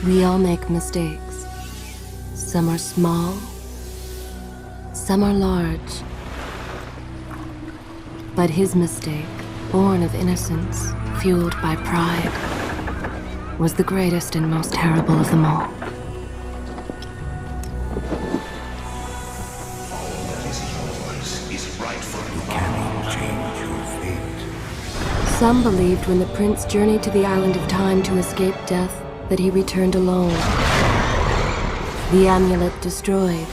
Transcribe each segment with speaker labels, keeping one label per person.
Speaker 1: We all make mistakes. Some are small, some are large. But his mistake, born of innocence, fueled by pride, was the greatest and most terrible of them all. Some believed when the prince journeyed to the island of time to escape death that he returned alone. The amulet destroyed,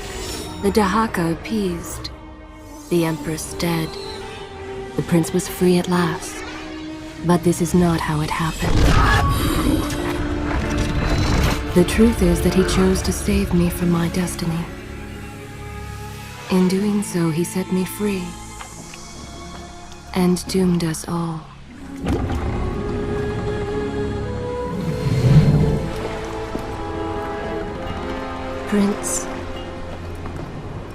Speaker 1: the Dahaka appeased, the empress dead. The prince was free at last. But this is not how it happened. The truth is that he chose to save me from my destiny. In doing so, he set me free and doomed us all. Prince,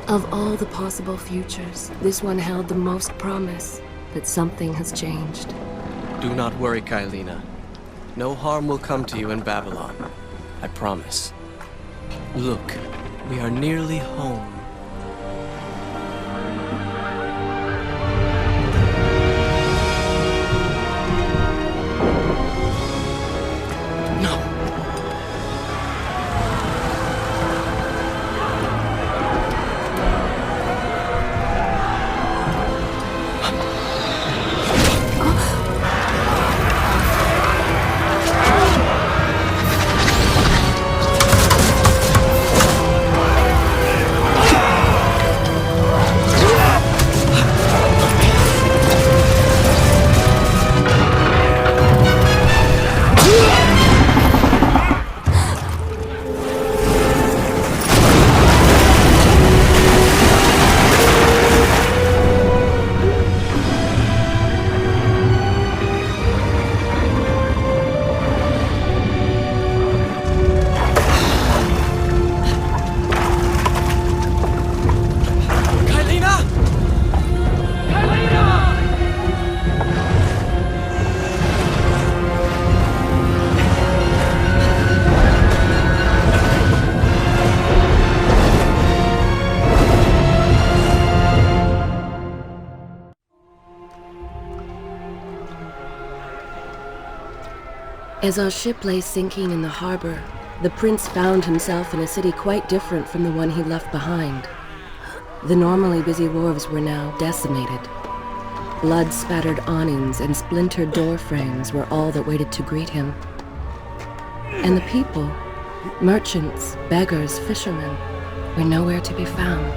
Speaker 1: of all the possible futures, this one held the most promise that something has changed.
Speaker 2: Do not worry, Kailina. No harm will come to you in Babylon. I promise. Look, we are nearly home.
Speaker 1: As our ship lay sinking in the harbor, the prince found himself in a city quite different from the one he left behind. The normally busy wharves were now decimated. Blood-spattered awnings and splintered door frames were all that waited to greet him. And the people, merchants, beggars, fishermen, were nowhere to be found.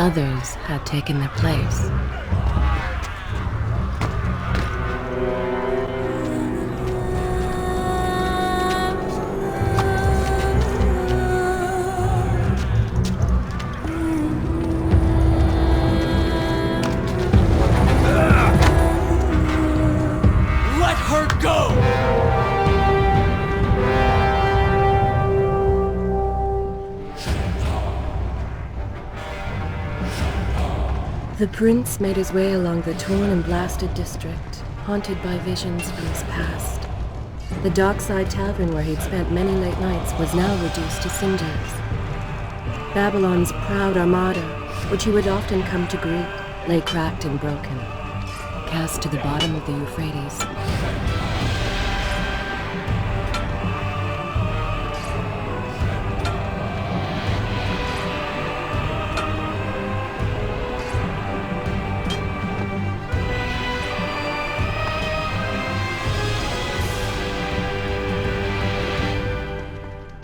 Speaker 1: Others had taken their place.
Speaker 2: Let her go!
Speaker 1: The prince made his way along the torn and blasted district, haunted by visions from his past. The dockside tavern where he'd spent many late nights was now reduced to cinders. Babylon's proud armada, which he would often come to greet, lay cracked and broken, cast to the bottom of the Euphrates.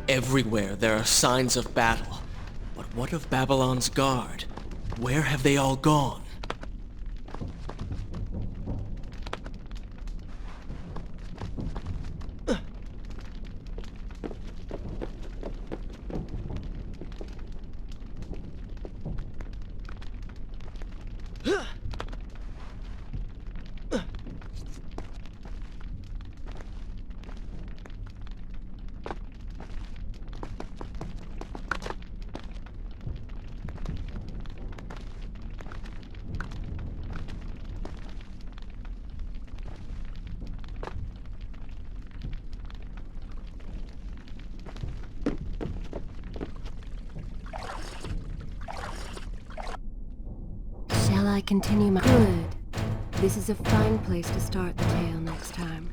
Speaker 2: Everywhere there are signs of battle. But what of Babylon's guard? Where have they all gone?
Speaker 1: I continue my... Good. This is a fine place to start the tale next time.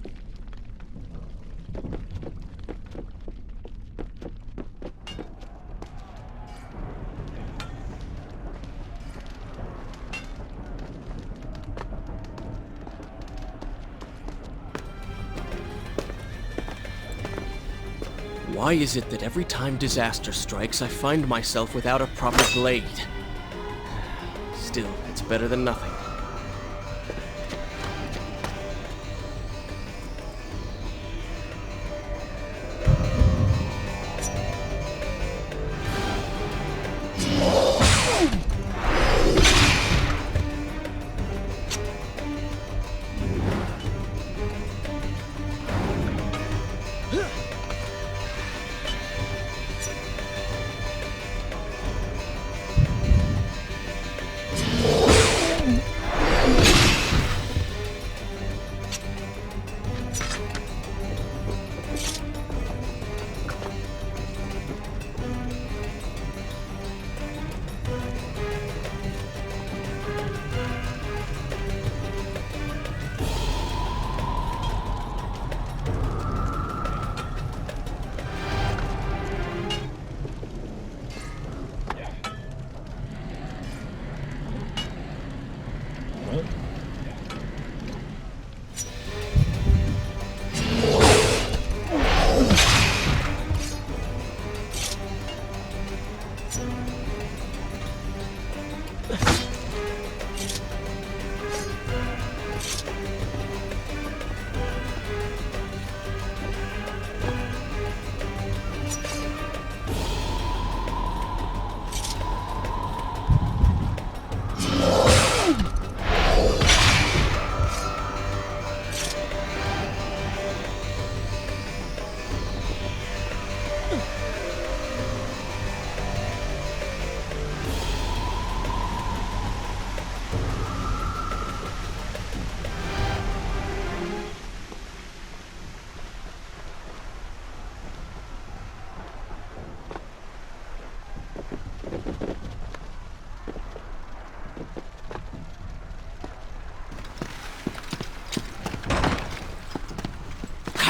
Speaker 2: Why is it that every time disaster strikes, I find myself without a proper blade? Still, it's better than nothing.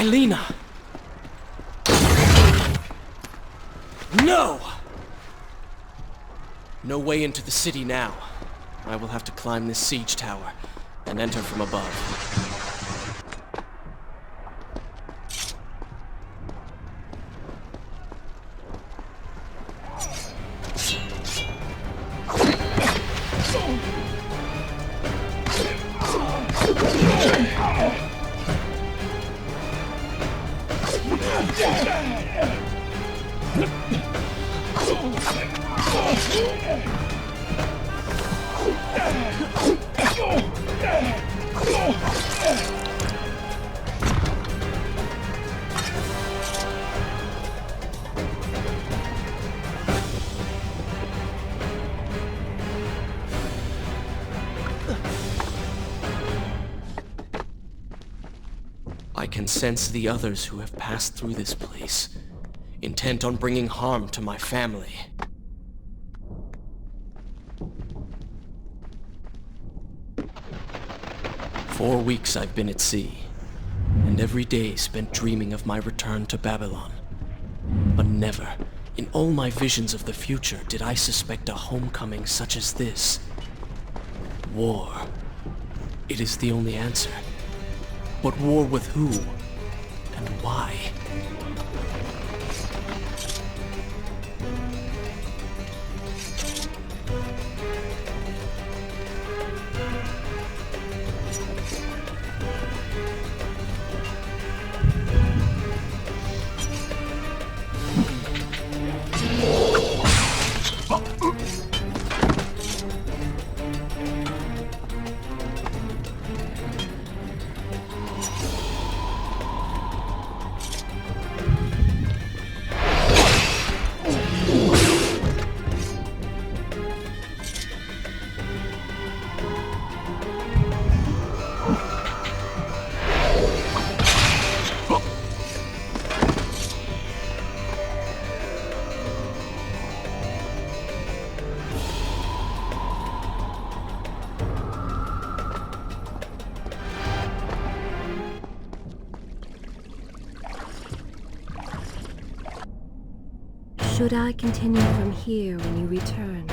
Speaker 2: Kailina! No! No way into the city now. I will have to climb this siege tower and enter from above. I can sense the others who have passed through this place, intent on bringing harm to my family. For 4 weeks I've been at sea, and every day spent dreaming of my return to Babylon. But never, in all my visions of the future, did I suspect a homecoming such as this. War. It is the only answer. But war with who? And why?
Speaker 1: should I continue from here when you return?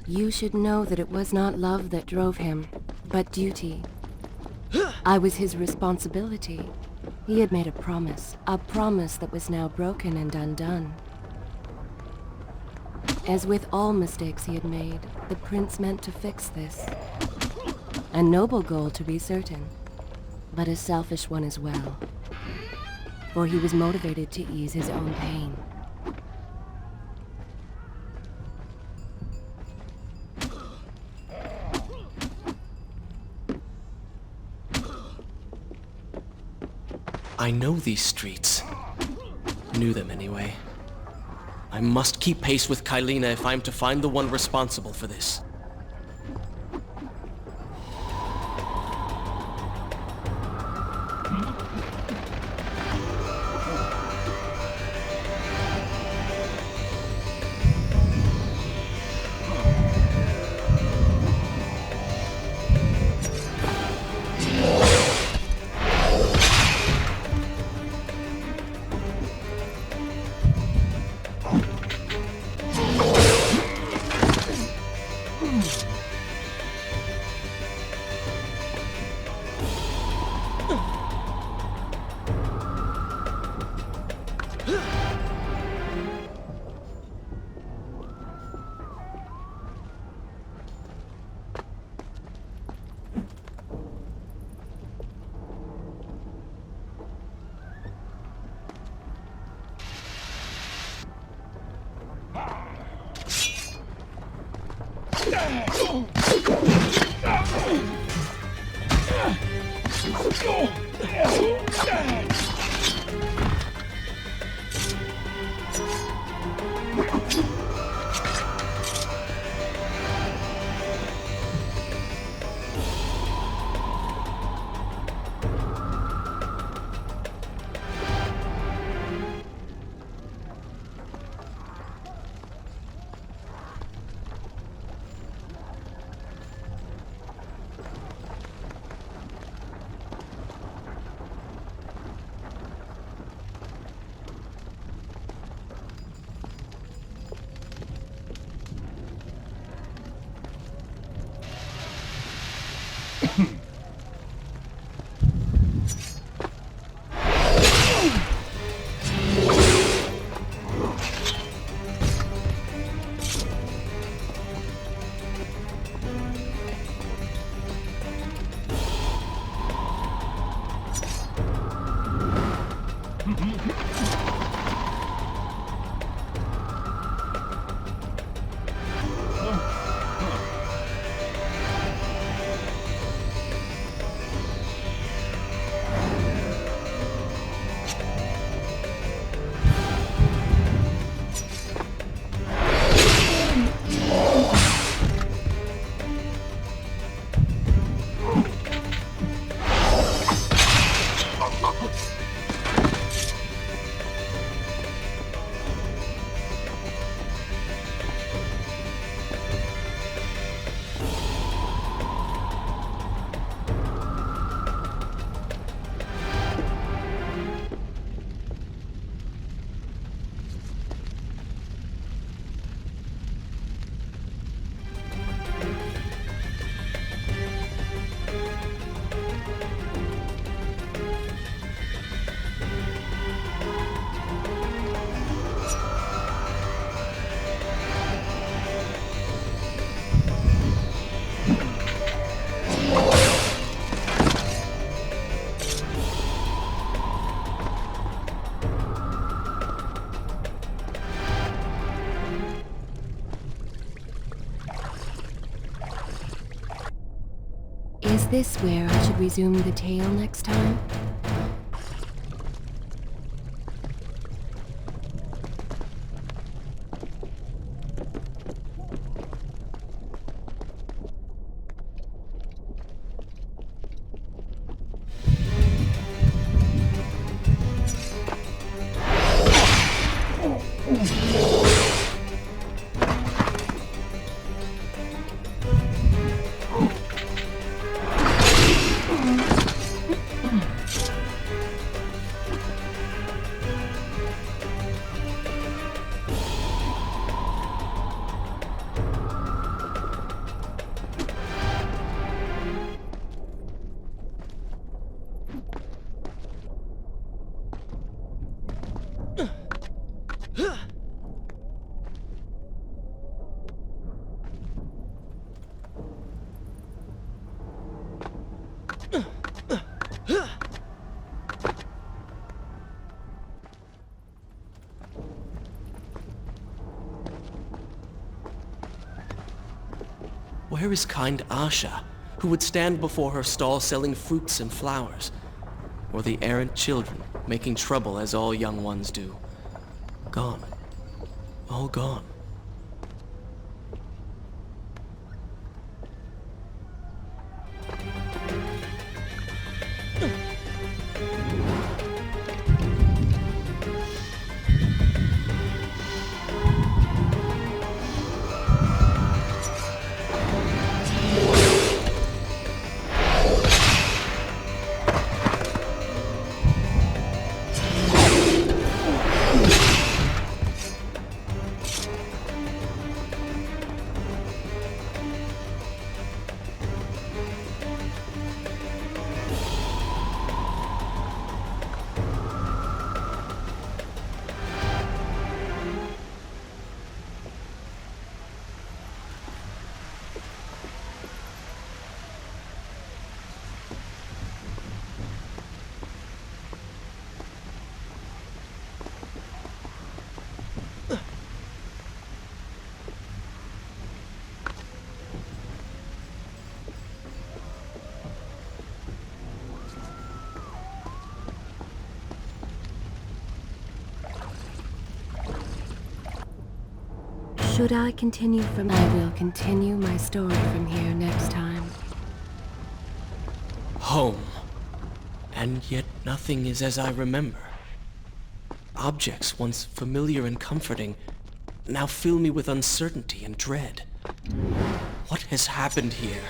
Speaker 1: You should know that it was not love that drove him, but duty. I was his responsibility. He had made a promise that was now broken and undone. As with all mistakes he had made, the prince meant to fix this. A noble goal, to be certain, but a selfish one as well. For he was motivated to ease his own pain.
Speaker 2: I know these streets. Knew them anyway. I must keep pace with Kylina if I'm to find the one responsible for this.
Speaker 1: Is this where I should resume the tale next time?
Speaker 2: Where is kind Asha, who would stand before her stall selling fruits and flowers? Or the errant children, making trouble as all young ones do? Gone. All gone.
Speaker 1: Should I continue from... I will continue my story from here next time.
Speaker 2: Home. And yet nothing is as I remember. Objects once familiar and comforting now fill me with uncertainty and dread. What has happened here?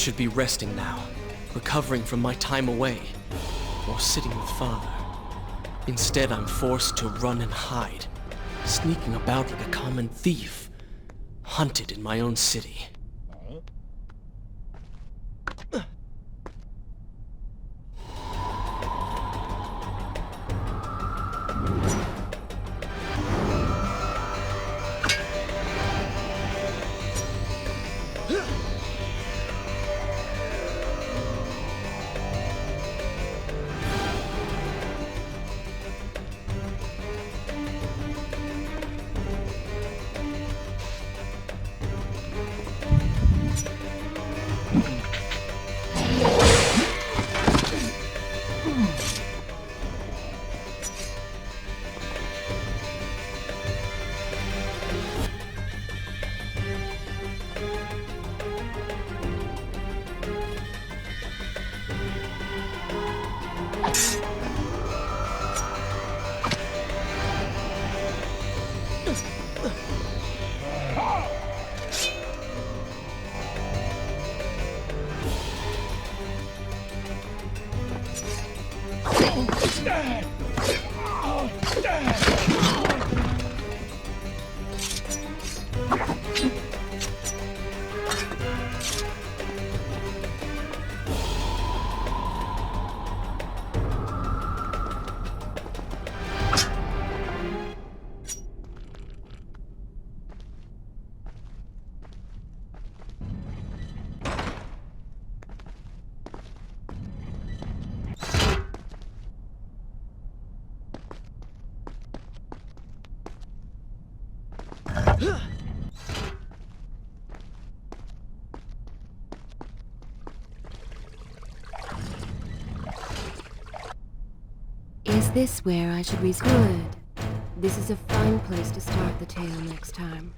Speaker 2: should be resting now, recovering from my time away, or sitting with Father. Instead, I'm forced to run and hide, sneaking about like a common thief, hunted in my own city.
Speaker 1: Is this where I should Good. This is a fine place to start the tale next time.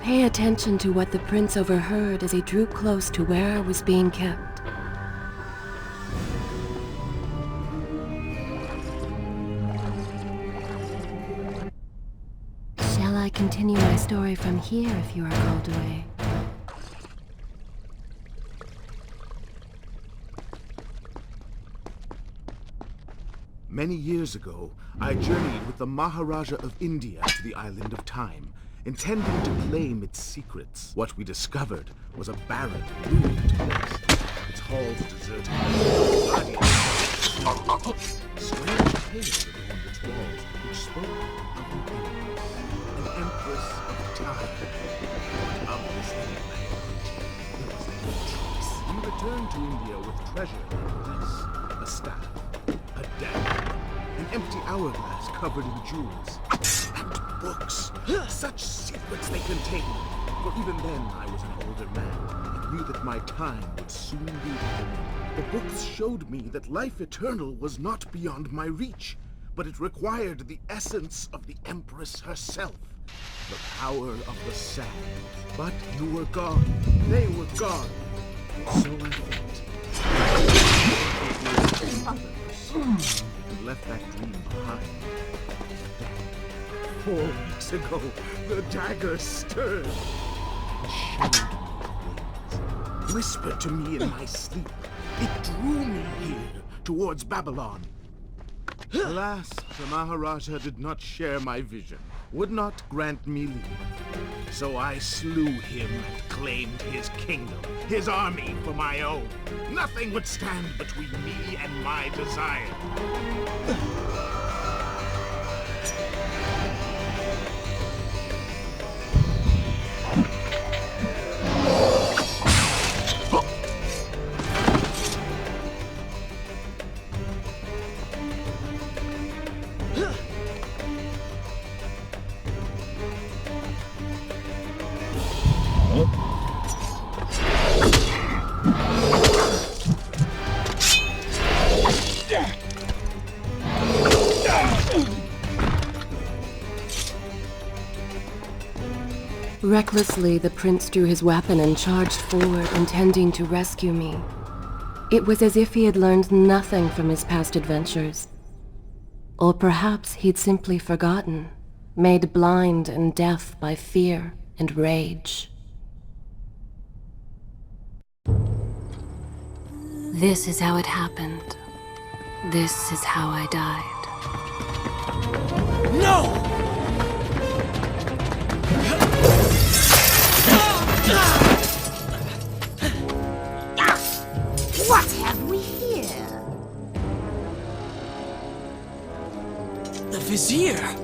Speaker 1: Pay attention to what the prince overheard as he drew close to where I was being kept. Shall I continue my story from here if you are called away?
Speaker 3: Many years ago, I journeyed with the Maharaja of India to the island of Time, intending to claim its secrets. What we discovered was a barren, ruined place. Its halls deserted. Strange tales adorned its walls, which spoke of an empress of time. Of this enigma, there was no trace. We returned to India with treasure nonetheless. A staff, a dagger, an empty hourglass covered in jewels, and books. Such secrets they contained. For even then, I was an older man and knew that my time would soon be ended. The books showed me that life eternal was not beyond my reach, but it required the essence of the Empress herself, the power of the sand. But you were gone. They were gone. So I thought. Others had left that dream behind. 4 weeks ago, the dagger stirred and showed me things. whispered to me in my sleep. It drew me here, towards Babylon. Alas, the Maharaja did not share my vision, would not grant me leave. So I slew him and claimed his kingdom, his army for my own. Nothing would stand between me and my desire.
Speaker 1: Recklessly, the prince drew his weapon and charged forward, intending to rescue me. It was as if he had learned nothing from his past adventures. Or perhaps he'd simply forgotten, made blind and deaf by fear and rage. This is how it happened. This is how I died.
Speaker 2: No!
Speaker 4: What have we here?
Speaker 2: The Vizier!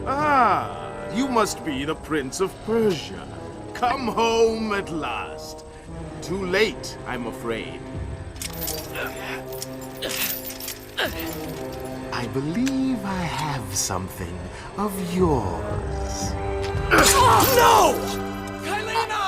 Speaker 3: Ah, you must be the Prince of Persia. Come home at last. Too late, I'm afraid. I believe I have something of yours.
Speaker 2: No! Kylena!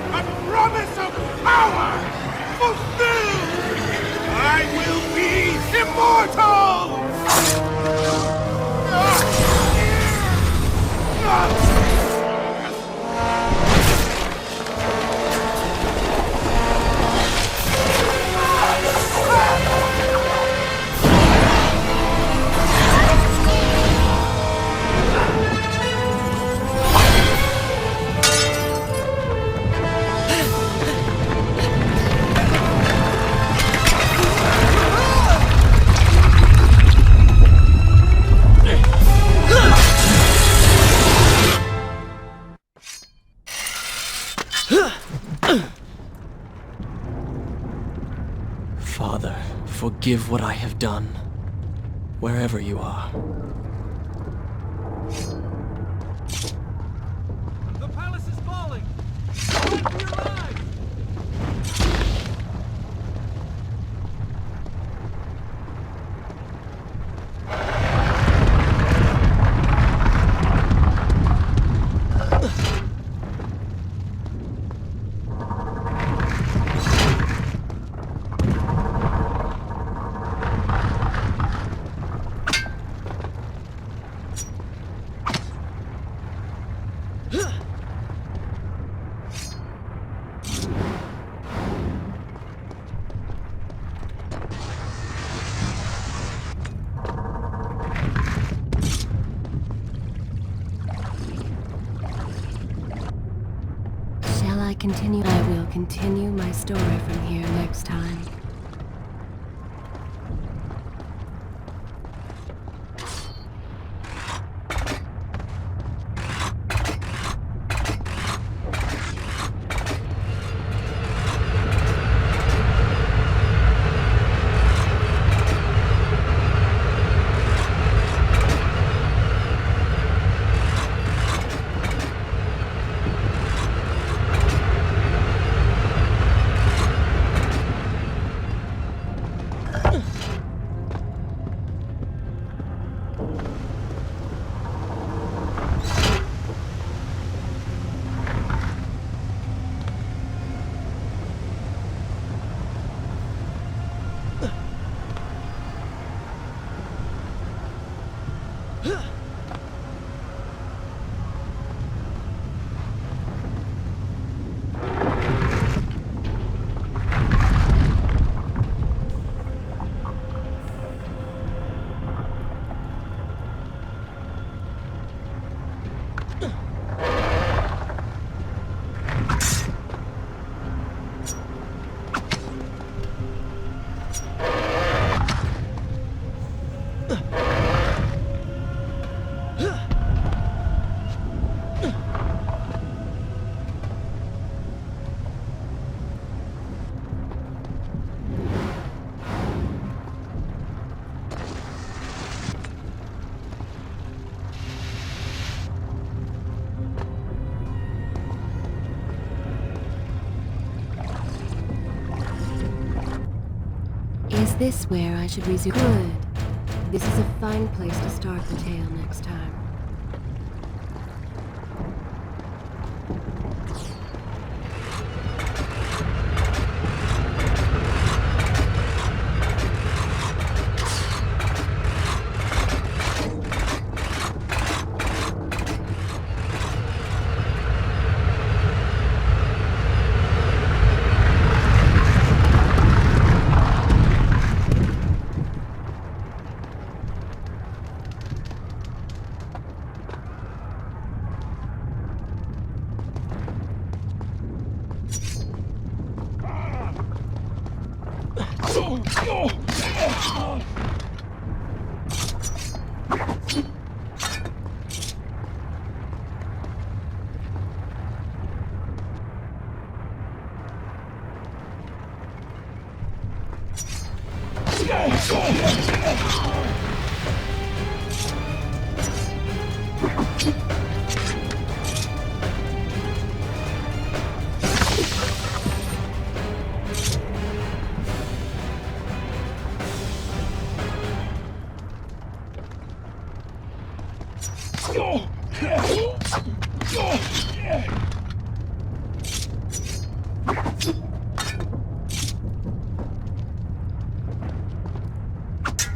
Speaker 3: A promise of power fulfilled! I will be immortal!
Speaker 2: Father, forgive what I have done, wherever you are.
Speaker 5: The palace is falling! Run for your lives!
Speaker 1: Shall I continue? I will continue my story from here next time. Is this where I should resume? Good. This is a fine place to start the tale next time.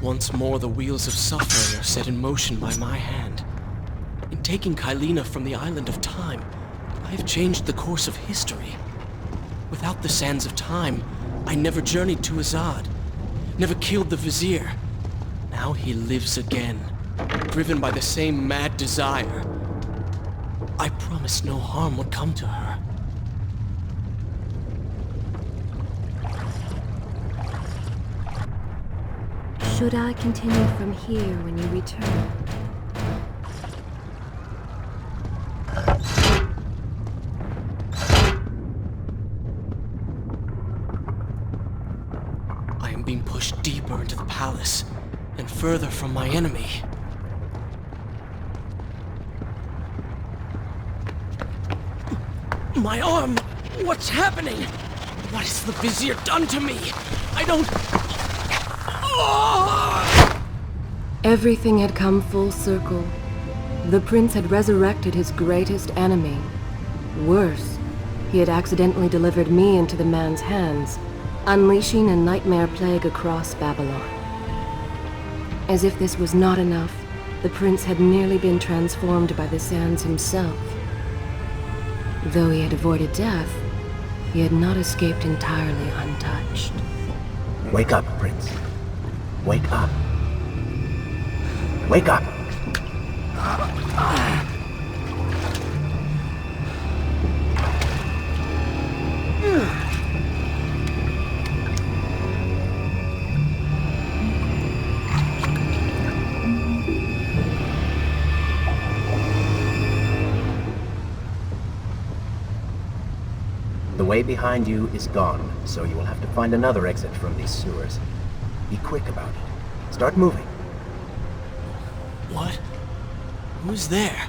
Speaker 2: Once more the wheels of suffering are set in motion by my hand. In taking Kylina from the island of time, I have changed the course of history. Without the sands of time, I never journeyed to Azad, never killed the Vizier. Now he lives again, driven by the same mad desire. I promised no harm would come to her.
Speaker 1: Should I continue from here when you return?
Speaker 2: I am being pushed deeper into the palace, and further from my enemy. My arm! What's happening? What has the Vizier done to me? I don't...
Speaker 1: Everything had come full circle. The prince had resurrected his greatest enemy. Worse, he had accidentally delivered me into the man's hands, unleashing a nightmare plague across Babylon. As if this was not enough, the prince had nearly been transformed by the sands himself. Though he had avoided death, he had not escaped entirely untouched.
Speaker 6: Wake up, Prince. Wake up. Wake up! The way behind you is gone, so you will have to find another exit from these sewers. Be quick about it. Start moving.
Speaker 2: What? Who's there?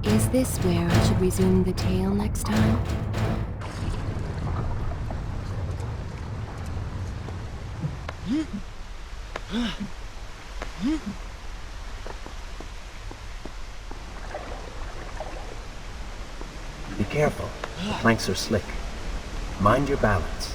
Speaker 1: Is this where I should resume the tale next time?
Speaker 6: Be careful. The planks are slick. Mind your balance.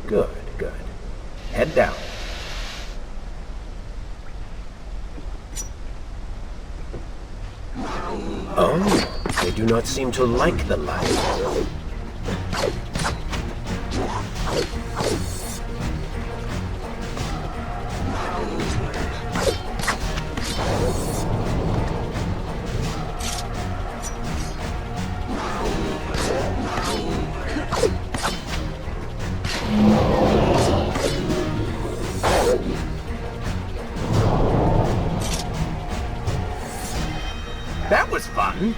Speaker 6: Good, good. Head down. Oh, they do not seem to like the light. That was fun.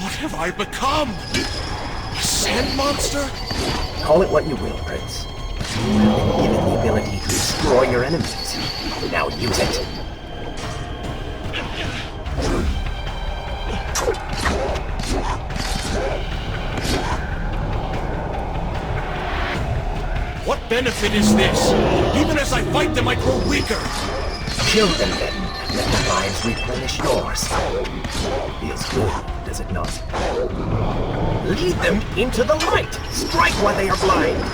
Speaker 2: What have I become? A sand monster?
Speaker 6: Call it what you will, Prince. You have been given the ability to destroy your enemies. Now use it.
Speaker 2: What benefit is this? Even as I fight them, I grow weaker.
Speaker 6: Kill them then, and let their lives replenish yours. Feels good, does it not? Lead them into the light! Strike while they are blind!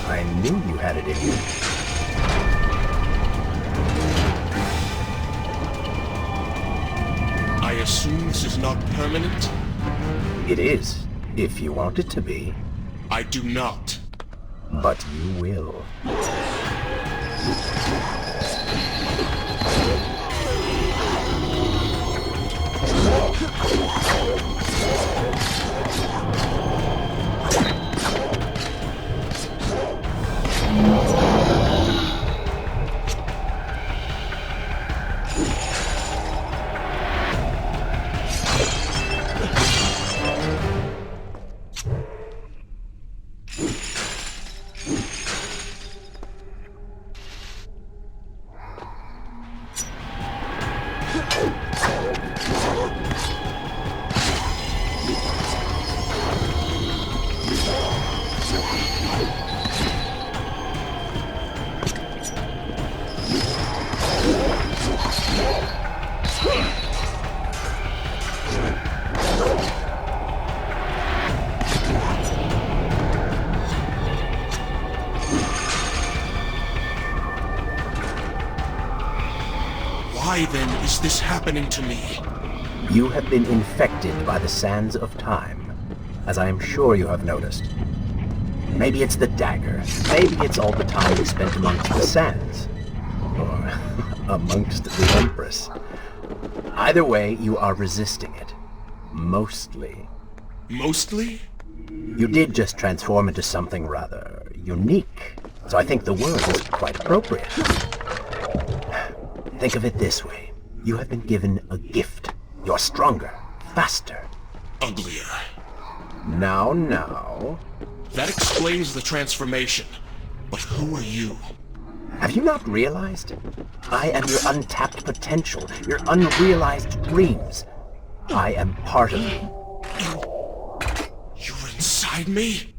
Speaker 6: I knew you had it in you.
Speaker 2: I assume this is not permanent?
Speaker 6: It is, if you want it to be.
Speaker 2: I do not.
Speaker 6: But you will.
Speaker 3: is this happening to me?
Speaker 6: You have been infected by the sands of time, as I am sure you have noticed. Maybe it's the dagger. Maybe it's all the time you spent amongst the sands. Or amongst the Empress. Either way, you are resisting it. Mostly.
Speaker 3: Mostly?
Speaker 6: You did just transform into something rather unique, so I think the word is quite appropriate. Think of it this way. You have been given a gift. You're stronger, faster.
Speaker 3: Uglier.
Speaker 6: Now.
Speaker 3: That explains the transformation. But who are you?
Speaker 6: Have you not realized? I am your untapped potential, your unrealized dreams. I am part of you.
Speaker 3: You're inside me?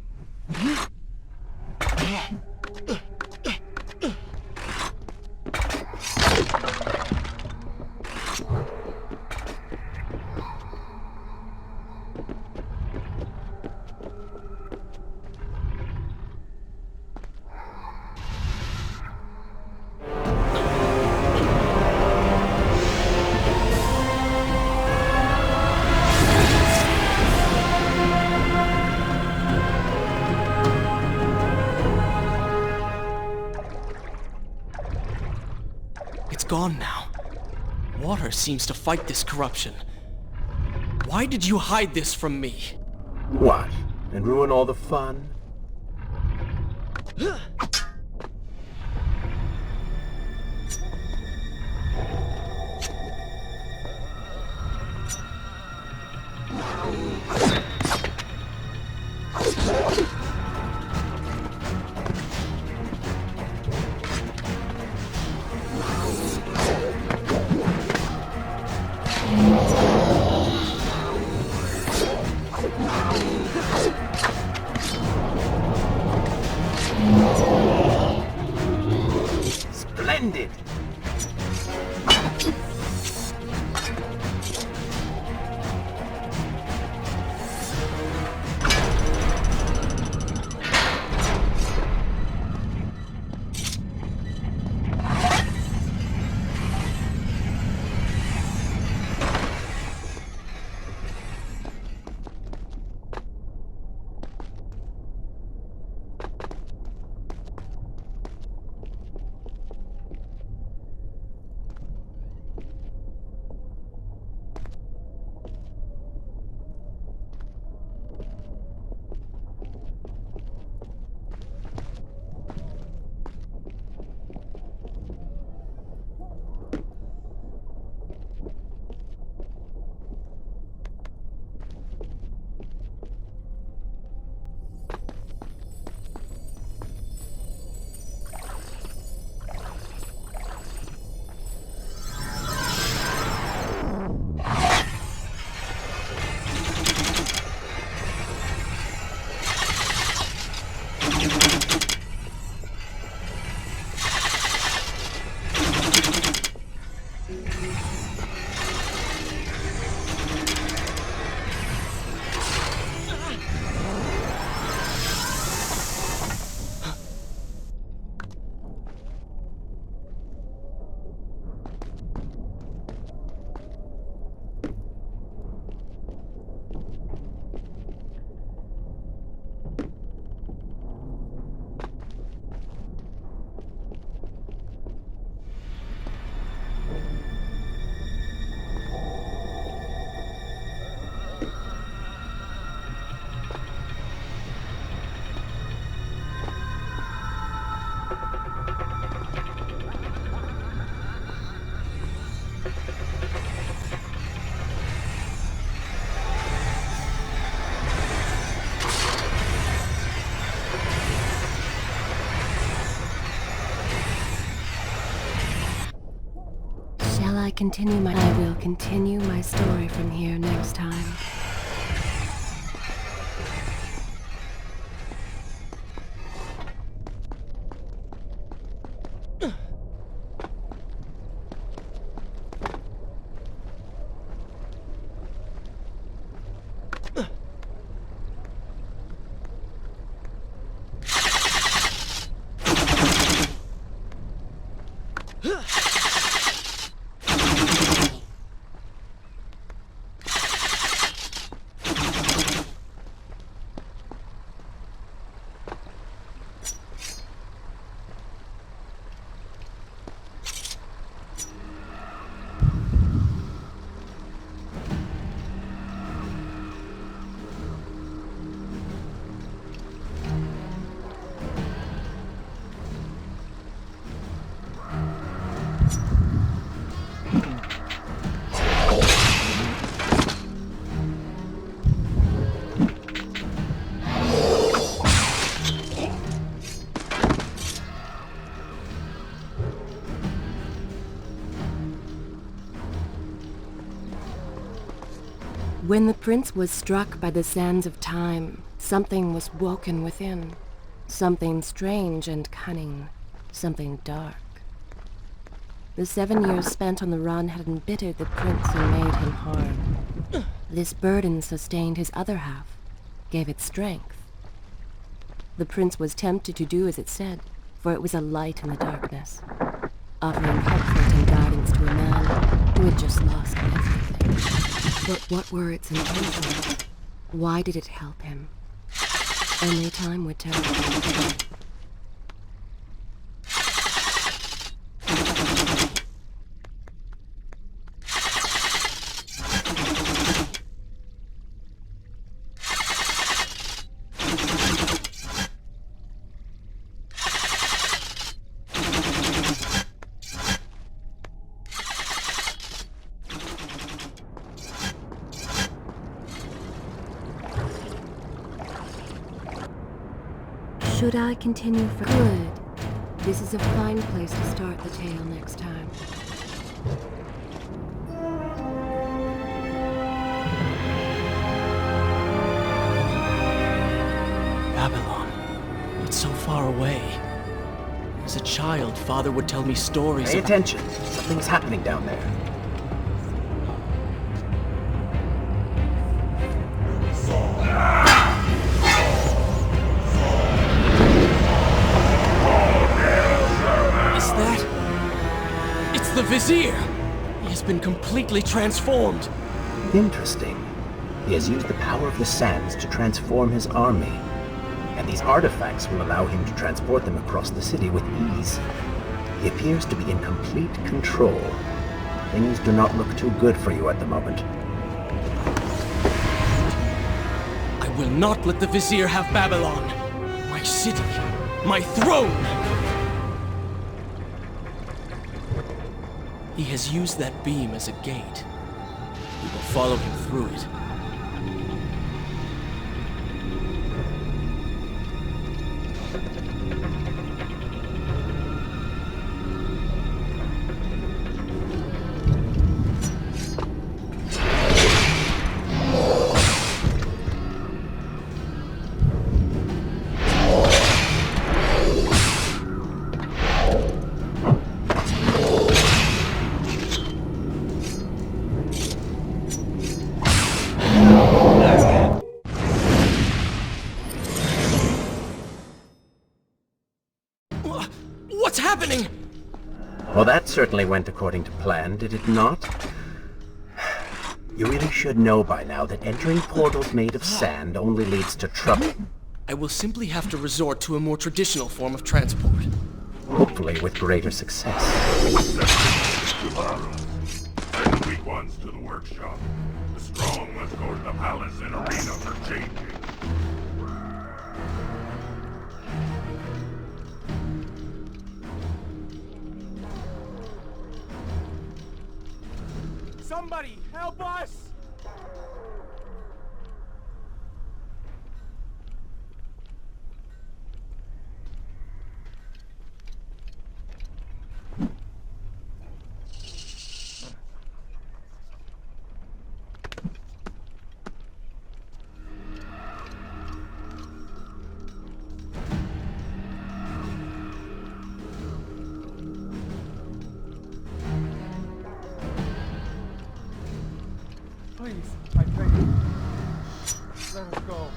Speaker 2: It's gone now. Water seems to fight this corruption. Why did you hide this from me?
Speaker 6: What? And ruin all the fun? Splendid!
Speaker 1: I will continue my story from here next time. When the prince was struck by the sands of time, something was woken within. Something strange and cunning. Something dark. The 7 years spent on the run had embittered the prince and made him hard. This burden sustained his other half, gave it strength. The prince was tempted to do as it said, for it was a light in the darkness, offering comfort and guidance to a man who had just lost everything. But what were its intentions? Why did it help him? Only time would tell. Should I continue for good? This is a fine place to start the tale next time.
Speaker 2: Babylon. It's so far away. As a child, Father would tell me stories
Speaker 6: Pay
Speaker 2: of...
Speaker 6: attention. Something's happening down there.
Speaker 2: Is that... It's the Vizier! He has been completely transformed.
Speaker 6: Interesting. He has used the power of the sands to transform his army. And these artifacts will allow him to transport them across the city with ease. He appears to be in complete control. Things do not look too good for you at the moment.
Speaker 2: I will not let the Vizier have Babylon. My city. My throne! He has used that beam as a gate. We will follow him through it. What's happening?
Speaker 6: Well, that certainly went according to plan, did it not? You really should know by now that entering portals made of sand only leads to trouble.
Speaker 2: I will simply have to resort to a more traditional form of transport.
Speaker 6: Hopefully with greater success.
Speaker 3: Send the weak ones to the workshop. The strong must go to the palace and arena for changing.
Speaker 5: Somebody, help us! Please, I beg you. Let us go.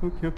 Speaker 5: Don't kill me.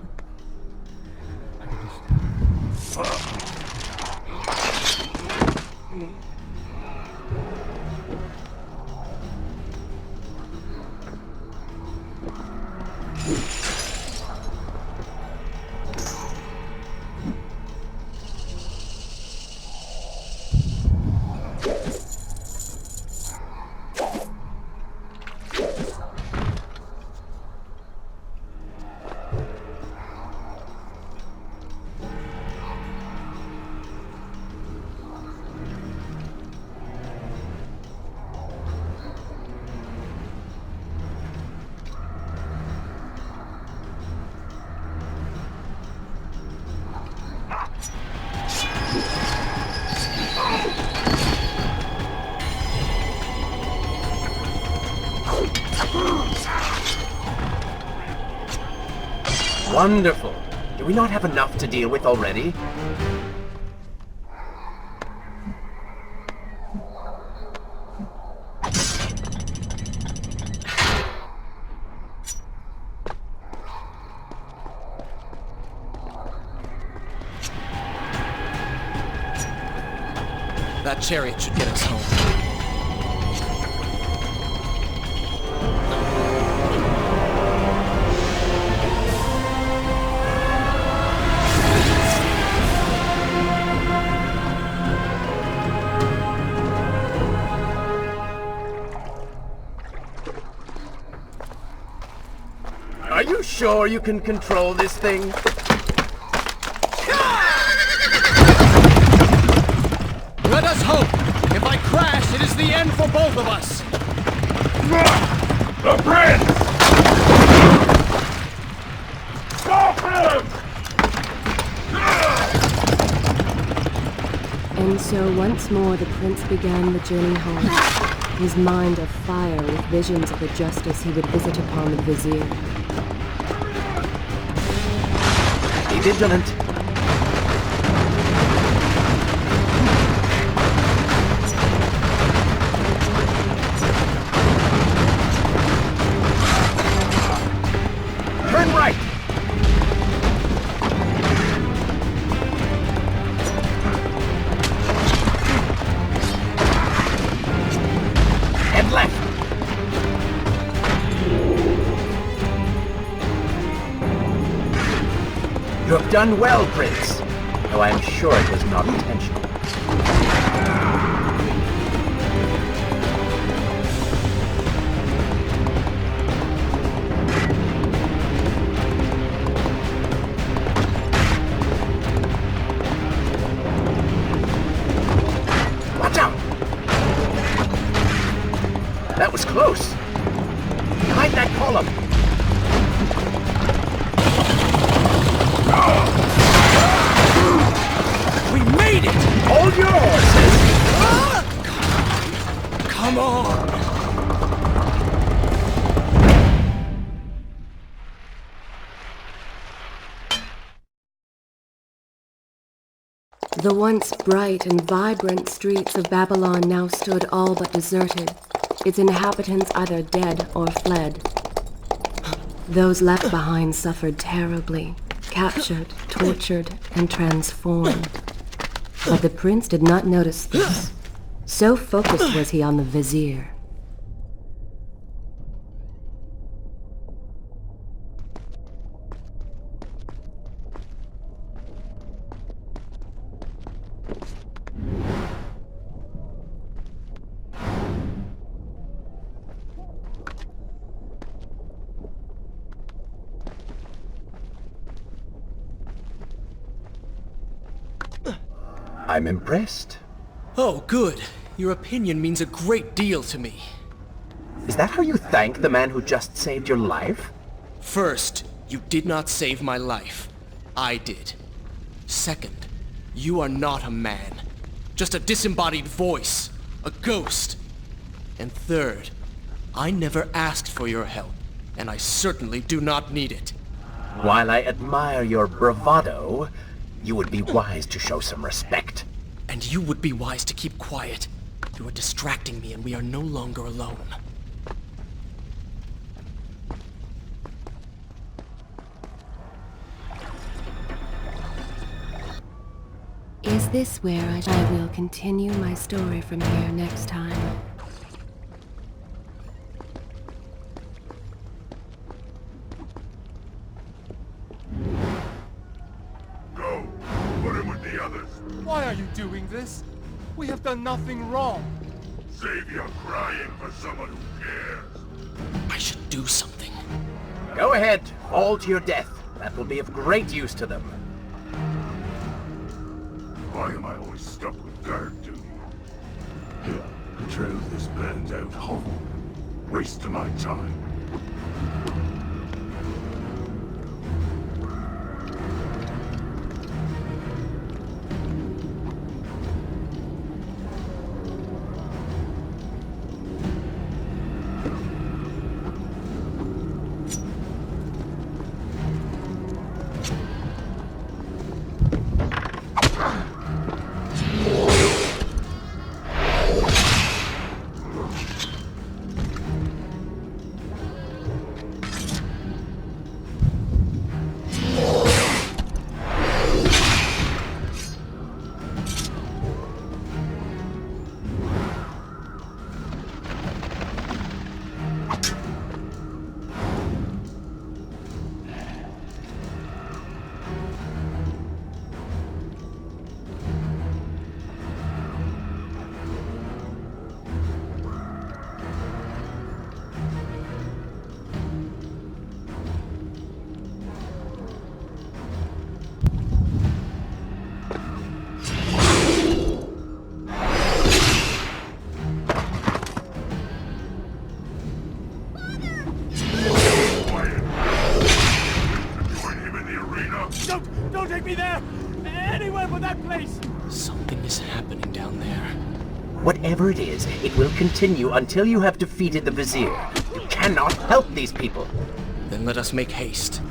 Speaker 6: Wonderful. Do we not have enough to deal with already?
Speaker 2: That chariot should get us home.
Speaker 6: Are you sure you can control this thing?
Speaker 2: Let us hope! If I crash, it is the end for both of us!
Speaker 3: The prince! Stop him!
Speaker 1: And so once more the prince began the journey home, his mind afire with visions of the justice he would visit upon the vizier.
Speaker 6: Be vigilant. Turn right. And left. You have done well, Prince, though I am sure it was not intentional. Watch out! That was close. Behind that column.
Speaker 2: We made it!
Speaker 6: Hold your horses!
Speaker 2: Come on!
Speaker 1: The once bright and vibrant streets of Babylon now stood all but deserted, its inhabitants either dead or fled. Those left behind suffered terribly, captured, tortured, and transformed. But the prince did not notice this. So focused was he on the vizier.
Speaker 6: I'm impressed.
Speaker 2: Oh, good. Your opinion means a great deal to me.
Speaker 6: Is that how you thank the man who just saved your life?
Speaker 2: First, you did not save my life. I did. Second, you are not a man. Just a disembodied voice. A ghost. And third, I never asked for your help, and I certainly do not need it.
Speaker 6: While I admire your bravado, you would be wise to show some respect.
Speaker 2: And you would be wise to keep quiet. You are distracting me and we are no longer alone.
Speaker 1: Is this where I will continue my story from here next time?
Speaker 3: Go! Put him with the others!
Speaker 5: Why are you doing this? We have done nothing wrong.
Speaker 3: Save your crying for someone who cares!
Speaker 2: I should do something.
Speaker 6: Go ahead, fall to your death. That will be of great use to them.
Speaker 3: Why am I always stuck with guard duty? Trail this band out home. Waste of my time.
Speaker 5: Don't take me there! Anywhere but that place!
Speaker 2: Something is happening down there.
Speaker 6: Whatever it is, it will continue until you have defeated the Vizier. You cannot help these people.
Speaker 2: Then let us make haste.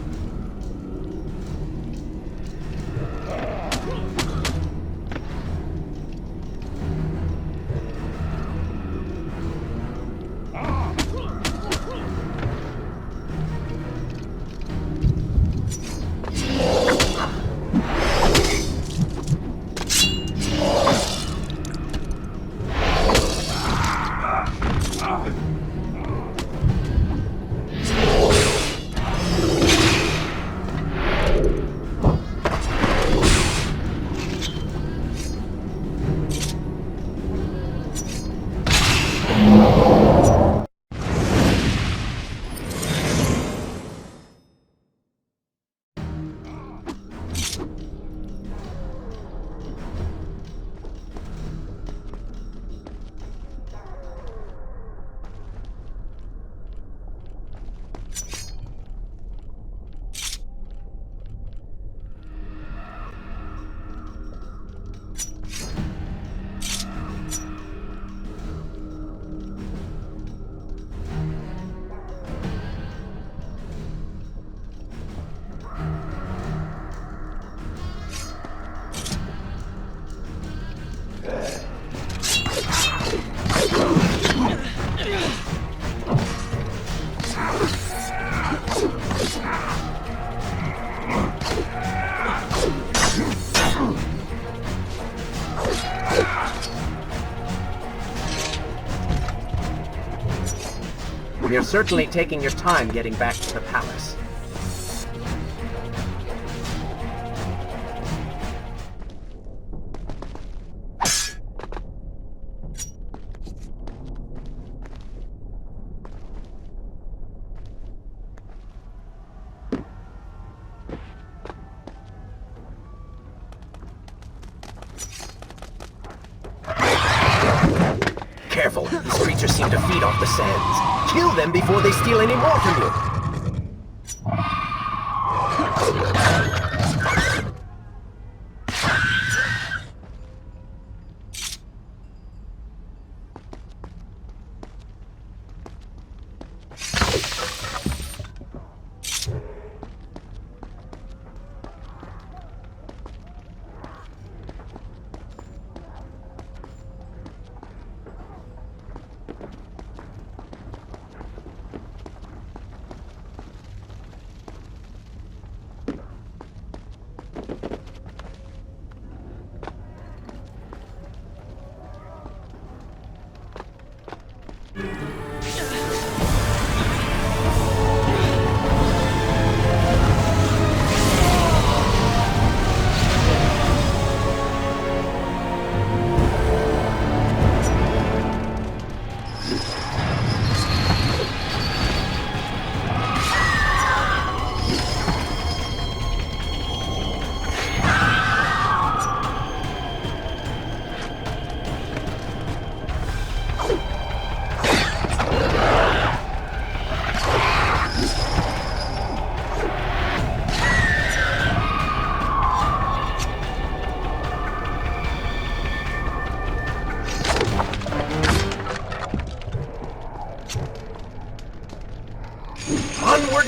Speaker 6: You're certainly taking your time getting back to the palace. Careful, these creatures seem to feed off the sands. Kill them before they steal any more from you!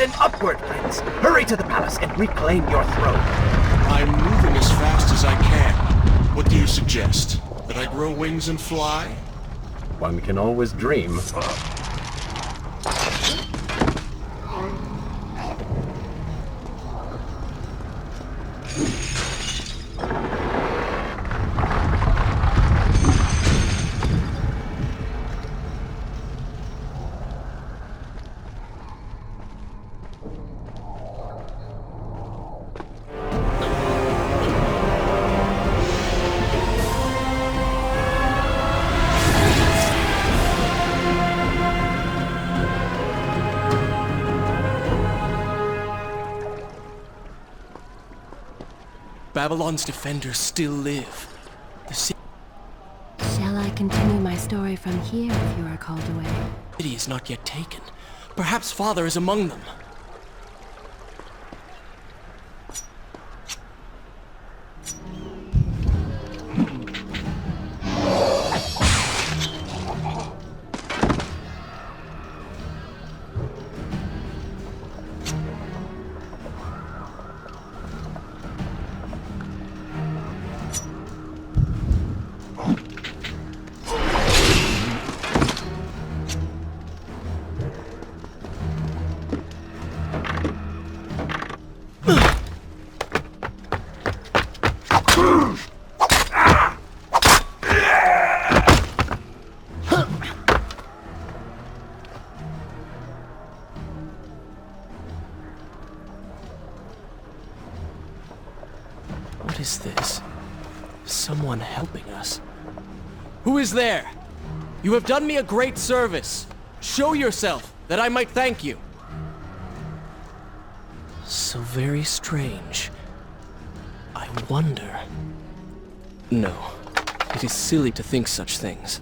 Speaker 6: Onward and upward, Prince! Hurry to the palace and reclaim your throne!
Speaker 3: I'm moving as fast as I can. What do you suggest? That I grow wings and fly?
Speaker 6: One can always dream.
Speaker 2: Babylon's defenders still live. The
Speaker 1: Shall I continue my story from here if you are called away?
Speaker 2: city is not yet taken. Perhaps Father is among them. What is this? Someone helping us. Who is there? You have done me a great service. Show yourself, that I might thank you. So very strange. I wonder... No, it is silly to think such things.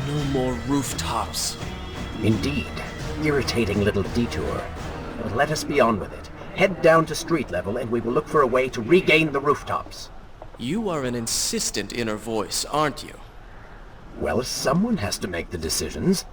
Speaker 2: No more rooftops.
Speaker 6: Indeed. Irritating little detour. But let us be on with it. Head down to street level and we will look for a way to regain the rooftops.
Speaker 2: You are an insistent inner voice, aren't you?
Speaker 6: Well, someone has to make the decisions.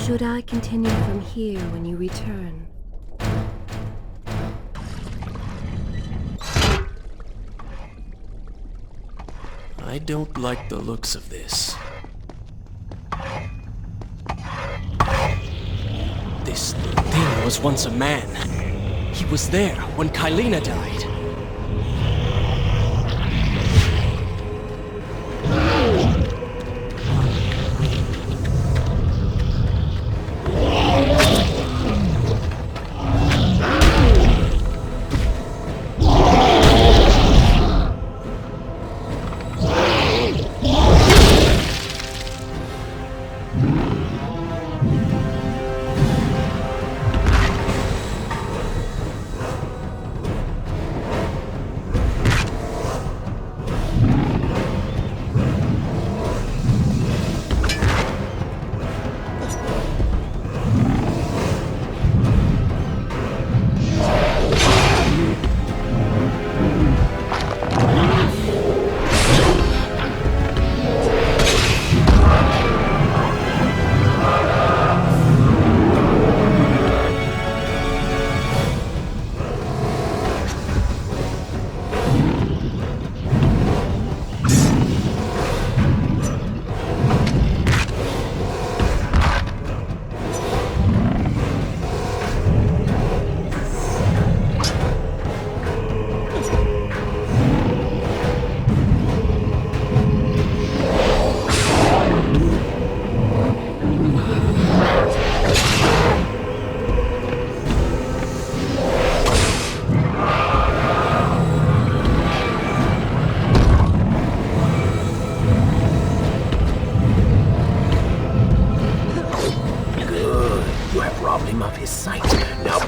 Speaker 1: Should I continue from here when you return?
Speaker 2: I don't like the looks of this. This thing was once a man. He was there when Kylena died.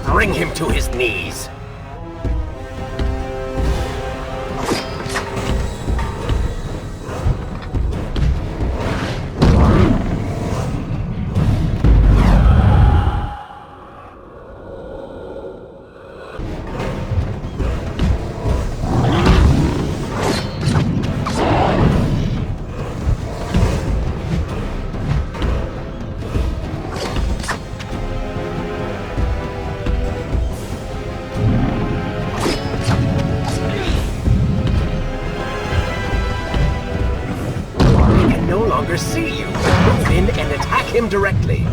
Speaker 6: Bring him to his knees. See you. Move in and attack him directly.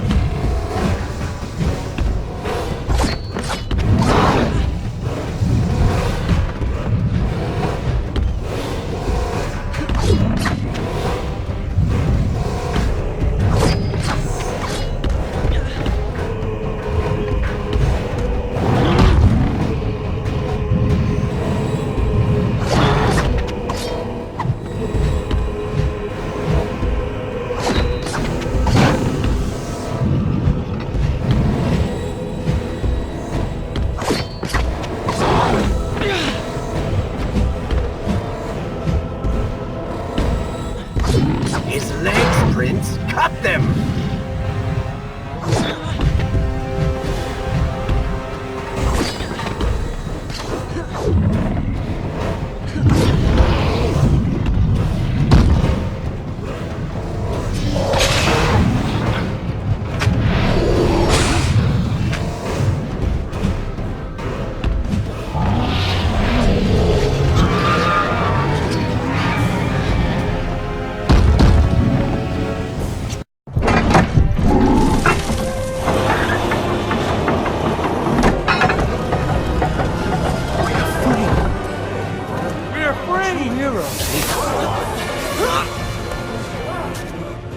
Speaker 6: His legs, Prince! Cut them!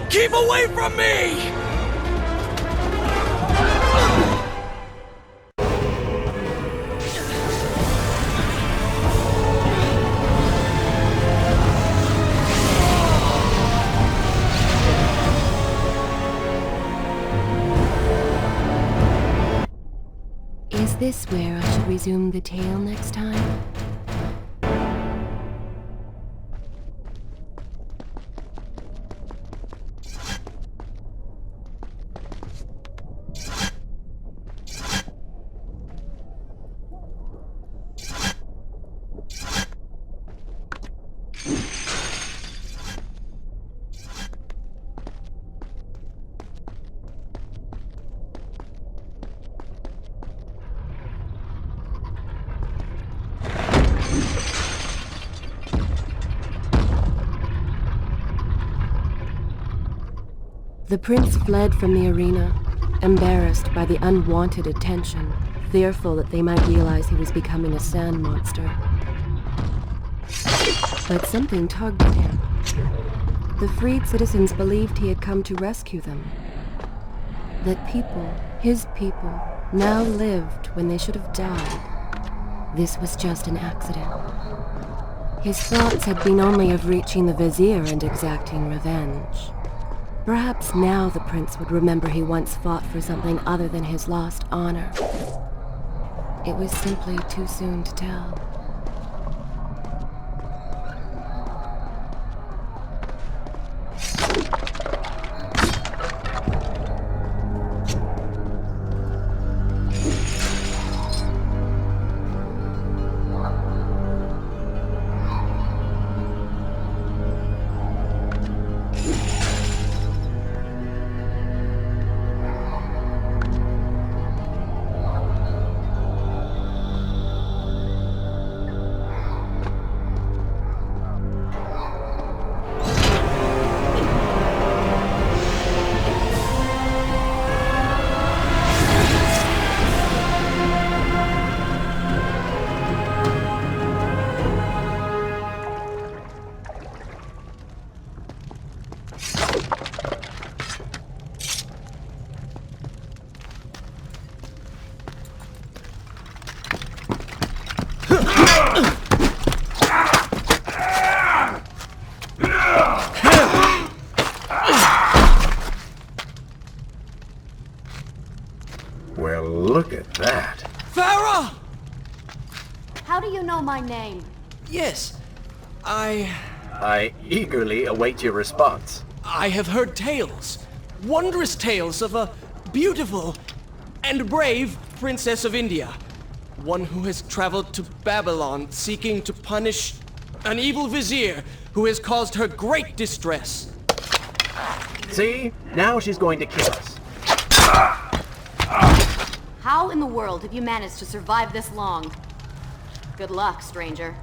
Speaker 2: Keep away from me!
Speaker 1: Is this where I should resume the tale next time? The prince fled from the arena, embarrassed by the unwanted attention, fearful that they might realize he was becoming a sand monster. But something tugged at him. The freed citizens believed he had come to rescue them. That people, his people, now lived when they should have died. This was just an accident. His thoughts had been only of reaching the vizier and exacting revenge. Perhaps now the prince would remember he once fought for something other than his lost honor. It was simply too soon to tell.
Speaker 6: Well, look at that.
Speaker 2: Farah!
Speaker 4: How do you know my name?
Speaker 2: Yes,
Speaker 6: I eagerly await your response.
Speaker 2: I have heard tales, wondrous tales of a beautiful and brave princess of India. One who has traveled to Babylon seeking to punish an evil vizier who has caused her great distress.
Speaker 6: See? Now she's going to kill us.
Speaker 4: How in the world have you managed to survive this long? Good luck, stranger.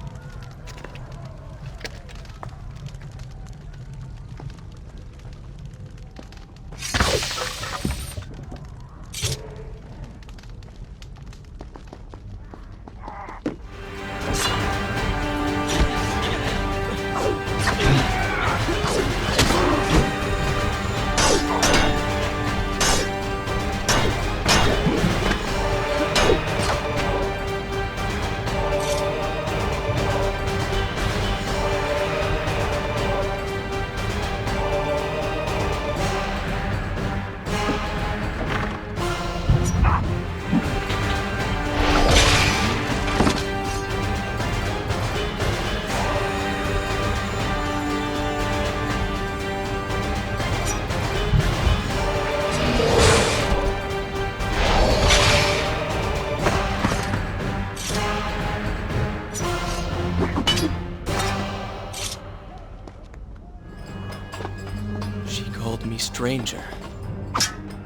Speaker 2: She called me stranger.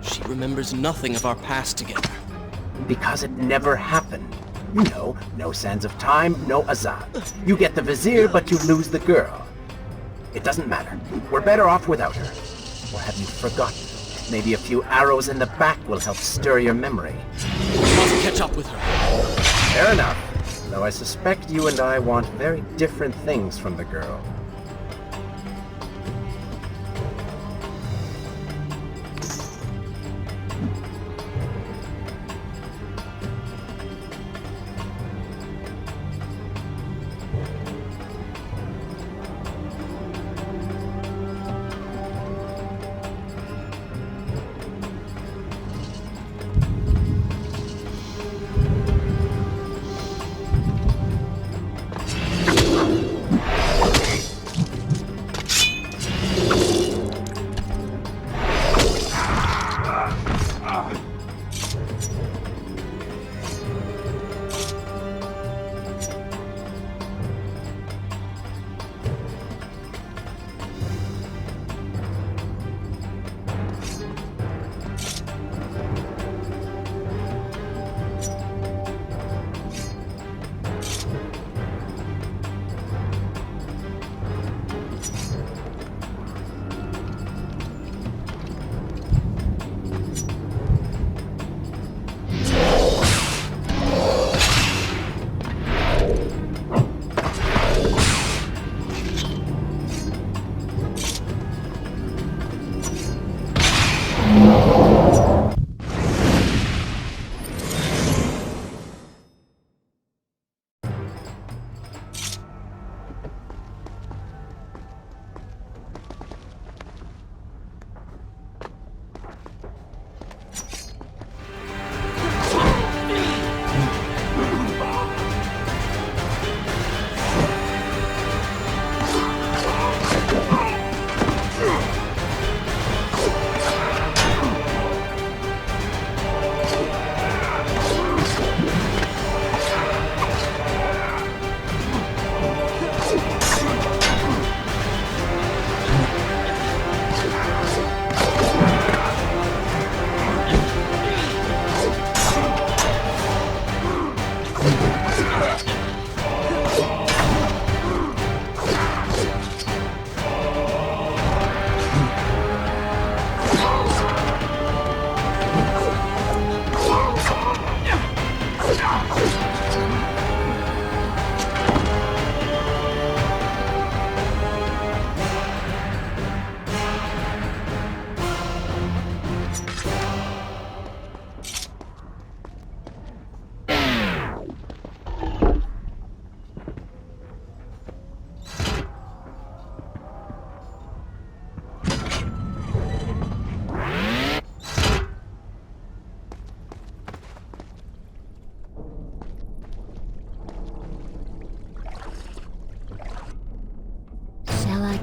Speaker 2: She remembers nothing of our past together.
Speaker 6: Because it never happened. You know, no sands of time, no Azad. You get the vizier, but you lose the girl. It doesn't matter. We're better off without her. Or have you forgotten? Maybe a few arrows in the back will help stir your memory.
Speaker 2: We must catch up with her.
Speaker 6: Fair enough. Though I suspect you and I want very different things from the girl.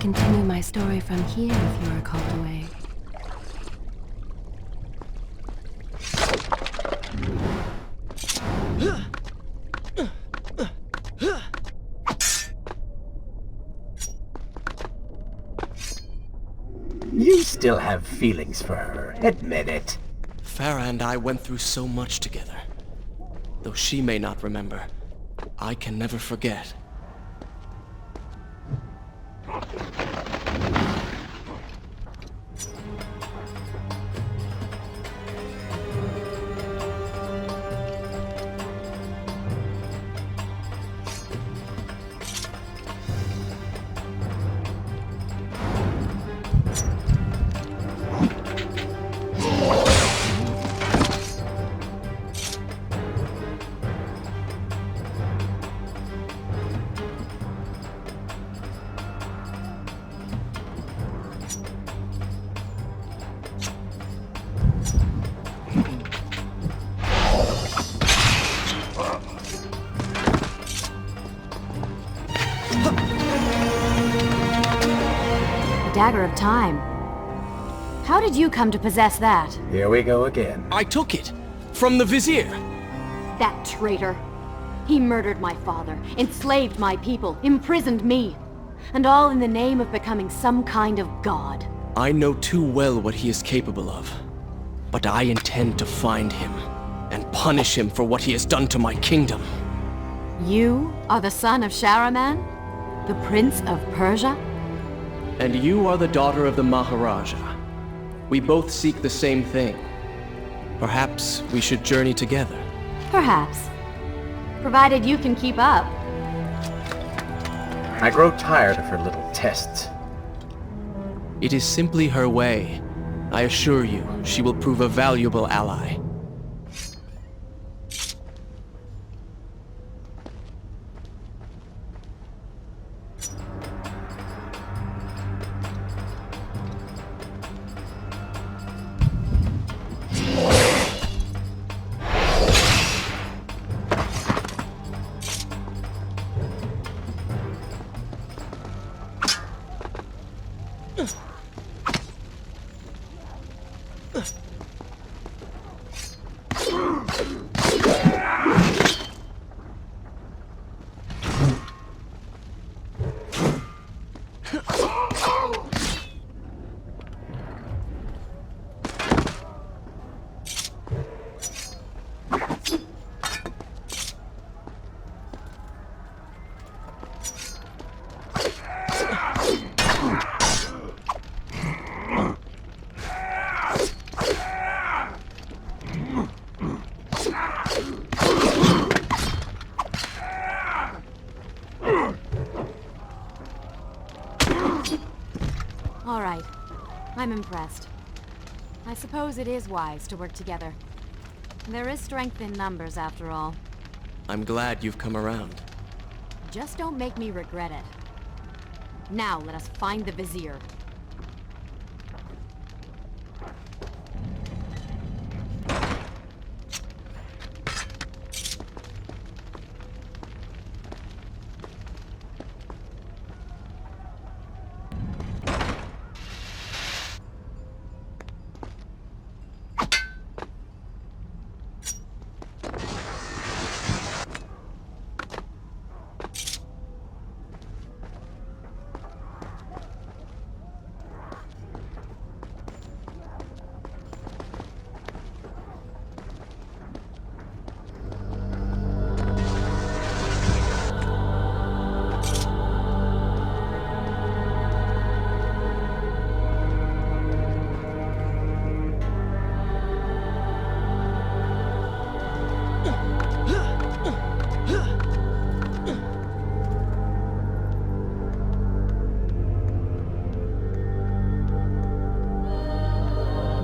Speaker 1: continue my story from here if you are called away.
Speaker 6: You still have feelings for her. Admit it.
Speaker 2: Farah and I went through so much together. Though she may not remember, I can never forget.
Speaker 4: Dagger of Time. How did you come to possess that?
Speaker 6: Here we go again.
Speaker 2: I took it! From the Vizier!
Speaker 4: That traitor. He murdered my father, enslaved my people, imprisoned me. And all in the name of becoming some kind of god.
Speaker 2: I know too well what he is capable of. But I intend to find him, and punish him for what he has done to my kingdom.
Speaker 4: You are the son of Shahraman? The Prince of Persia?
Speaker 2: And you are the daughter of the Maharaja. We both seek the same thing. Perhaps we should journey together.
Speaker 4: Perhaps. Provided you can keep up.
Speaker 6: I grow tired of her little tests.
Speaker 2: It is simply her way. I assure you, she will prove a valuable ally.
Speaker 4: All right. I'm impressed. I suppose it is wise to work together. There is strength in numbers, after all.
Speaker 2: I'm glad you've come around.
Speaker 4: Just don't make me regret it. Now let us find the Vizier.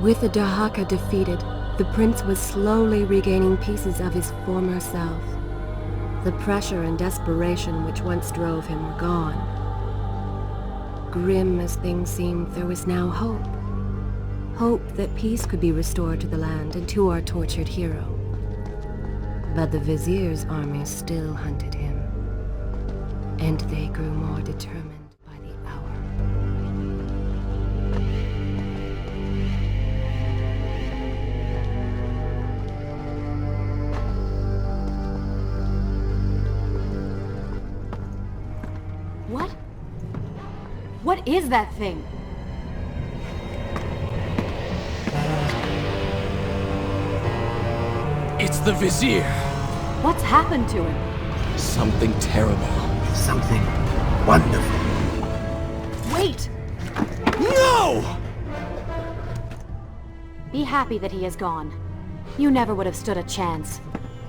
Speaker 1: With the Dahaka defeated, the prince was slowly regaining pieces of his former self. The pressure and desperation which once drove him were gone. Grim as things seemed, there was now hope. Hope that peace could be restored to the land and to our tortured hero. But the Vizier's army still hunted him, and they grew more determined by the hour.
Speaker 4: What is that thing?
Speaker 2: It's the Vizier!
Speaker 4: What's happened to him?
Speaker 2: Something terrible.
Speaker 6: Something wonderful.
Speaker 4: Wait!
Speaker 2: No!
Speaker 4: Be happy that he is gone. You never would have stood a chance.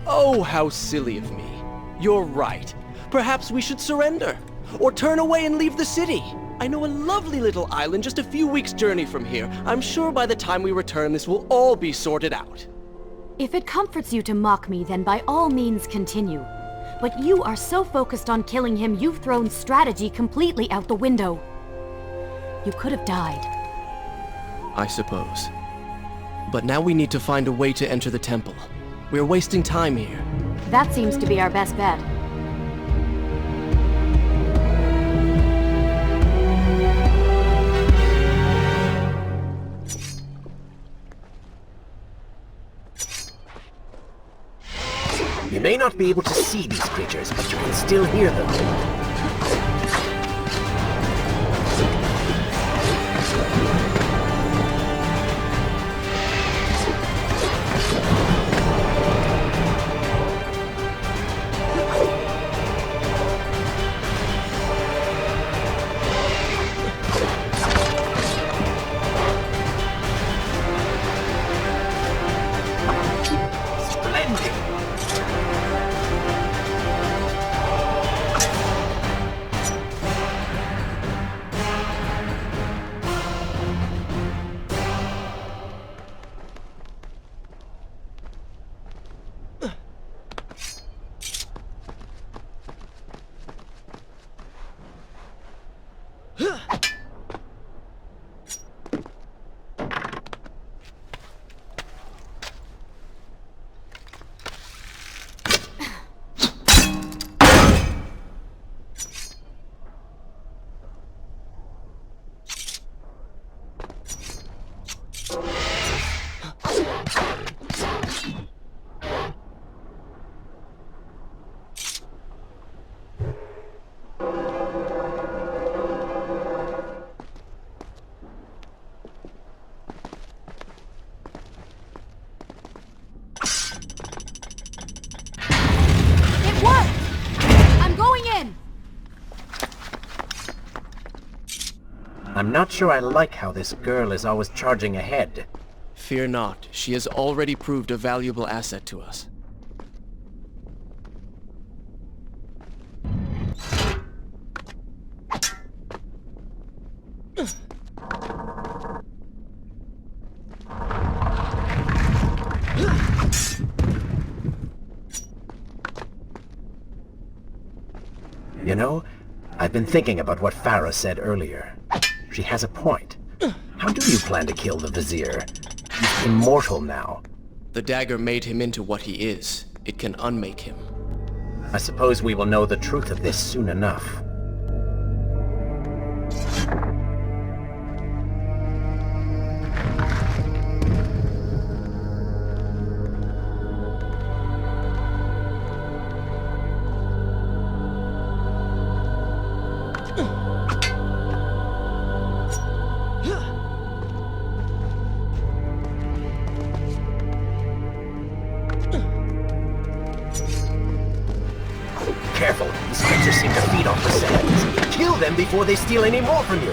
Speaker 2: Oh, how silly of me. You're right. Perhaps we should surrender. Or turn away and leave the city. I know a lovely little island just a few weeks' journey from here. I'm sure by the time we return, this will all be sorted out.
Speaker 4: If it comforts you to mock me, then by all means continue. But you are so focused on killing him, you've thrown strategy completely out the window. You could have died.
Speaker 2: I suppose. But now we need to find a way to enter the temple. We're wasting time here.
Speaker 4: That seems to be our best bet.
Speaker 6: You may not be able to see these creatures, but you can still hear them. I'm not sure I like how this girl is always charging ahead.
Speaker 2: Fear not, she has already proved a valuable asset to us.
Speaker 6: You know, I've been thinking about what Farah said earlier. She has a point. How do you plan to kill the Vizier? He's immortal now.
Speaker 2: The dagger made him into what he is. It can unmake him.
Speaker 6: I suppose we will know the truth of this soon enough. Careful, these creatures seem to feed off the sands. Kill them before they steal any more from you.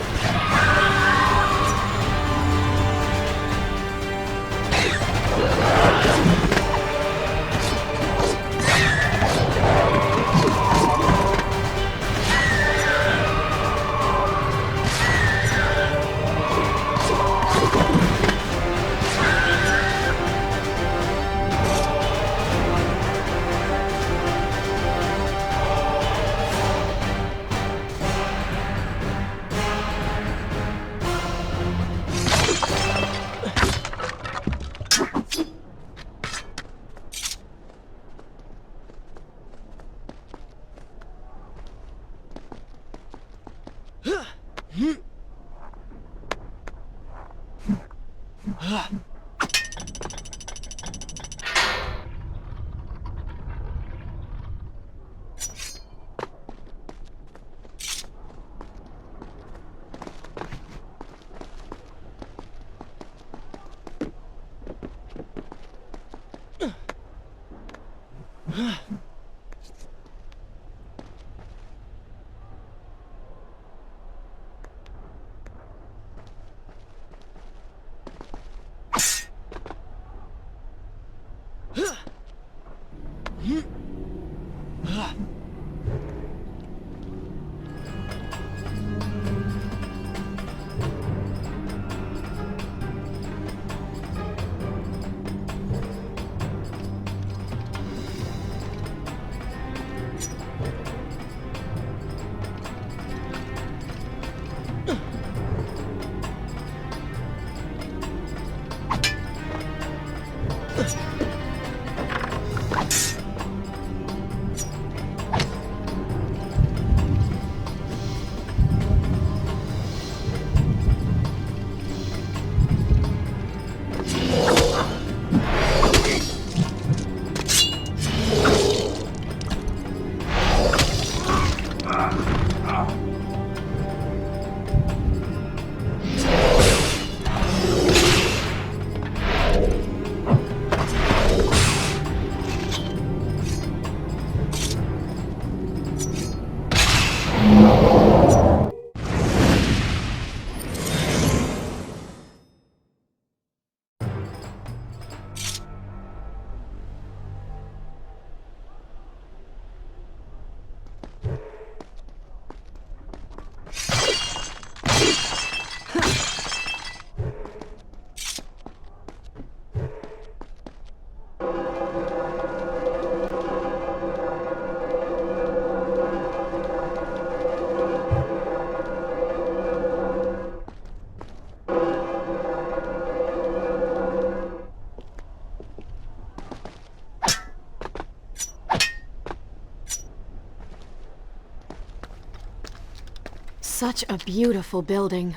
Speaker 4: Such a beautiful building.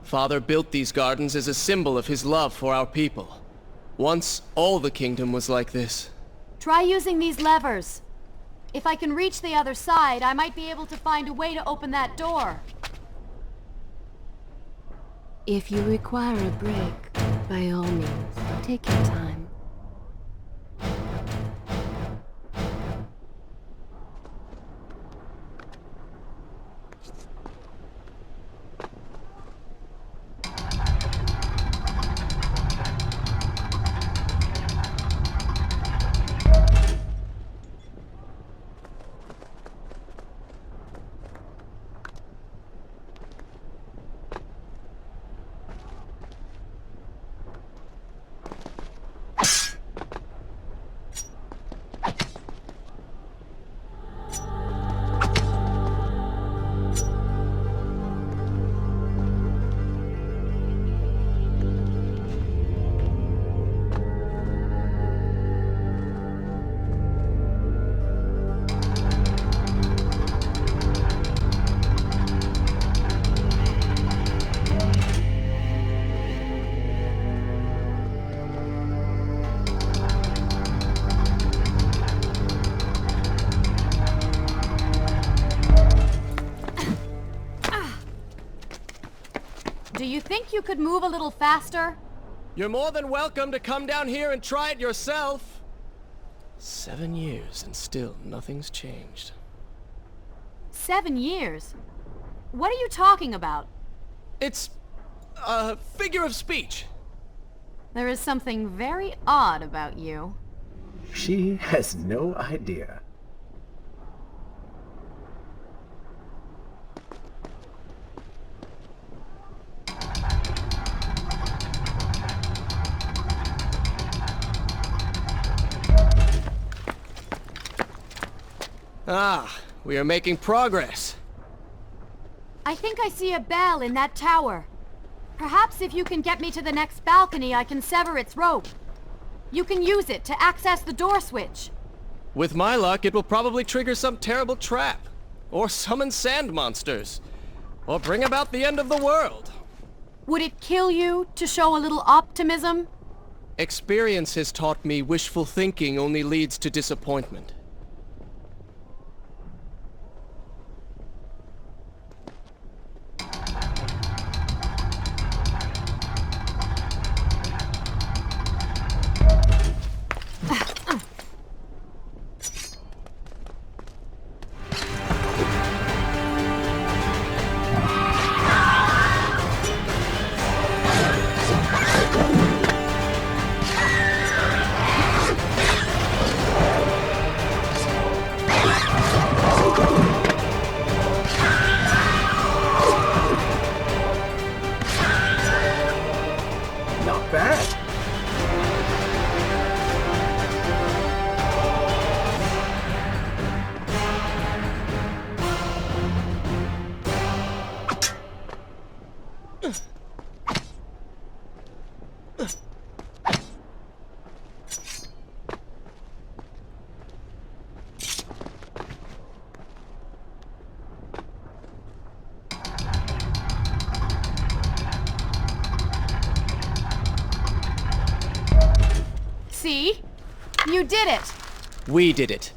Speaker 2: Father built these gardens as a symbol of his love for our people. Once, all the kingdom was like this.
Speaker 4: Try using these levers. If I can reach the other side, I might be able to find a way to open that door.
Speaker 1: If you require a break, by all means, take your time.
Speaker 4: Do you think you could move a little faster?
Speaker 2: You're more than welcome to come down here and try it yourself. 7 years and still nothing's changed.
Speaker 4: 7 years? What are you talking about?
Speaker 2: It's a figure of speech.
Speaker 4: There is something very odd about you.
Speaker 6: She has no idea.
Speaker 2: Ah, we are making progress.
Speaker 4: I think I see a bell in that tower. Perhaps if you can get me to the next balcony, I can sever its rope. You can use it to access the door switch.
Speaker 2: With my luck, it will probably trigger some terrible trap. Or summon sand monsters. Or bring about the end of the world.
Speaker 4: Would it kill you to show a little optimism?
Speaker 2: Experience has taught me wishful thinking only leads to disappointment.
Speaker 6: bad.
Speaker 4: See? You did it!
Speaker 2: We did it.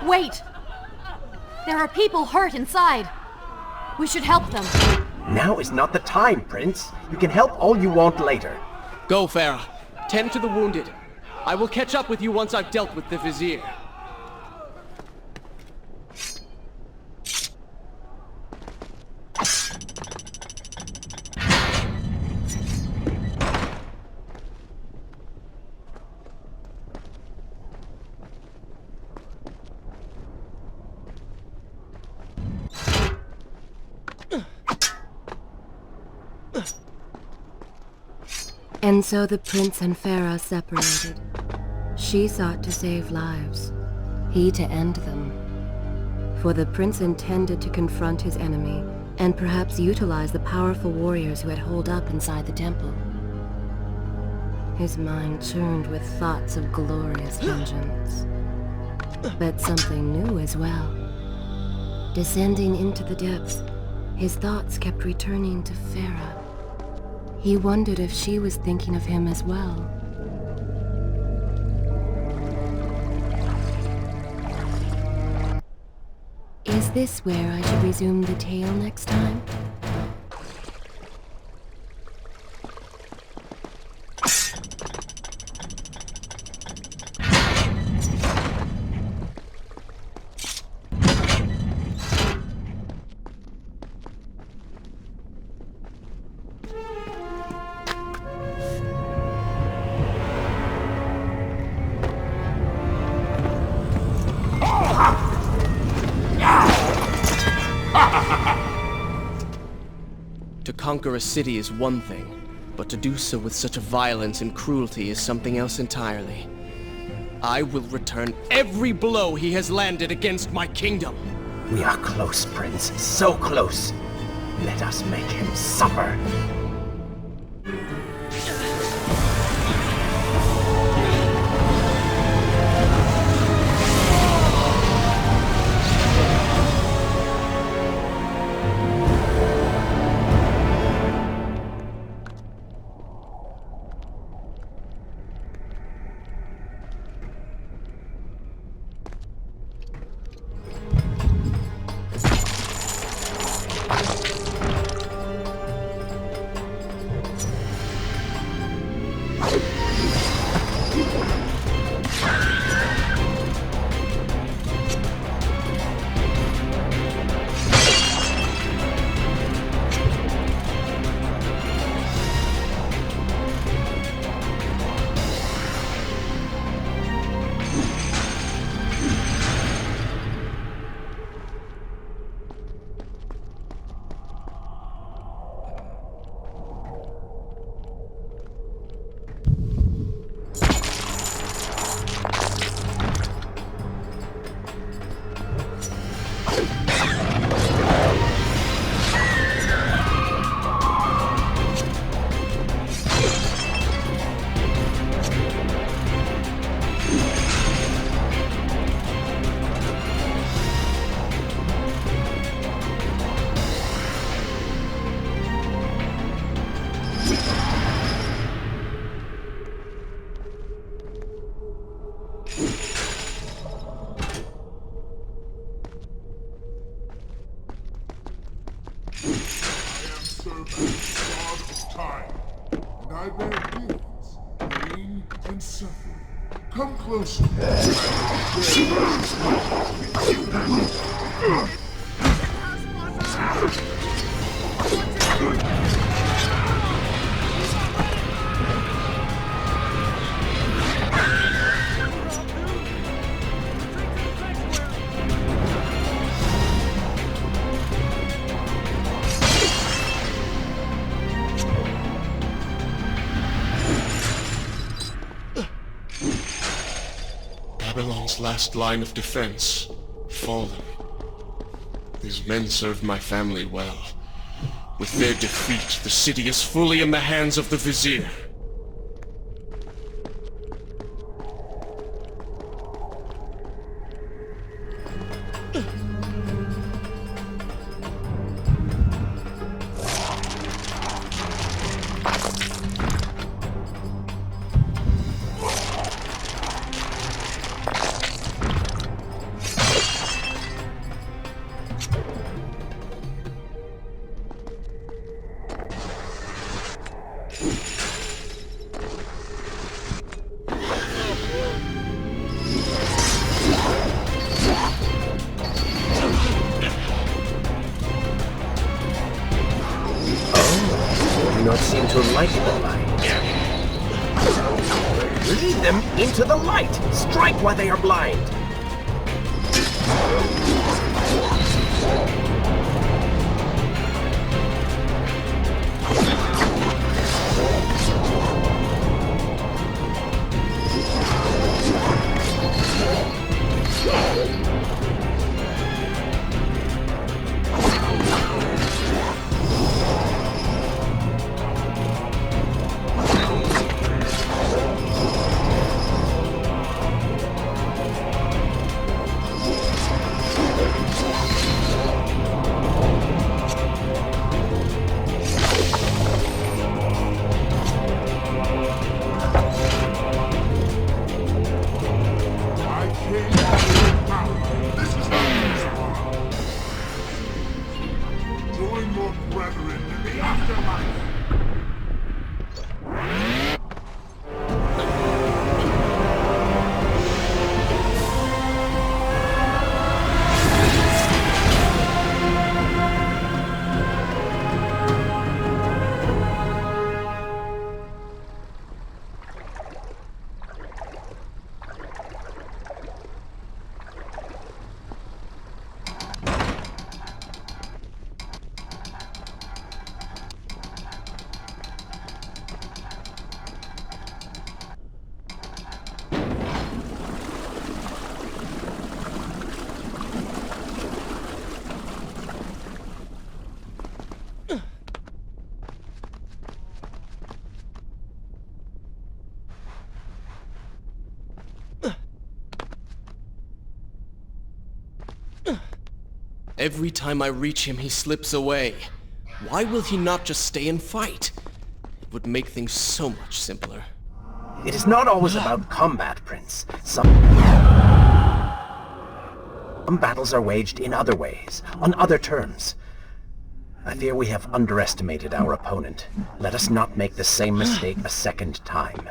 Speaker 4: Wait! There are people hurt inside. We should help them.
Speaker 6: Now is not the time, Prince. You can help all you want later.
Speaker 2: Go, Farah. Tend to the wounded. I will catch up with you once I've dealt with the Vizier.
Speaker 1: And so the prince and Farah separated. She sought to save lives, he to end them. For the prince intended to confront his enemy, and perhaps utilize the powerful warriors who had holed up inside the temple. His mind churned with thoughts of glorious vengeance. But something new as well. Descending into the depths, his thoughts kept returning to Farah. He wondered if she was thinking of him as well. Is this where I should resume the tale next time?
Speaker 2: To conquer a city is one thing, but to do so with such violence and cruelty is something else entirely. I will return every blow he has landed against my kingdom.
Speaker 6: We are close, Prince. So close. Let us make him suffer.
Speaker 3: Come closer.
Speaker 7: Babylon's last line of defense, fallen. These men served my family well. With their defeat, the city is fully in the hands of the Vizier.
Speaker 6: Do not seem to like the light. Lead them into the light! Strike while they are blind!
Speaker 2: Every time I reach him, he slips away. Why will he not just stay and fight? It would make things so much simpler.
Speaker 6: It is not always about combat, Prince. Some battles are waged in other ways, on other terms. I fear we have underestimated our opponent. Let us not make the same mistake a second time.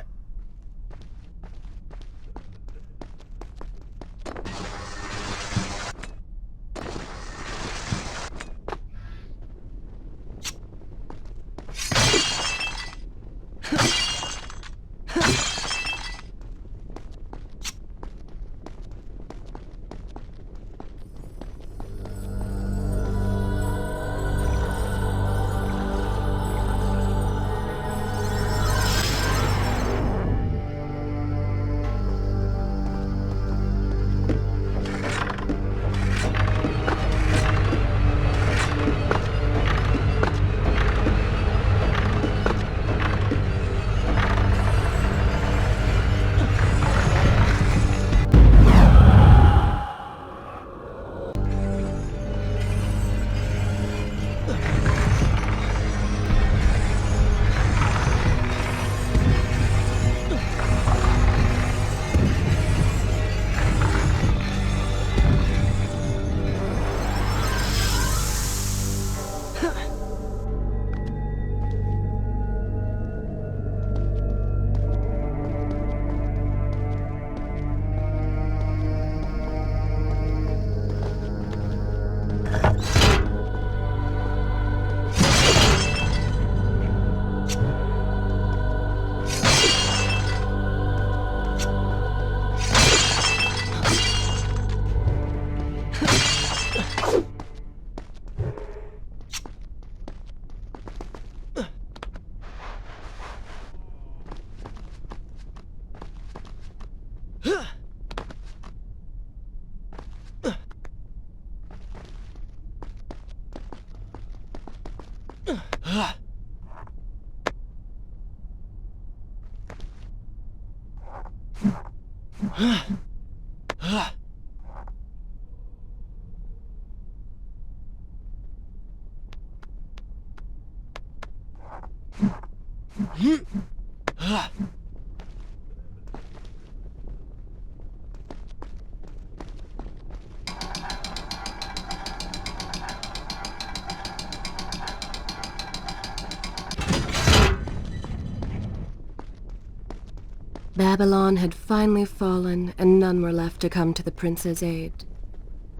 Speaker 1: Babylon had finally fallen, and none were left to come to the prince's aid.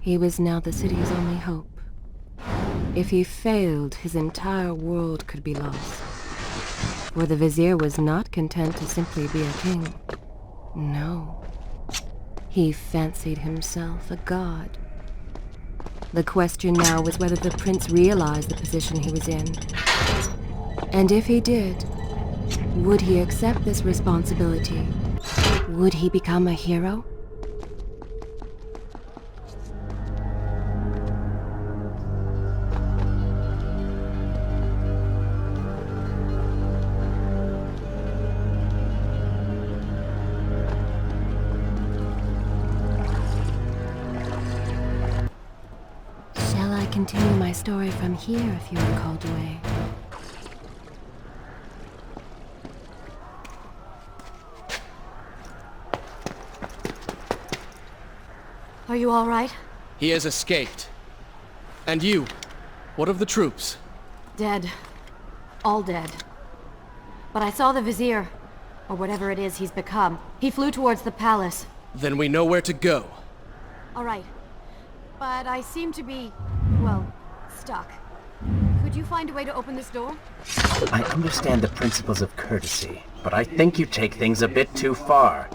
Speaker 1: He was now the city's only hope. If he failed, his entire world could be lost. For the vizier was not content to simply be a king. No. He fancied himself a god. The question now was whether the prince realized the position he was in. And if he did, would he accept this responsibility? Would he become a hero? Shall I continue my story from here if you are called away?
Speaker 4: Are you all right?
Speaker 2: He has escaped. And you? What of the troops?
Speaker 4: Dead. All dead. But I saw the vizier, or whatever it is he's become. He flew towards the palace.
Speaker 2: Then we know where to go.
Speaker 4: All right. But I seem to be, well, stuck. Could you find a way to open this door?
Speaker 6: I understand the principles of courtesy, but I think you take things a bit too far.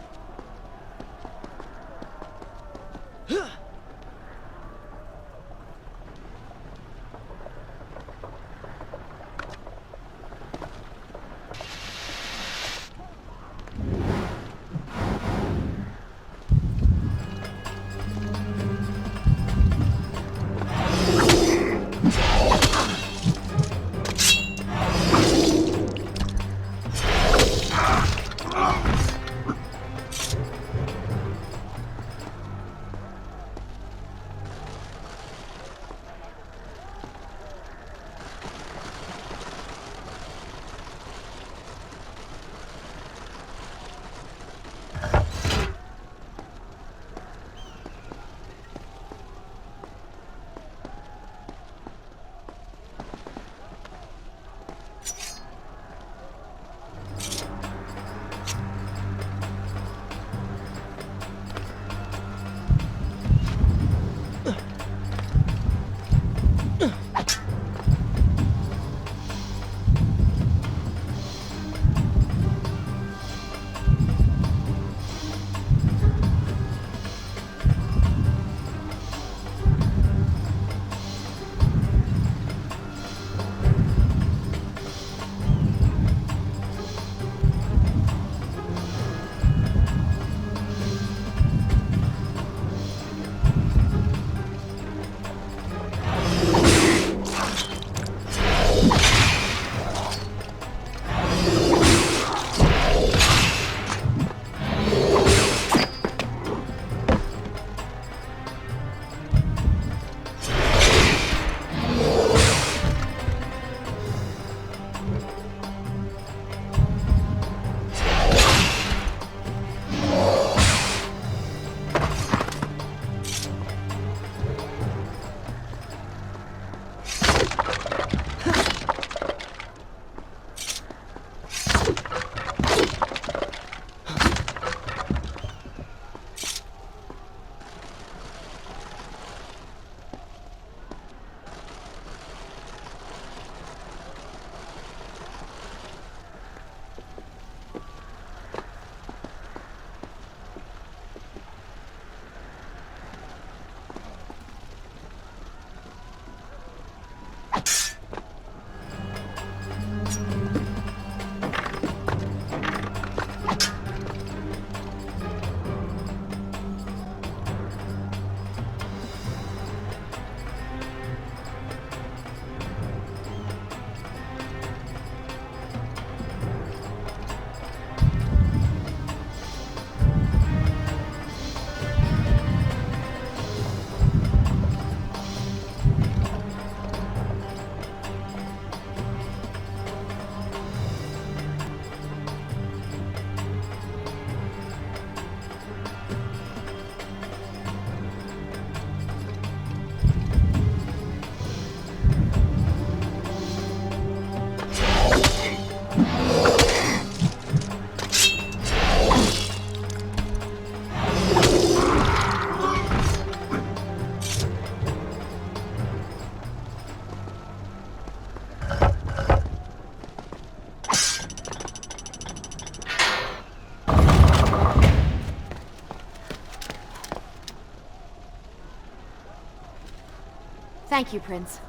Speaker 4: Thank you, Prince.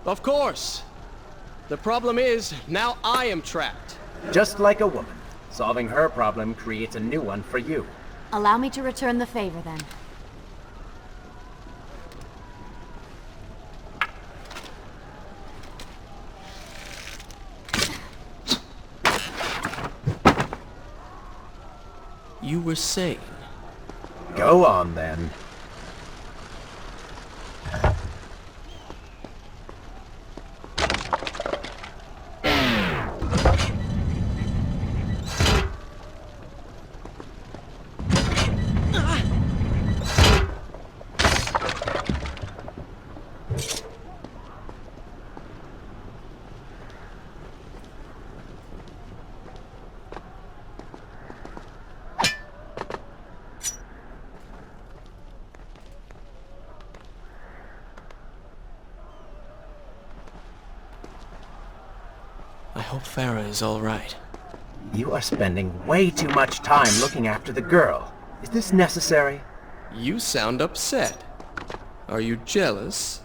Speaker 2: Of course. The problem is, now I am trapped.
Speaker 6: Just like a woman. Solving her problem creates a new one for you.
Speaker 4: Allow me to return the favor, then.
Speaker 2: You were saying?
Speaker 6: Go on, then.
Speaker 2: I hope Farah is all right.
Speaker 6: You are spending way too much time looking after the girl. Is this necessary?
Speaker 2: You sound upset. Are you jealous?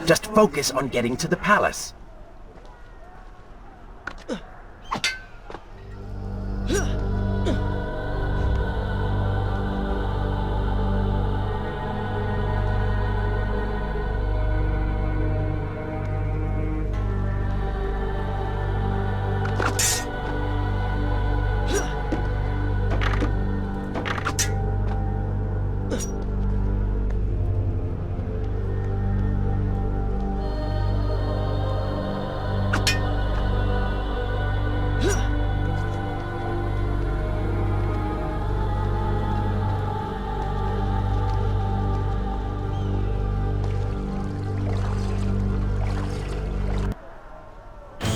Speaker 6: Just focus on getting to the palace.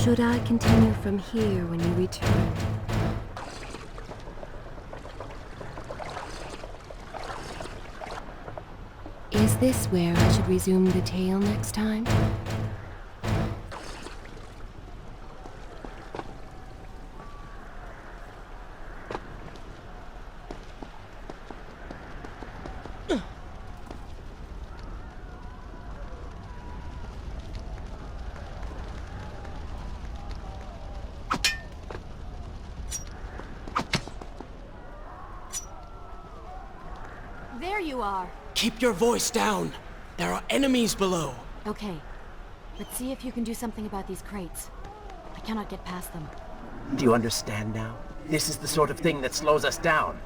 Speaker 1: Should I continue from here when you return? Is this where I should resume the tale next time?
Speaker 4: There you are.
Speaker 2: Keep your voice down. There are enemies below.
Speaker 4: Okay. Let's see if you can do something about these crates. I cannot get past them.
Speaker 6: Do you understand now? This is the sort of thing that slows us down.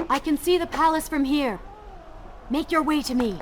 Speaker 4: I can see the palace from here. Make your way to me.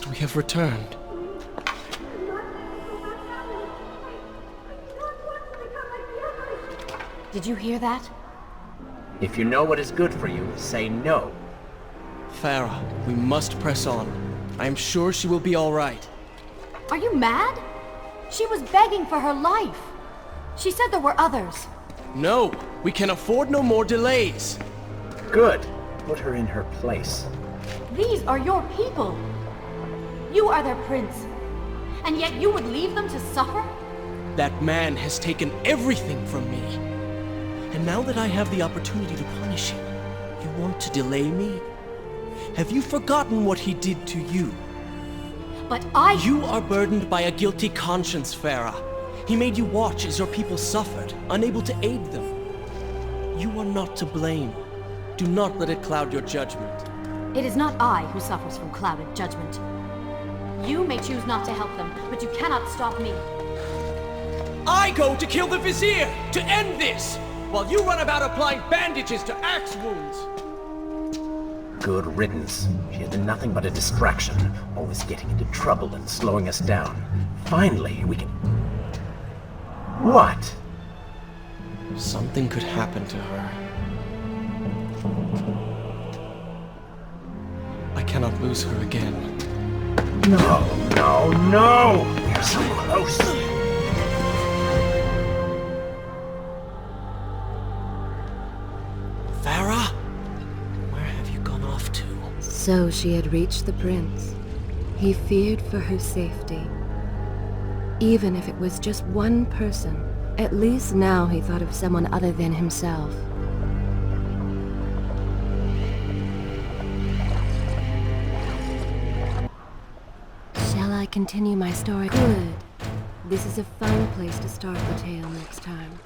Speaker 2: We have returned.
Speaker 4: Did you hear that?
Speaker 6: If you know what is good for you, say no.
Speaker 2: Farah, we must press on. I am sure she will be all right.
Speaker 4: Are you mad? She was begging for her life. She said there were others.
Speaker 2: No, we can afford no more delays.
Speaker 6: Good. Put her in her place.
Speaker 4: These are your people. You are their prince. And yet you would leave them to suffer?
Speaker 2: That man has taken everything from me. And now that I have the opportunity to punish him, you want to delay me? Have you forgotten what he did to you?
Speaker 4: But
Speaker 2: You are burdened by a guilty conscience, Farah. He made you watch as your people suffered, unable to aid them. You are not to blame. Do not let it cloud your judgment.
Speaker 4: It is not I who suffers from clouded judgment. You may choose not to help them, but you cannot stop me.
Speaker 2: I go to kill the Vizier, to end this, while you run about applying bandages to axe wounds.
Speaker 6: Good riddance. She has been nothing but a distraction, always getting into trouble and slowing us down. Finally, we can... What?
Speaker 2: Something could happen to her. I cannot lose her again.
Speaker 6: No, no, no! We're so close!
Speaker 2: Farah? Where have you gone off to?
Speaker 1: So she had reached the prince. He feared for her safety. Even if it was just one person, at least now he thought of someone other than himself. Shall I continue my story? Good. This is a fun place to start the tale next time.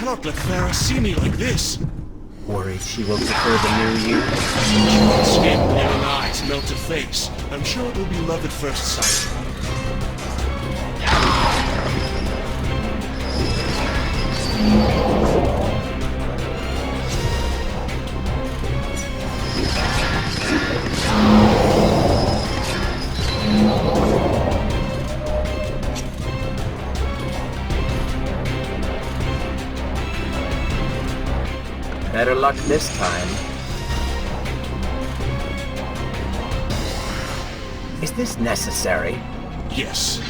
Speaker 7: Not let Farah see me like this.
Speaker 6: Worried she will prefer the new you?
Speaker 7: Skin, hair, and eyes melt to face. I'm sure it will be love at first sight.
Speaker 6: Better luck this time. Is this necessary?
Speaker 7: Yes.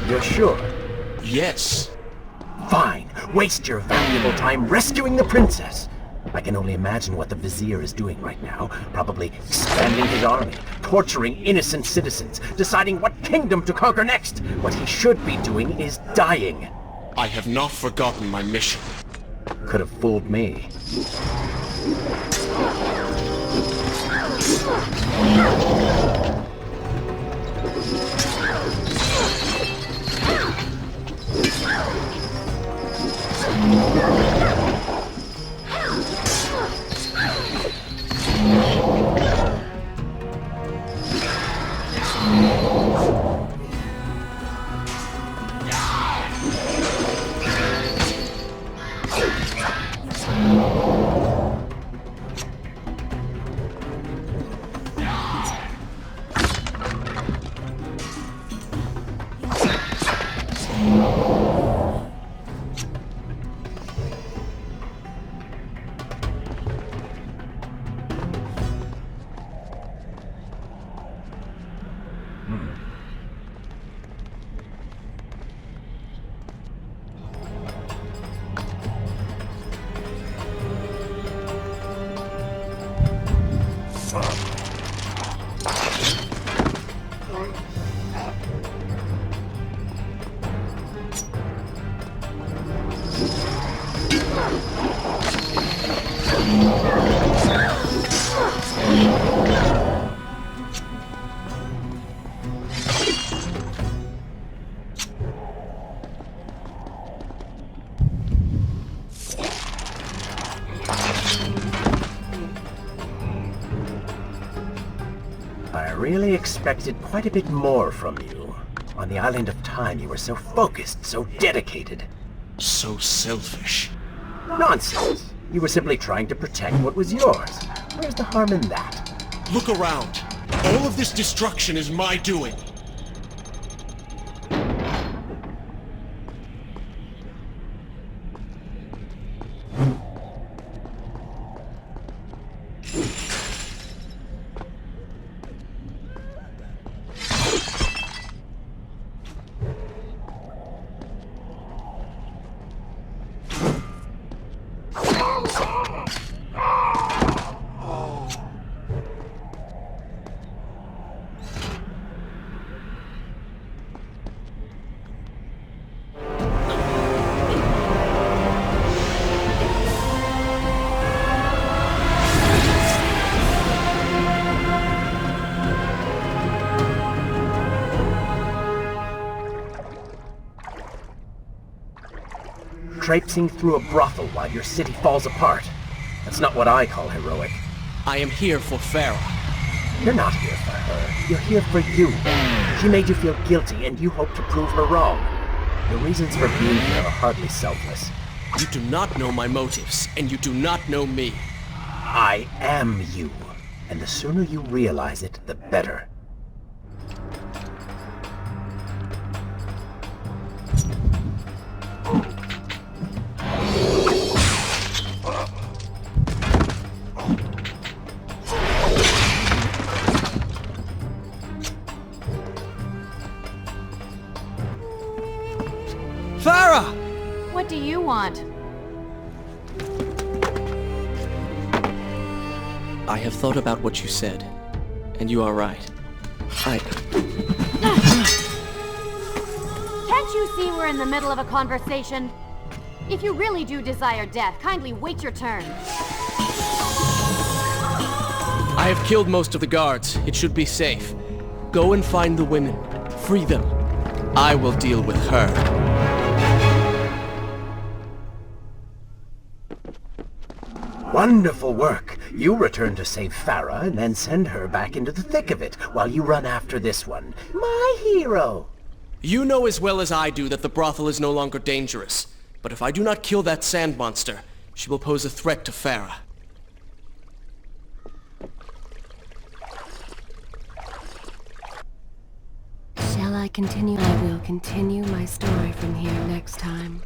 Speaker 6: You're sure?
Speaker 7: Yes.
Speaker 6: Fine. Waste your valuable time rescuing the princess. I can only imagine what the Vizier is doing right now. Probably expanding his army, torturing innocent citizens, deciding what kingdom to conquer next. What he should be doing is dying.
Speaker 7: I have not forgotten my mission.
Speaker 6: Could have fooled me. I really expected quite a bit more from you. On the Island of Time, you were so focused, so dedicated.
Speaker 7: So selfish.
Speaker 6: Nonsense! You were simply trying to protect what was yours. Where's the harm in that?
Speaker 7: Look around. All of this destruction is my doing.
Speaker 6: Traipsing through a brothel while your city falls apart. That's not what I call heroic.
Speaker 2: I am here for Farah.
Speaker 6: You're not here for her. You're here for you. She made you feel guilty, and you hope to prove her wrong. Your reasons for being here are hardly selfless.
Speaker 2: You do not know my motives, and you do not know me.
Speaker 6: I am you. And the sooner you realize it, the better.
Speaker 2: Farah!
Speaker 4: What do you want?
Speaker 2: I have thought about what you said, and you are right.
Speaker 4: Can't you see we're in the middle of a conversation? If you really do desire death, kindly wait your turn.
Speaker 2: I have killed most of the guards. It should be safe. Go and find the women. Free them. I will deal with her.
Speaker 6: Wonderful work. You return to save Farah and then send her back into the thick of it while you run after this one. My hero!
Speaker 2: You know as well as I do that the brothel is no longer dangerous. But if I do not kill that sand monster, she will pose a threat to Farah.
Speaker 1: Shall I continue? I will continue my story from here next time.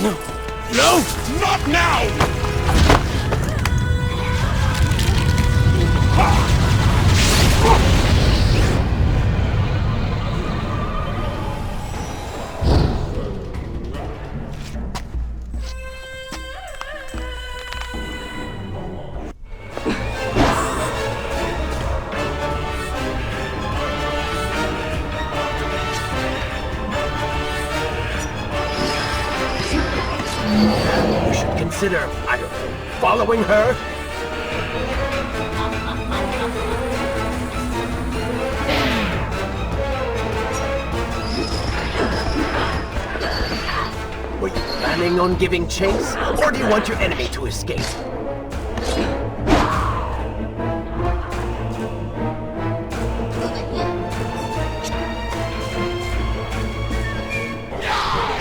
Speaker 2: No! No!
Speaker 7: Not now!
Speaker 6: You should consider, I don't know, following her? Were you planning on giving chase, or do you want your enemy to escape?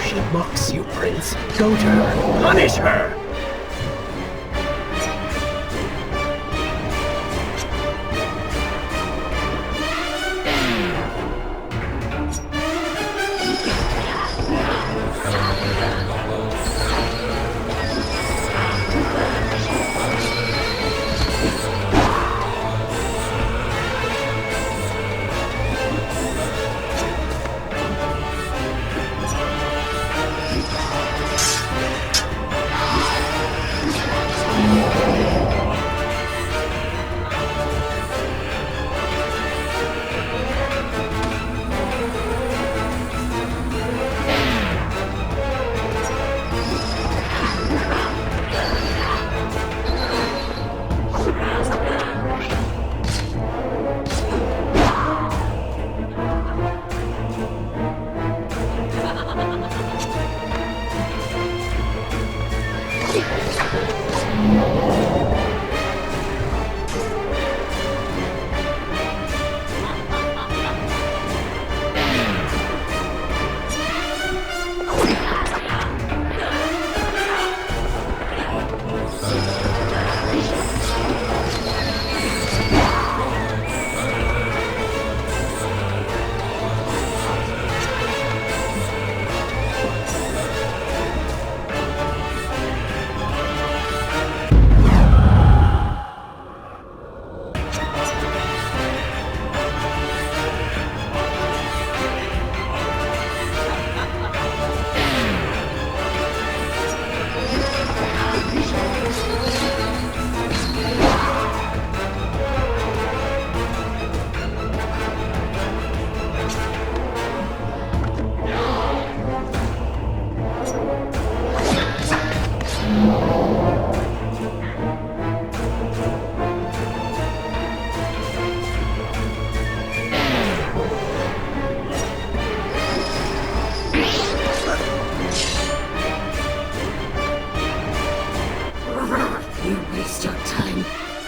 Speaker 6: She mocks you, Prince. Go to her. Punish her!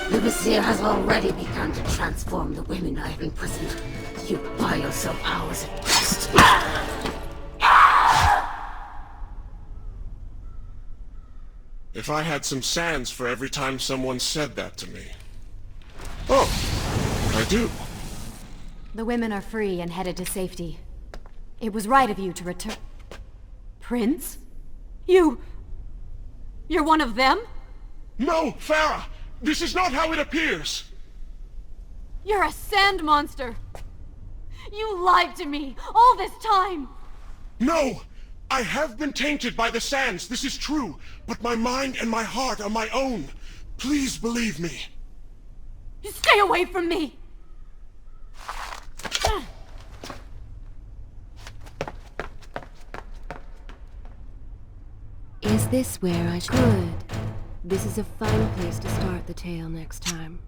Speaker 8: The Vizier has already begun to transform the women I have imprisoned. You buy yourself hours at best.
Speaker 7: If I had some sands for every time someone said that to me. Oh, I do.
Speaker 4: The women are free and headed to safety. It was right of you to return... Prince? You're one of them?
Speaker 7: No, Farah! This is not how it appears!
Speaker 4: You're a sand monster! You lied to me all this time!
Speaker 7: No! I have been tainted by the sands, this is true, but my mind and my heart are my own. Please believe me.
Speaker 4: Stay away from me!
Speaker 1: Is this where I should... Good. This is a fine place to start the tale next time.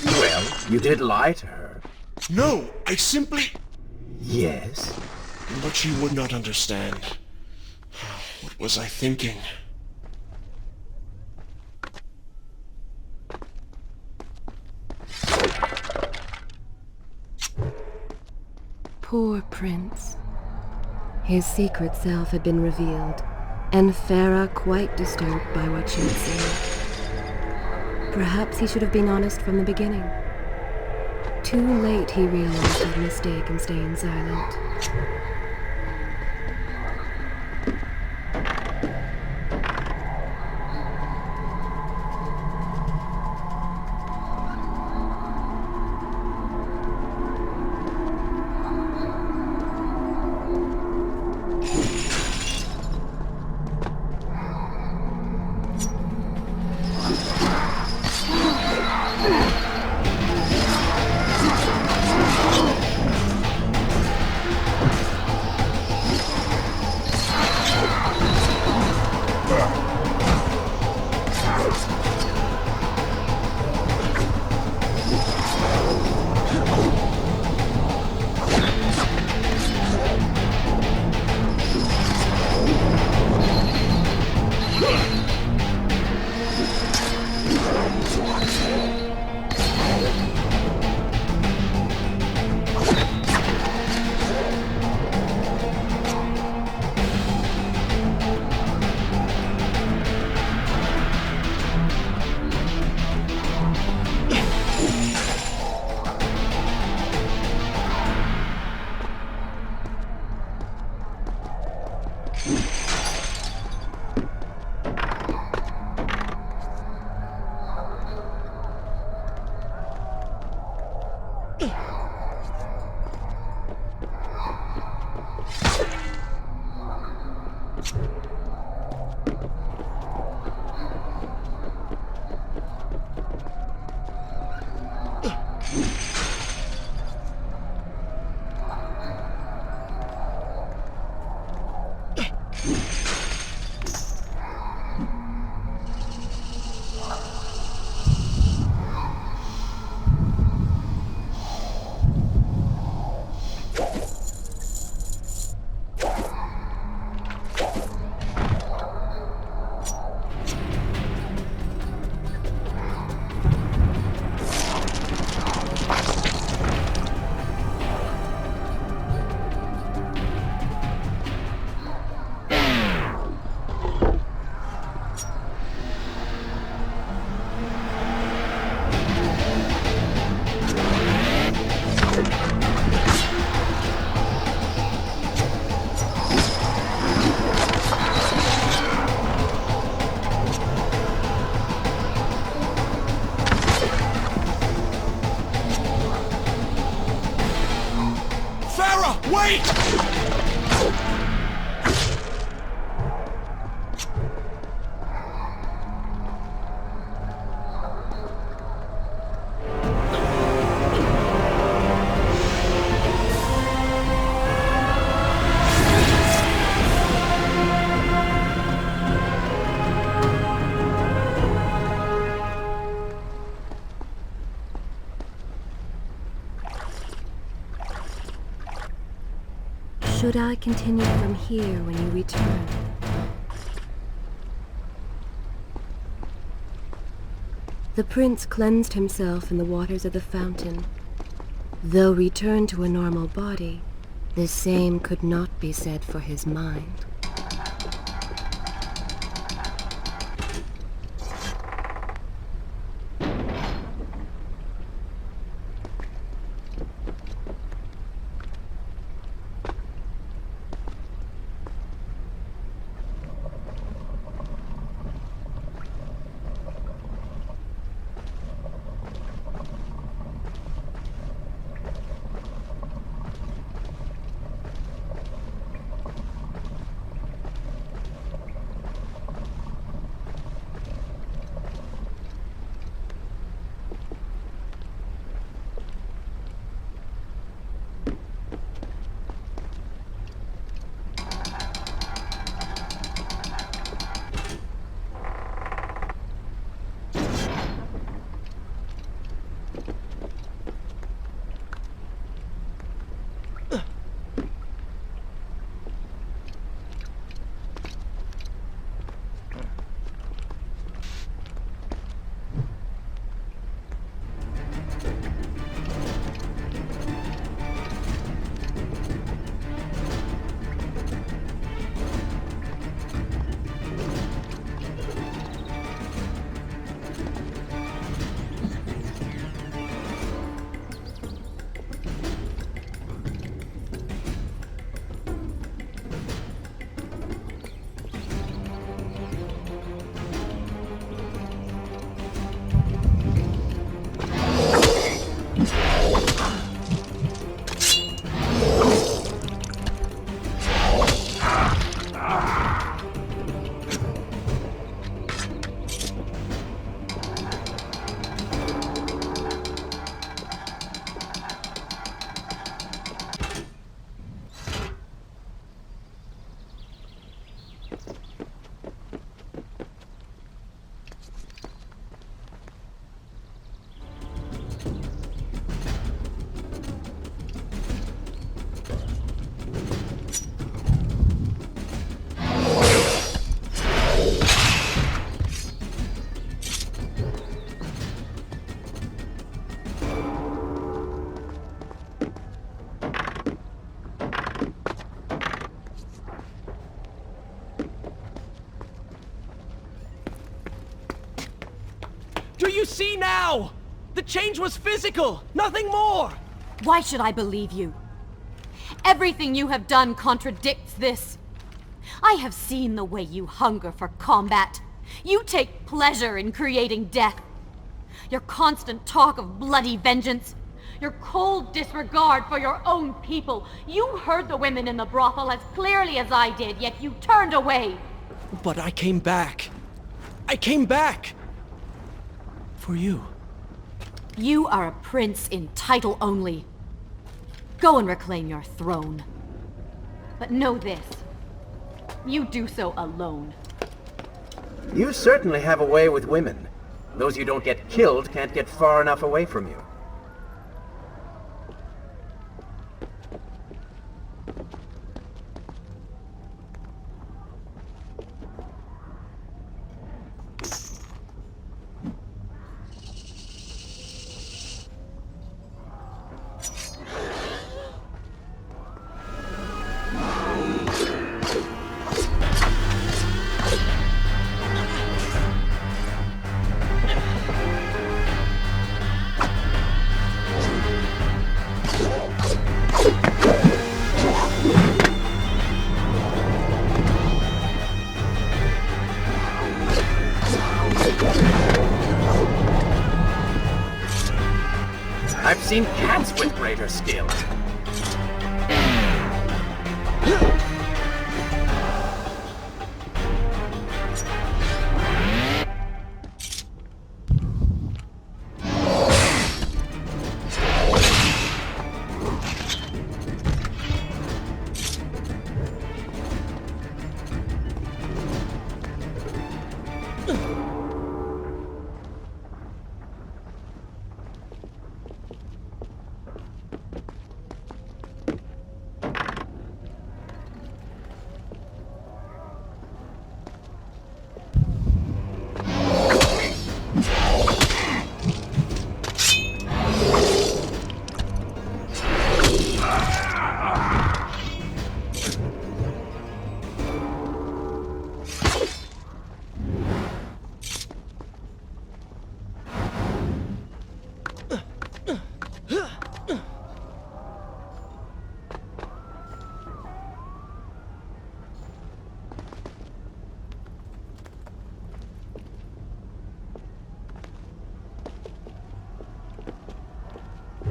Speaker 6: Well, you did lie to her.
Speaker 7: No, I simply...
Speaker 6: Yes?
Speaker 7: But she would not understand. What was I thinking?
Speaker 1: Poor Prince. His secret self had been revealed, and Farah quite disturbed by what she had seen. Perhaps he should have been honest from the beginning. Too late he realized his mistake in staying silent.
Speaker 7: Wait!
Speaker 1: Should I continue from here when you return? The prince cleansed himself in the waters of the fountain. Though returned to a normal body, the same could not be said for his mind.
Speaker 2: Do you see now? The change was physical, nothing more!
Speaker 4: Why should I believe you? Everything you have done contradicts this. I have seen the way you hunger for combat. You take pleasure in creating death. Your constant talk of bloody vengeance. Your cold disregard for your own people. You heard the women in the brothel as clearly as I did, yet you turned away.
Speaker 2: But I came back. I came back! For you.
Speaker 4: You are a prince in title only. Go and reclaim your throne. But know this. You do so alone.
Speaker 6: You certainly have a way with women. Those who don't get killed can't get far enough away from you. I've seen cats with greater skill.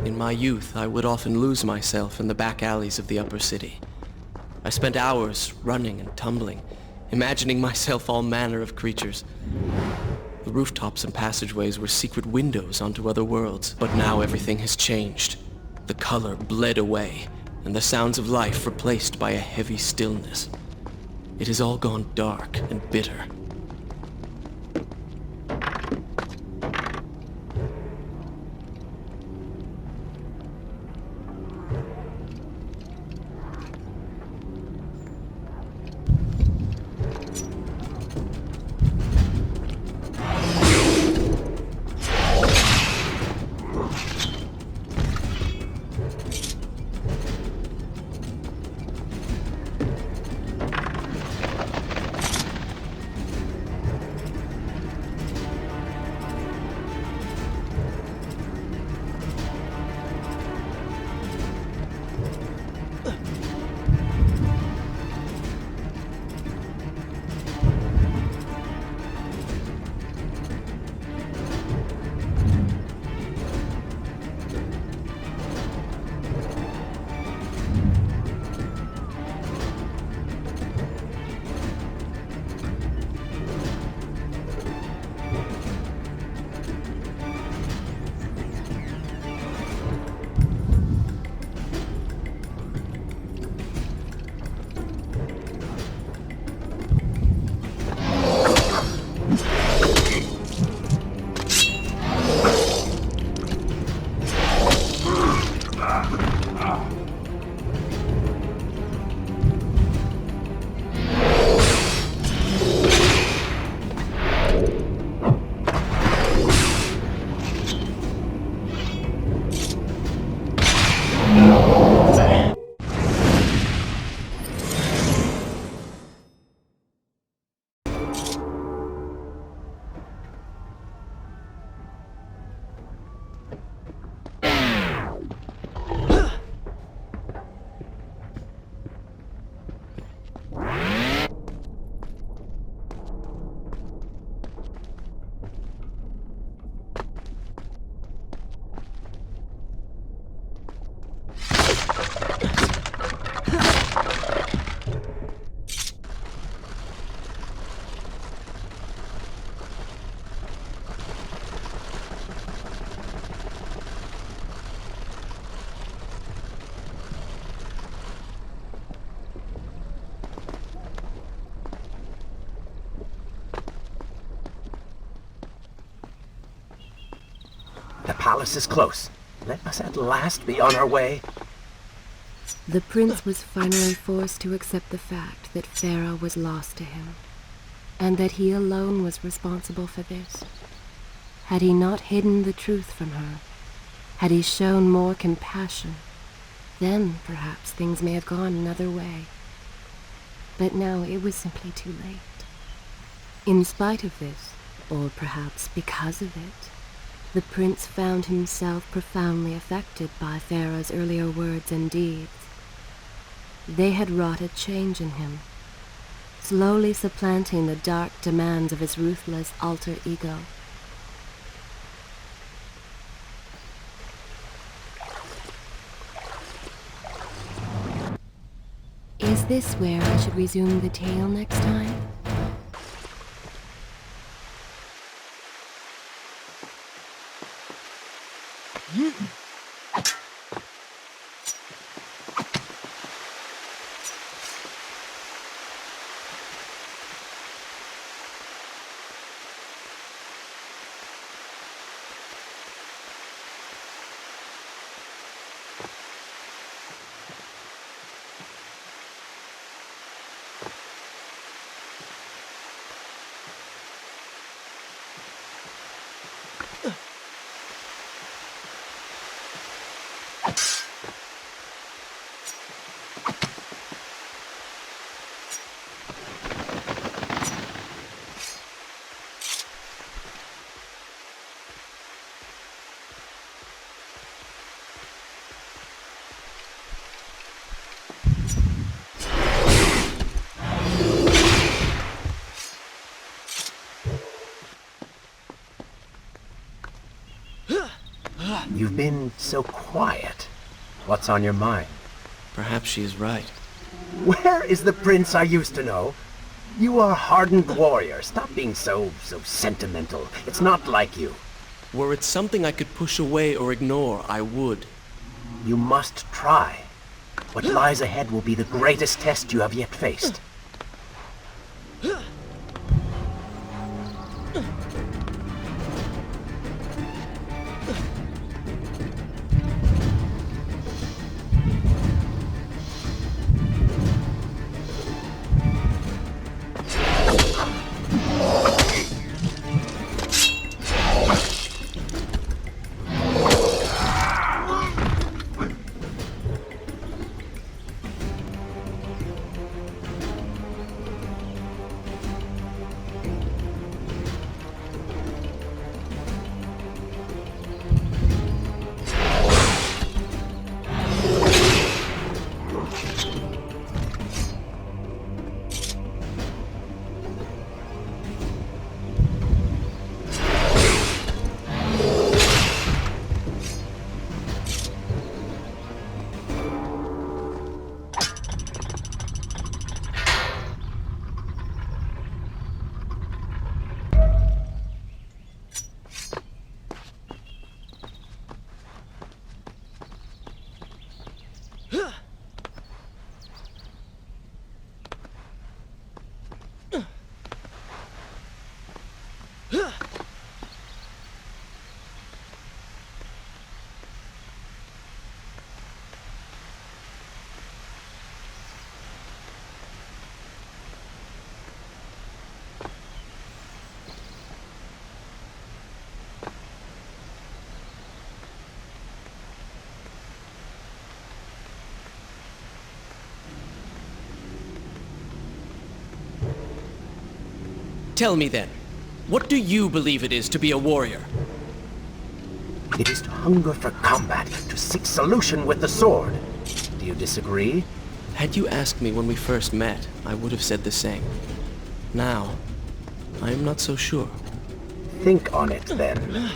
Speaker 2: In my youth, I would often lose myself in the back alleys of the upper city. I spent hours running and tumbling, imagining myself all manner of creatures. The rooftops and passageways were secret windows onto other worlds. But now everything has changed. The color bled away, and the sounds of life replaced by a heavy stillness. It has all gone dark and bitter.
Speaker 6: palace is close. Let us at last be on our way.
Speaker 1: The prince was finally forced to accept the fact that Farah was lost to him, and that he alone was responsible for this. Had he not hidden the truth from her, had he shown more compassion, then perhaps things may have gone another way. But now it was simply too late. In spite of this, or perhaps because of it, the prince found himself profoundly affected by Farah's earlier words and deeds. They had wrought a change in him, slowly supplanting the dark demands of his ruthless alter ego. Is this where I should resume the tale next time?
Speaker 6: You've been so quiet. What's on your mind?
Speaker 2: Perhaps she is right.
Speaker 6: Where is the prince I used to know? You are a hardened warrior. Stop being so sentimental. It's not like you.
Speaker 2: Were it something I could push away or ignore, I would.
Speaker 6: You must try. What lies ahead will be the greatest test you have yet faced.
Speaker 2: Tell me then, what do you believe it is to be a warrior?
Speaker 6: It is to hunger for combat, to seek solution with the sword. Do you disagree?
Speaker 2: Had you asked me when we first met, I would have said the same. Now, I am not so sure.
Speaker 6: Think on it, then.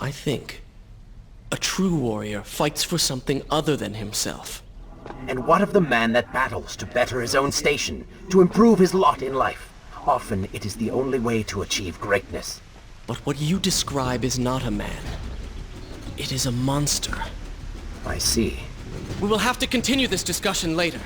Speaker 2: I think a true warrior fights for something other than himself.
Speaker 6: And what of the man that battles to better his own station, to improve his lot in life? Often it is the only way to achieve greatness.
Speaker 2: But what you describe is not a man. It is a monster.
Speaker 6: I see.
Speaker 2: We will have to continue this discussion later.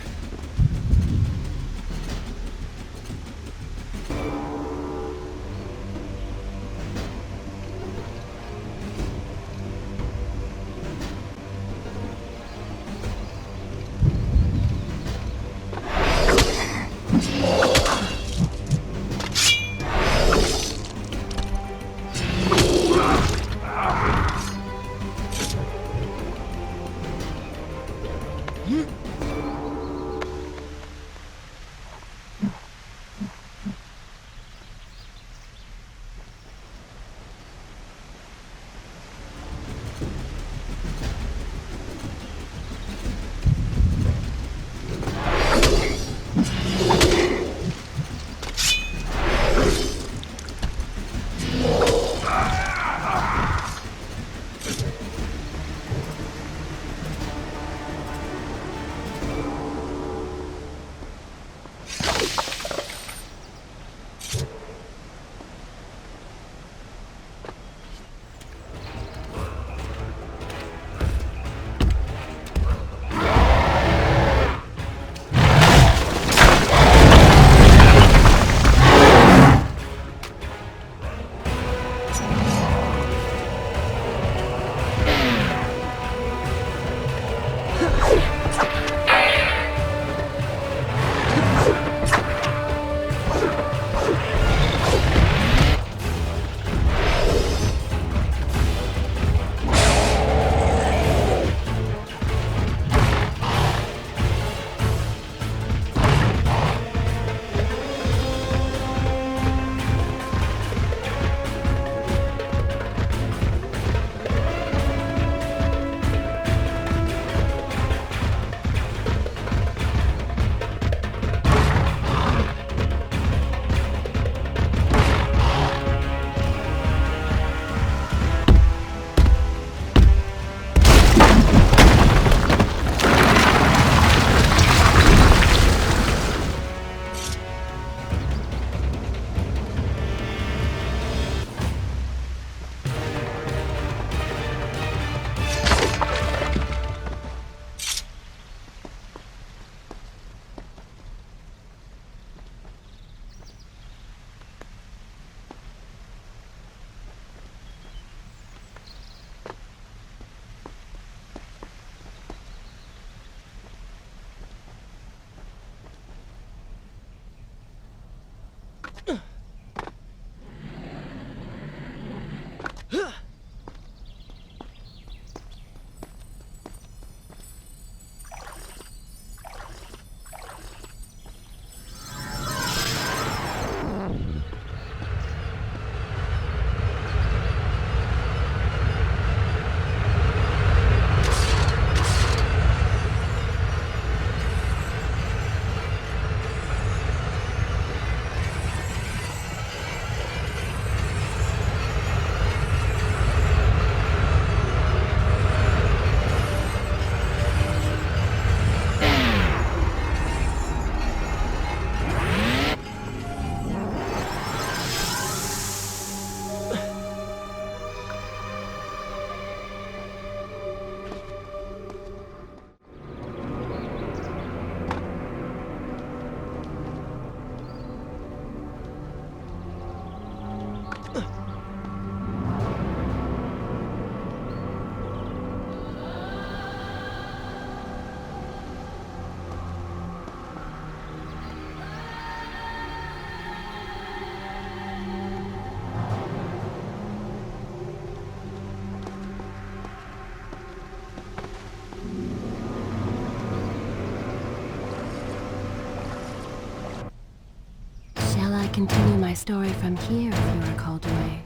Speaker 1: Continue my story from here if you are called away.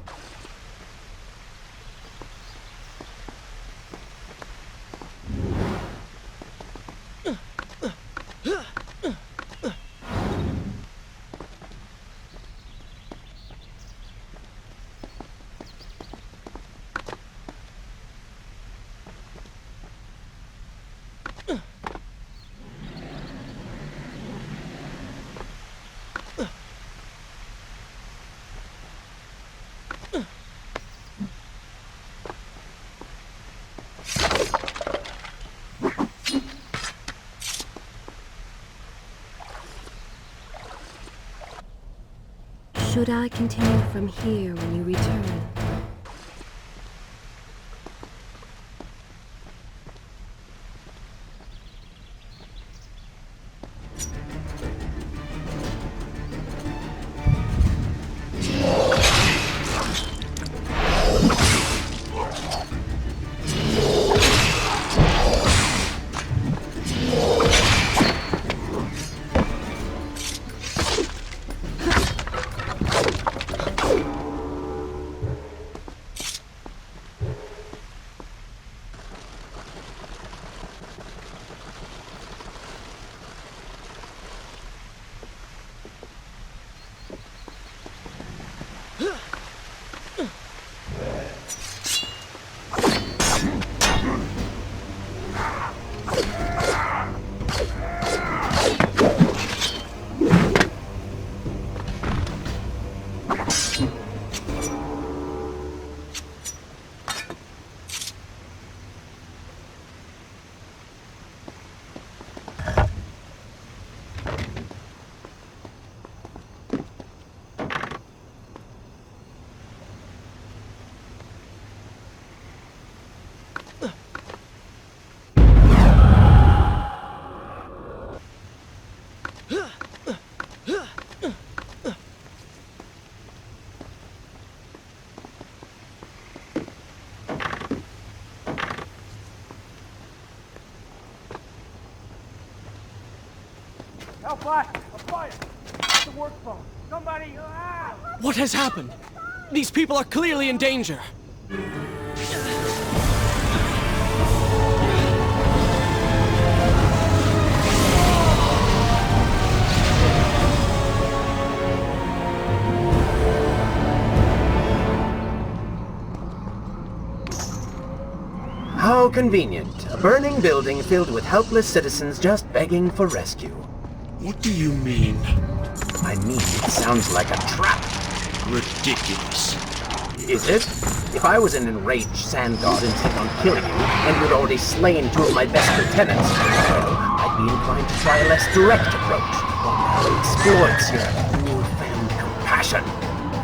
Speaker 1: Should I continue from here when you return?
Speaker 5: Hellfire! A fire! It's the work phone. Somebody!
Speaker 2: What has happened? These people are clearly in danger.
Speaker 6: How convenient. A burning building filled with helpless citizens just begging for rescue.
Speaker 7: What do you mean?
Speaker 6: I mean, it sounds like a trap.
Speaker 7: Ridiculous.
Speaker 6: Is it? If I was an enraged sand god intent on killing you, and you'd already slain two of my best lieutenants, well, I'd be inclined to try a less direct approach. One that exploits your newfound compassion.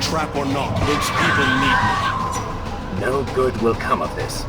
Speaker 7: Trap or not, those people need me.
Speaker 6: No good will come of this.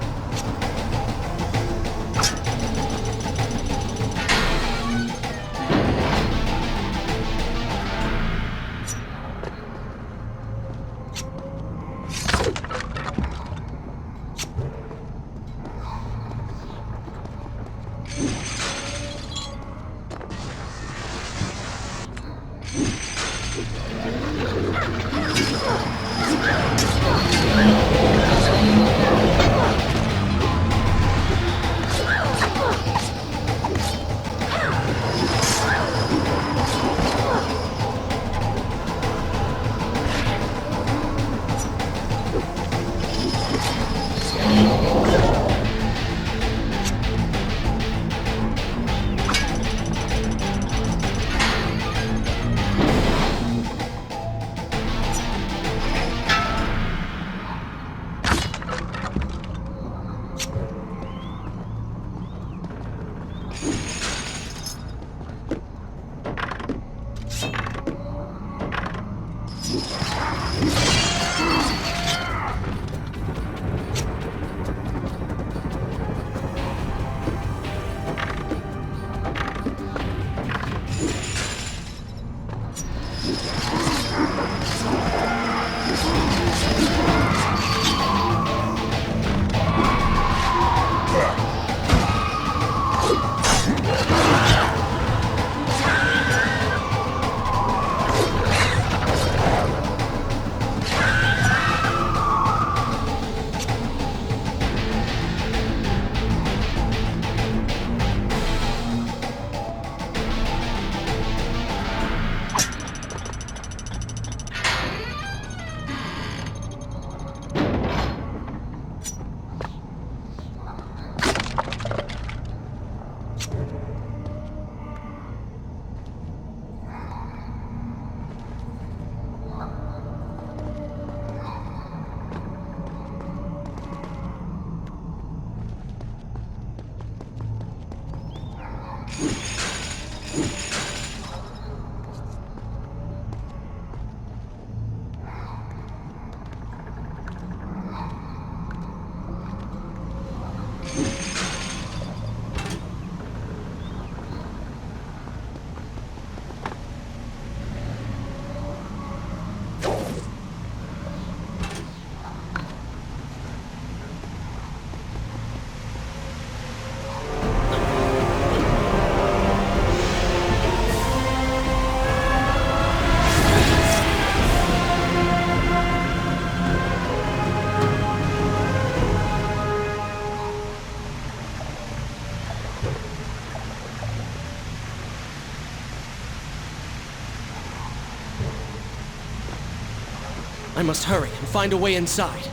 Speaker 2: I must hurry and find a way inside.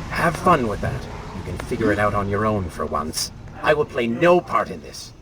Speaker 6: Have fun with that. You can figure it out on your own for once. I will play no part in this.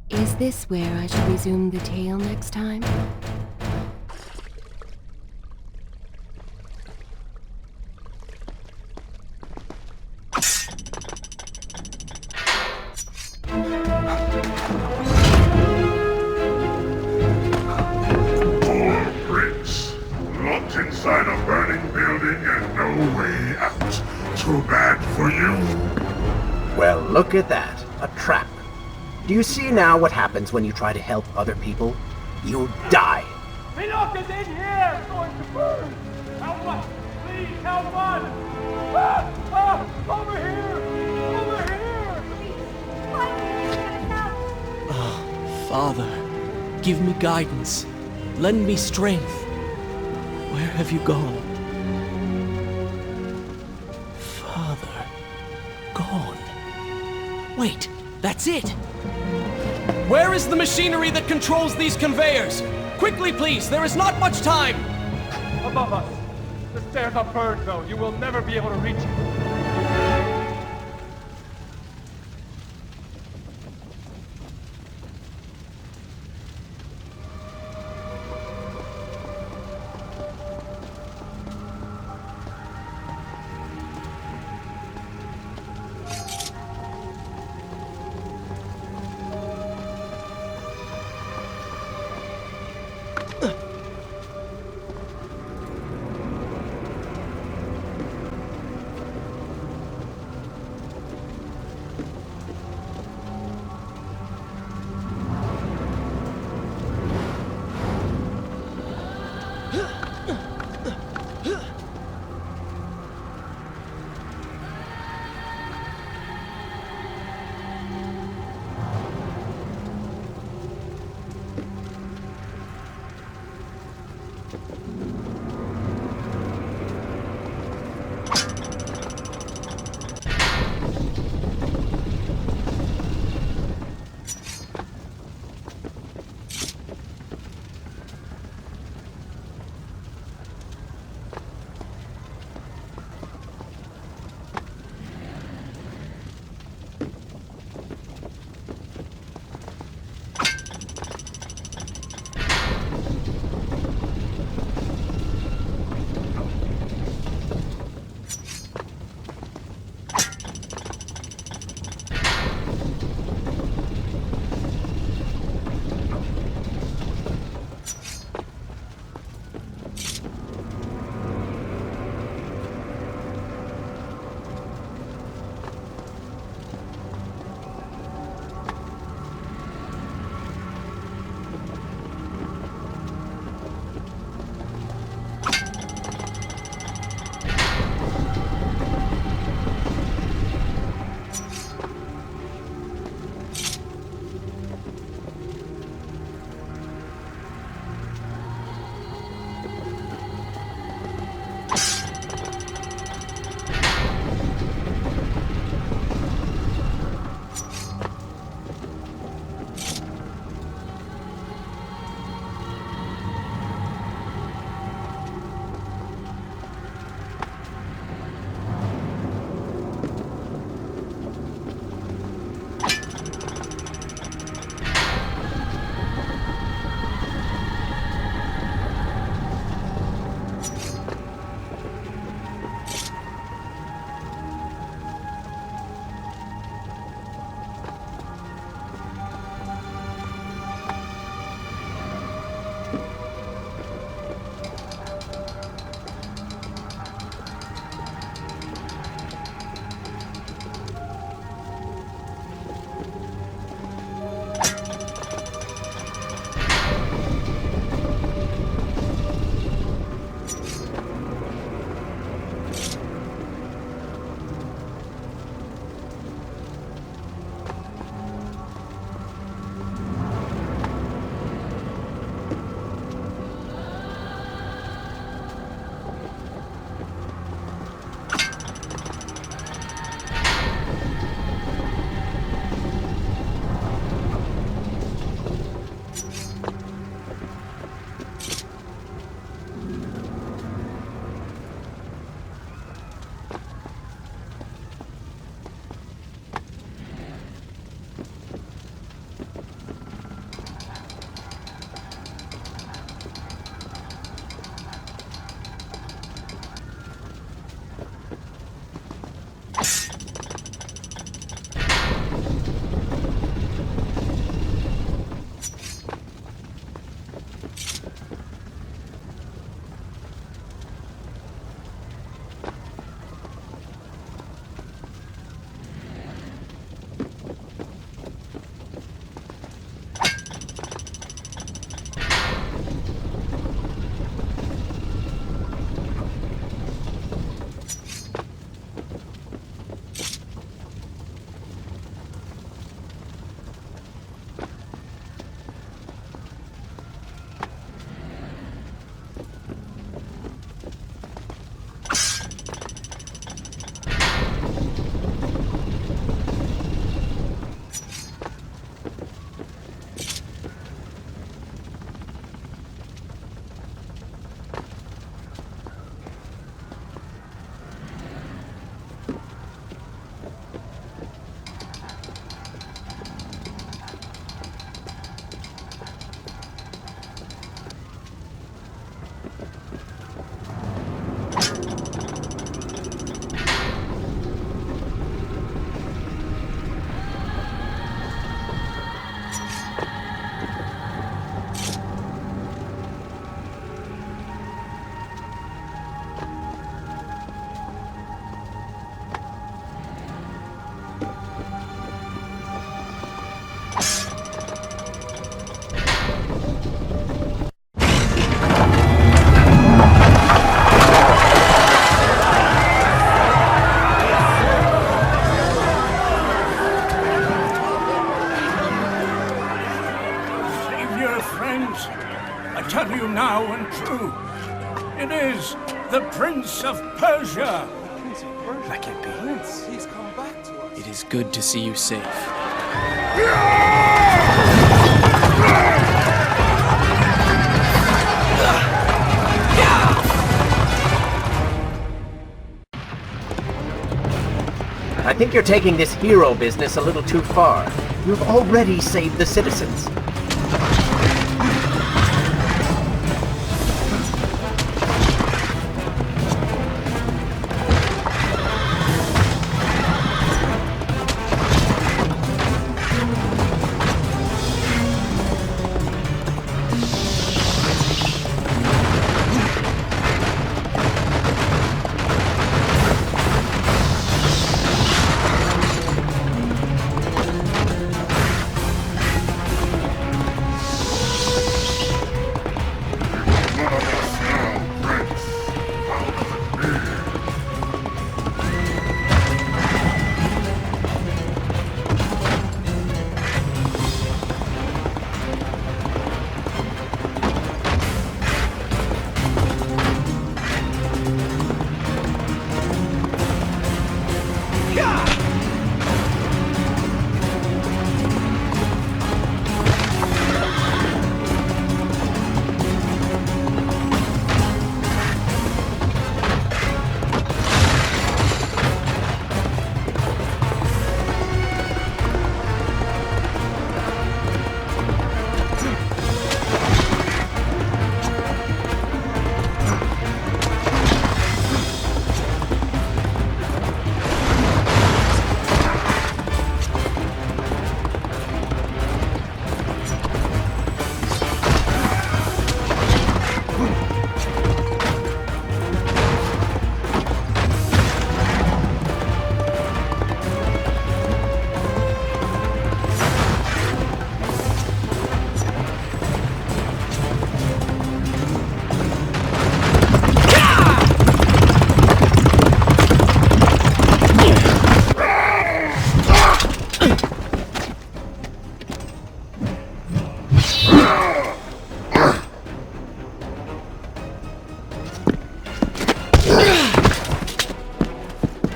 Speaker 1: Is this where I should resume the tale next time?
Speaker 3: Prince, locked inside a burning building and no way out. Too bad for you.
Speaker 6: Well, look at that. A trap. Do you see now what happens when you try to help other people? You die.
Speaker 5: Enoch is in here! It's going to burn! Help us! Please, help us! Over here! Over here!
Speaker 2: Father, give me guidance. Lend me strength. Where have you gone? Father, gone. Wait, that's it! Where is the machinery that controls these conveyors? Quickly, please, there is not much time!
Speaker 5: Above us! The stairs are burned, though. You will never be able to reach it. Yeah.
Speaker 2: That can't be.
Speaker 5: Prince, he's come back to us.
Speaker 2: It is good to see you safe.
Speaker 6: I think you're taking this hero business a little too far. You've already saved the citizens.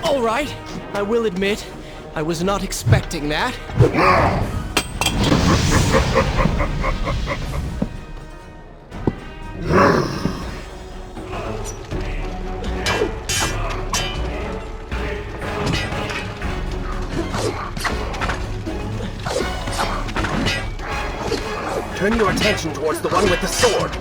Speaker 2: All right, I will admit, I was not expecting that.
Speaker 6: Turn your attention towards the one with the sword.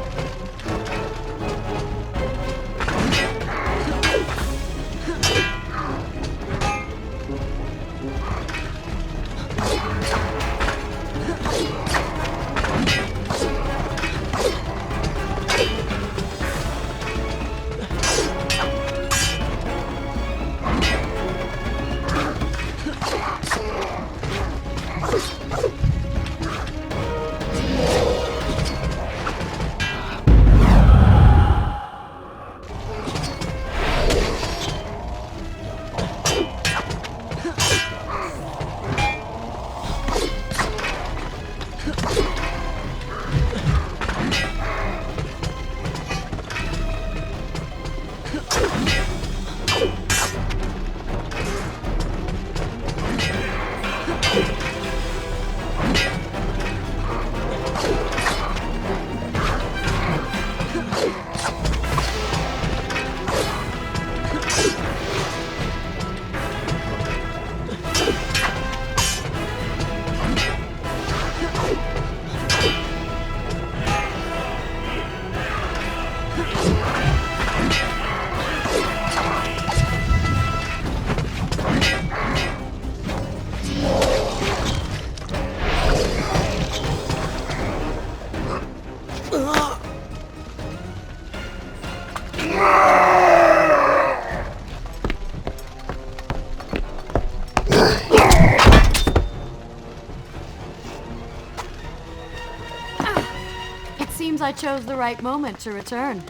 Speaker 4: Seems I chose the right moment to return.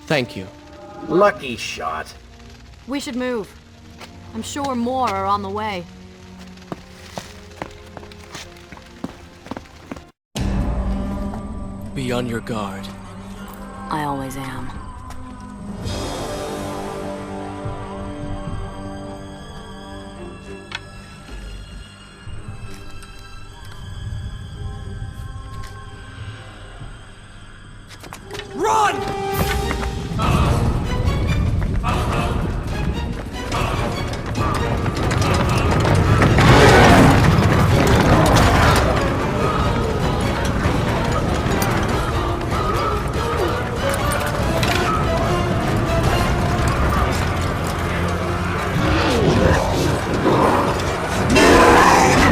Speaker 2: Thank you.
Speaker 6: Lucky shot.
Speaker 4: We should move. I'm sure more are on the way.
Speaker 2: Be on your guard.
Speaker 4: I always am.
Speaker 2: Run!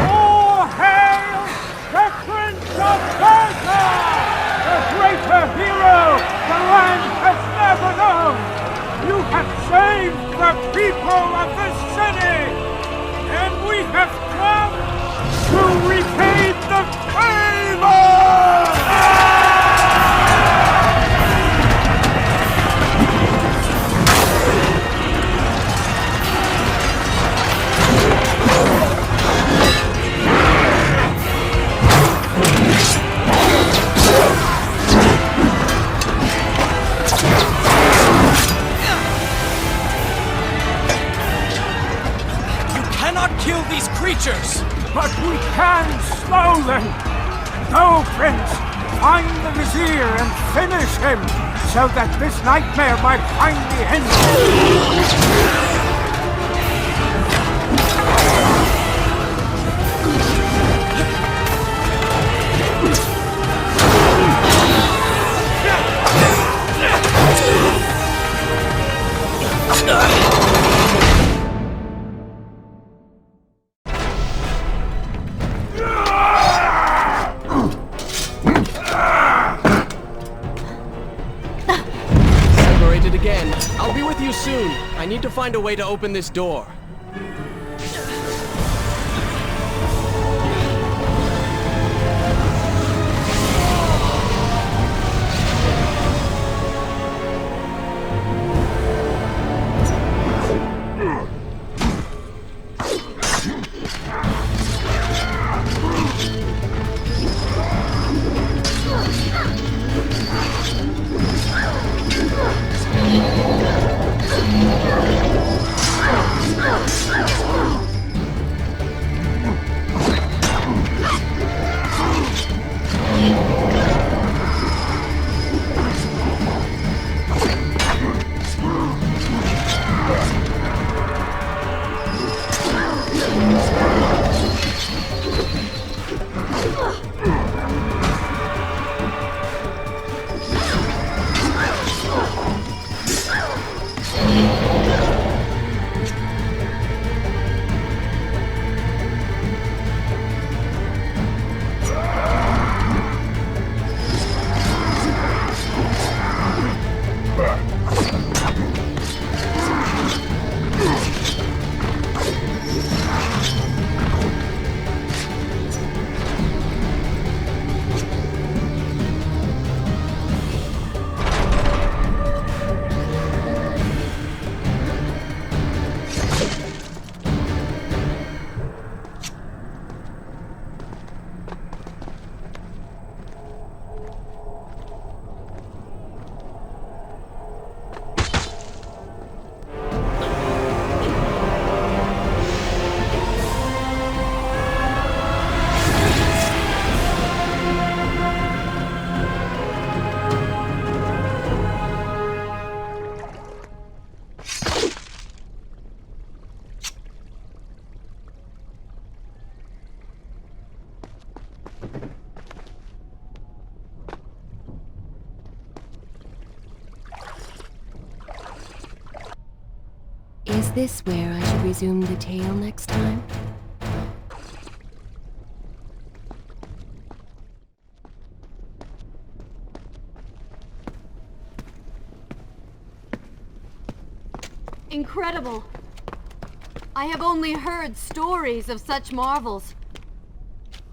Speaker 5: All hail the Prince of Persia! The greater hero the land has never known! You have saved the people of this city! And we have come to repay the favor!
Speaker 2: Kill these creatures!
Speaker 5: But we can slow them! Go, Prince! Find the Vizier and finish him, so that this nightmare might finally end!
Speaker 2: Again. I'll be with you soon. I need to find a way to open this door.
Speaker 1: Is this where I should resume the tale next time?
Speaker 4: Incredible! I have only heard stories of such marvels.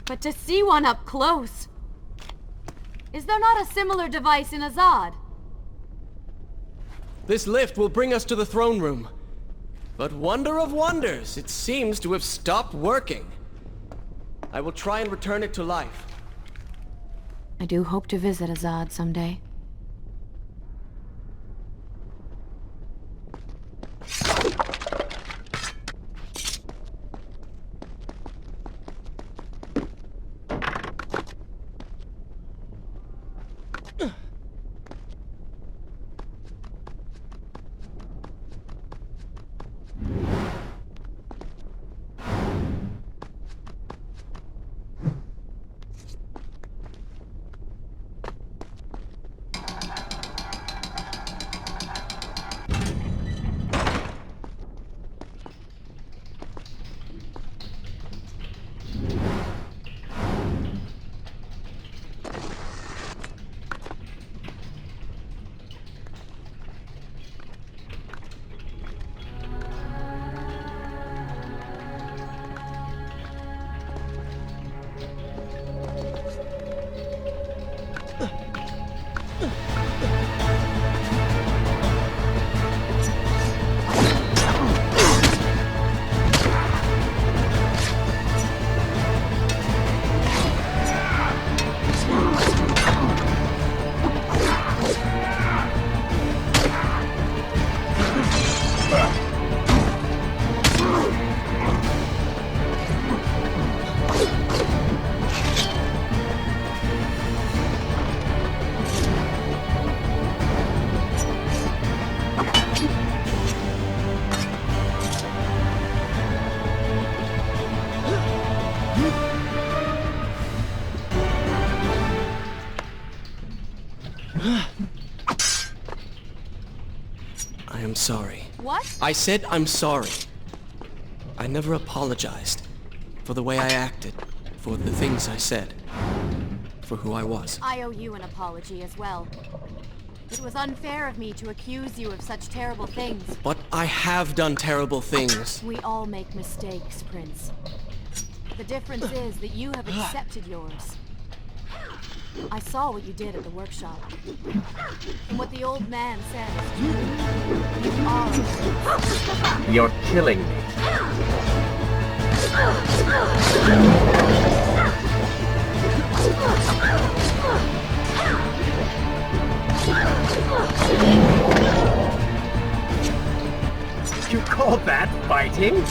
Speaker 4: But to see one up close... Is there not a similar device in Azad?
Speaker 2: This lift will bring us to the throne room. But wonder of wonders, it seems to have stopped working. I will try and return it to life.
Speaker 4: I do hope to visit Azad someday. What?
Speaker 2: I said I'm sorry. I never apologized for the way I acted, for the things I said, for who I was.
Speaker 4: I owe you an apology as well. It was unfair of me to accuse you of such terrible things.
Speaker 2: But I have done terrible things.
Speaker 4: We all make mistakes, Prince. The difference is that you have accepted yours. I saw what you did at the workshop. And what the old man said is true. You are.
Speaker 6: You're killing me. You call that fighting?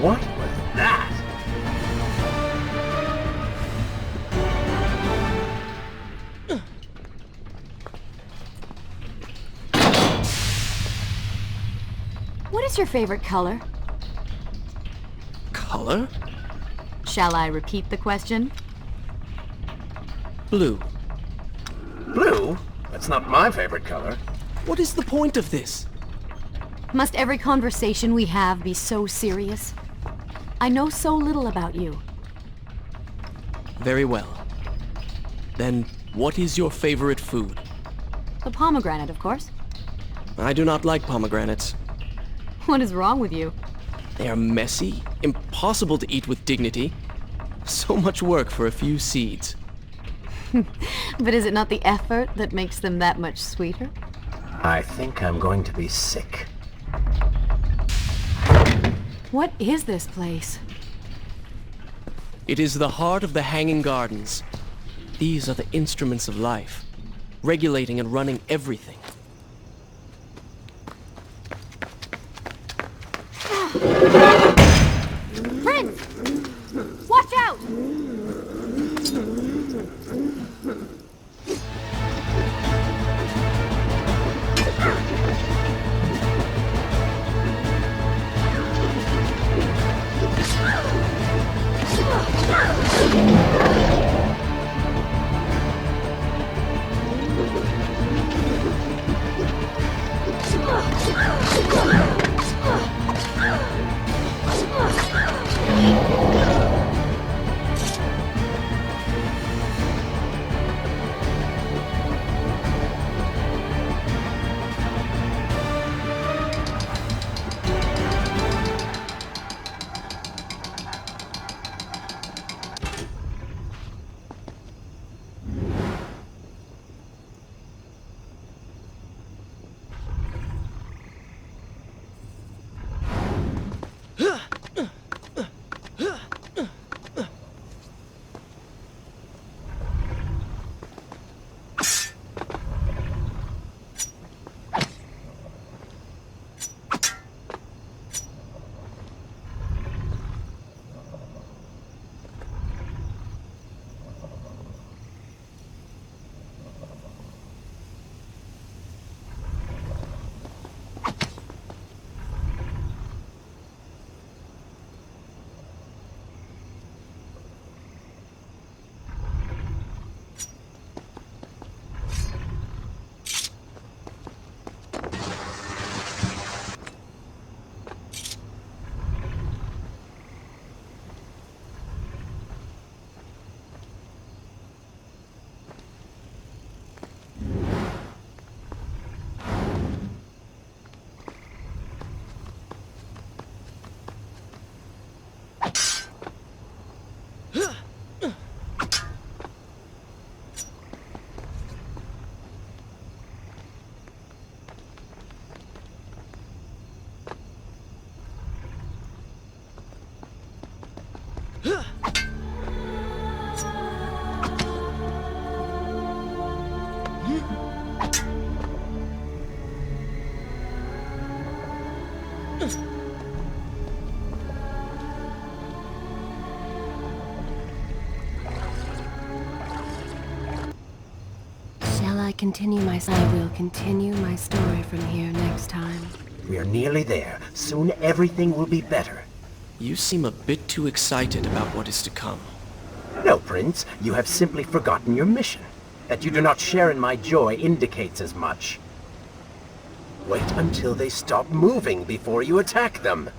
Speaker 6: What was that?
Speaker 4: What is your favorite color?
Speaker 2: Color?
Speaker 4: Shall I repeat the question?
Speaker 2: Blue.
Speaker 6: It's not my favorite color.
Speaker 2: What is the point of this?
Speaker 4: Must every conversation we have be so serious? I know so little about you.
Speaker 2: Very well. Then, what is your favorite food?
Speaker 4: The pomegranate, of course.
Speaker 2: I do not like pomegranates.
Speaker 4: What is wrong with you?
Speaker 2: They are messy, impossible to eat with dignity. So much work for a few seeds.
Speaker 4: But is it not the effort that makes them that much sweeter?
Speaker 6: I think I'm going to be sick.
Speaker 4: What is this place?
Speaker 2: It is the heart of the Hanging Gardens. These are the instruments of life, regulating and running everything.
Speaker 4: Prince! Watch out!
Speaker 1: I will continue my story from here next time.
Speaker 6: We are nearly there. Soon everything will be better.
Speaker 2: You seem a bit too excited about what is to come.
Speaker 6: No, Prince. You have simply forgotten your mission. That you do not share in my joy indicates as much. Wait until they stop moving before you attack them.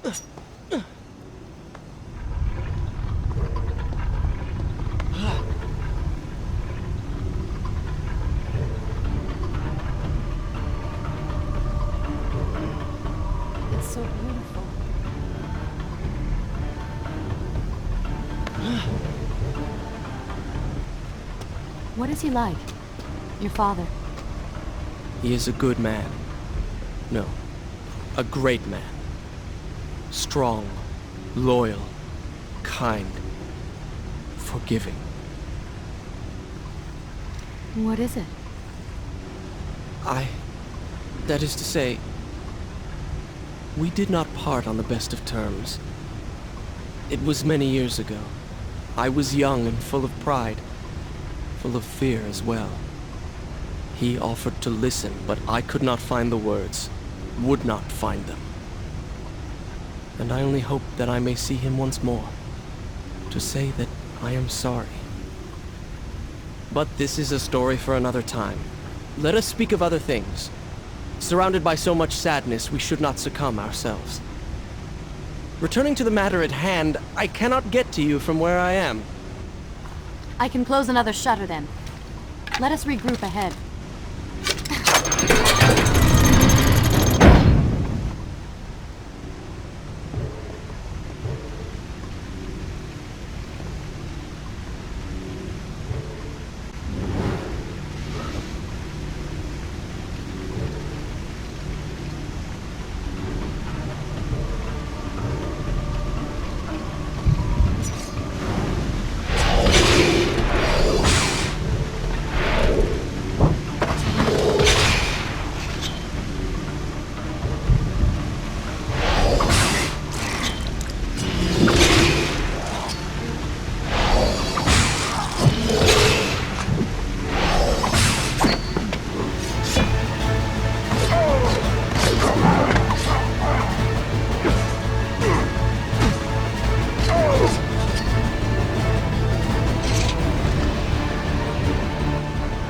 Speaker 4: It's so beautiful. What is he like? Your father?
Speaker 2: He is a good man. No, a great man. Strong, loyal, kind, forgiving.
Speaker 4: What is it?
Speaker 2: That is to say, we did not part on the best of terms. It was many years ago. I was young and full of pride, full of fear as well. He offered to listen, but I could not find the words, would not find them. And I only hope that I may see him once more, to say that I am sorry. But this is a story for another time. Let us speak of other things. Surrounded by so much sadness, we should not succumb ourselves. Returning to the matter at hand, I cannot get to you from where I am.
Speaker 4: I can close another shutter then. Let us regroup ahead.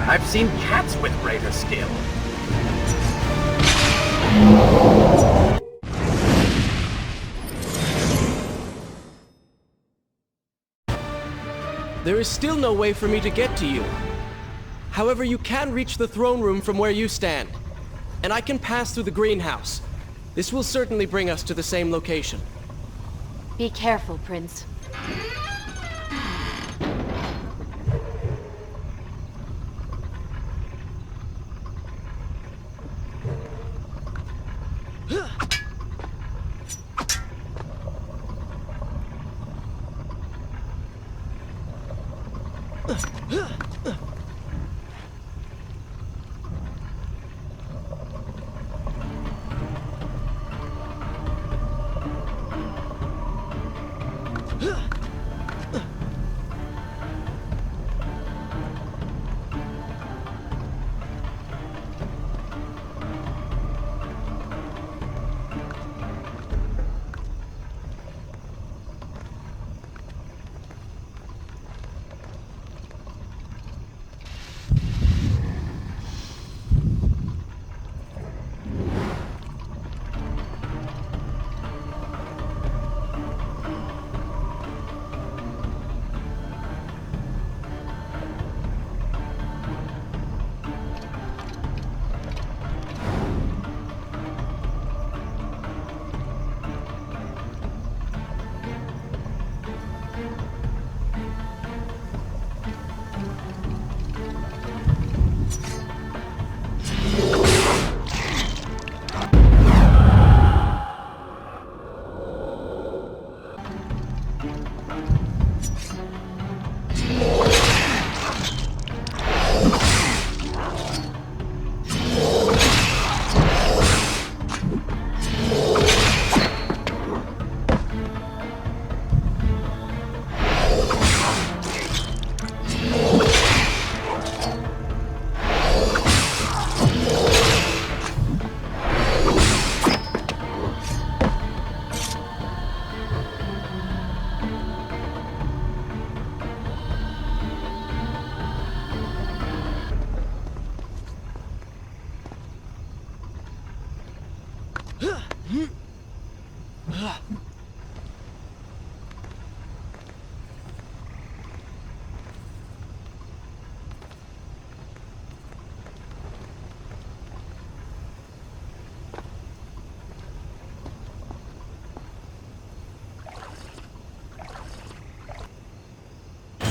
Speaker 6: I've seen cats with greater skill.
Speaker 2: There is still no way for me to get to you. However, you can reach the throne room from where you stand, and I can pass through the greenhouse. This will certainly bring us to the same location.
Speaker 4: Be careful, Prince.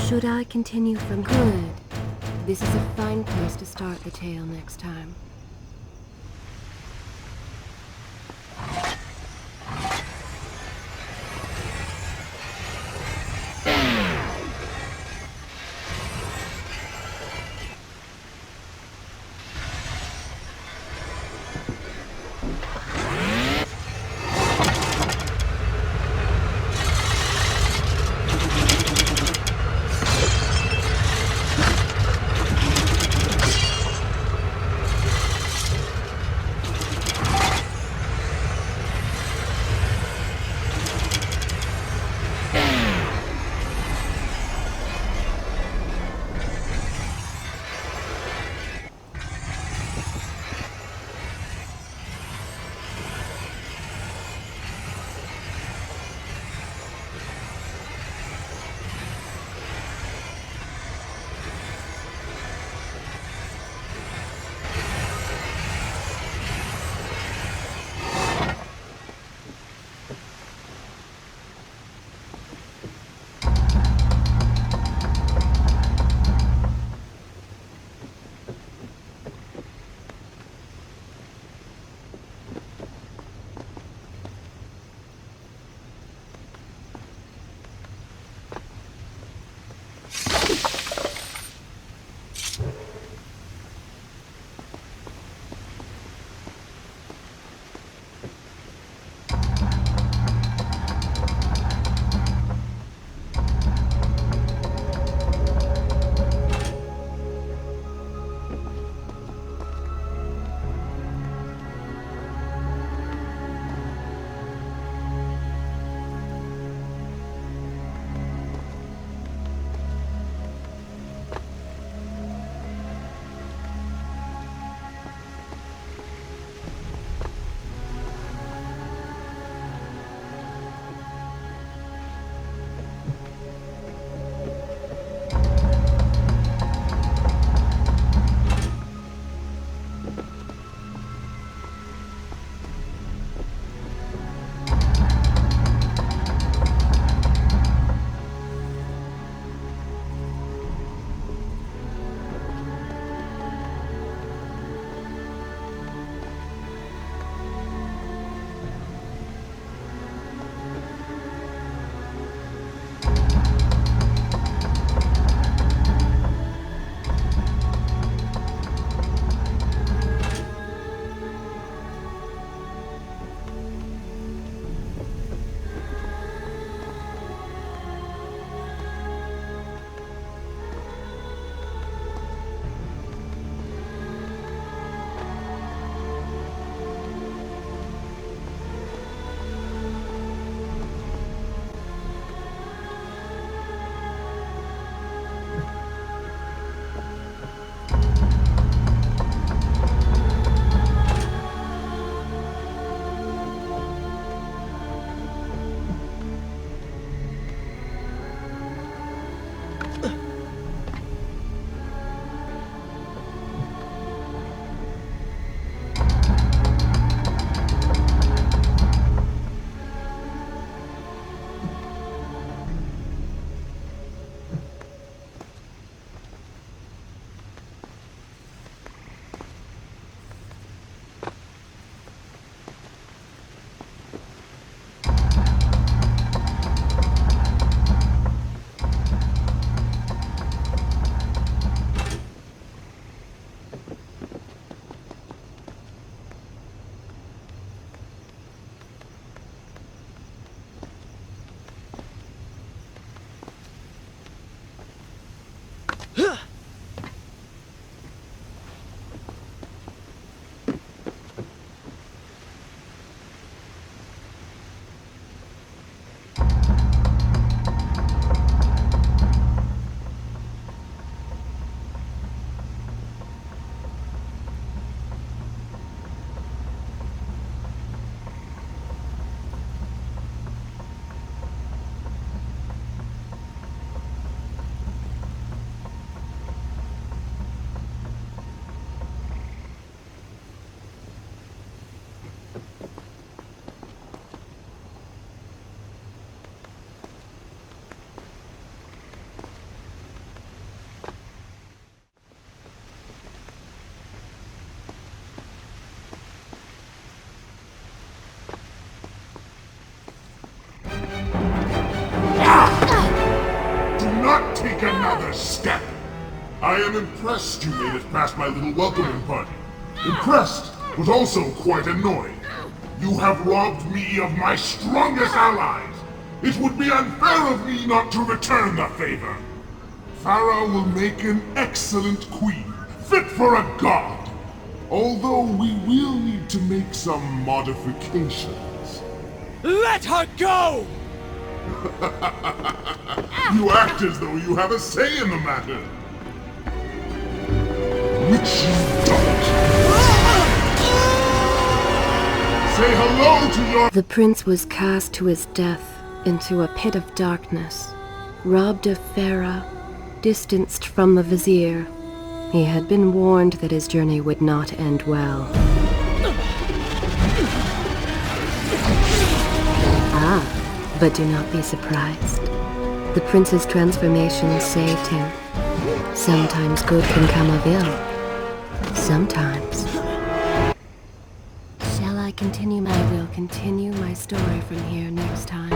Speaker 1: Should I continue from good? This is a fine place to start the tale next time.
Speaker 3: step. I am impressed you made it past my little welcoming party. Impressed, but also quite annoyed. You have robbed me of my strongest allies. It would be unfair of me not to return the favor. Farah will make an excellent queen, fit for a god. Although we will need to make some modifications.
Speaker 2: Let her go!
Speaker 3: You act as though you have a say in the matter. Which you don't. Say hello to your—
Speaker 1: The prince was cast to his death into a pit of darkness, robbed of Farah, distanced from the vizier. He had been warned that his journey would not end well. Ah, but do not be surprised. The prince's transformation saved him. Sometimes good can come of ill. Sometimes. Shall I continue? I will continue my story from here next time.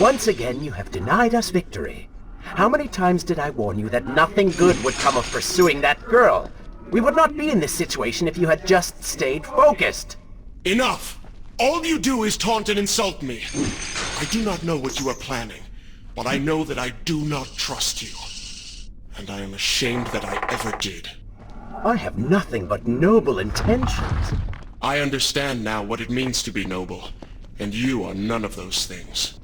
Speaker 6: Once again, you have denied us victory. How many times did I warn you that nothing good would come of pursuing that girl? We would not be in this situation if you had just stayed focused.
Speaker 7: Enough! All you do is taunt and insult me. I do not know what you are planning, but I know that I do not trust you. And I am ashamed that I ever did.
Speaker 6: I have nothing but noble intentions.
Speaker 7: I understand now what it means to be noble, and you are none of those things.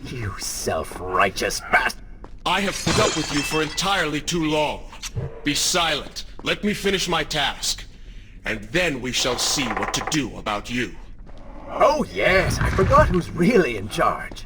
Speaker 6: You self-righteous bastard!
Speaker 7: I have put up with you for entirely too long. Be silent. Let me finish my task. And then we shall see what to do about you.
Speaker 6: Oh yes, I forgot who's really in charge.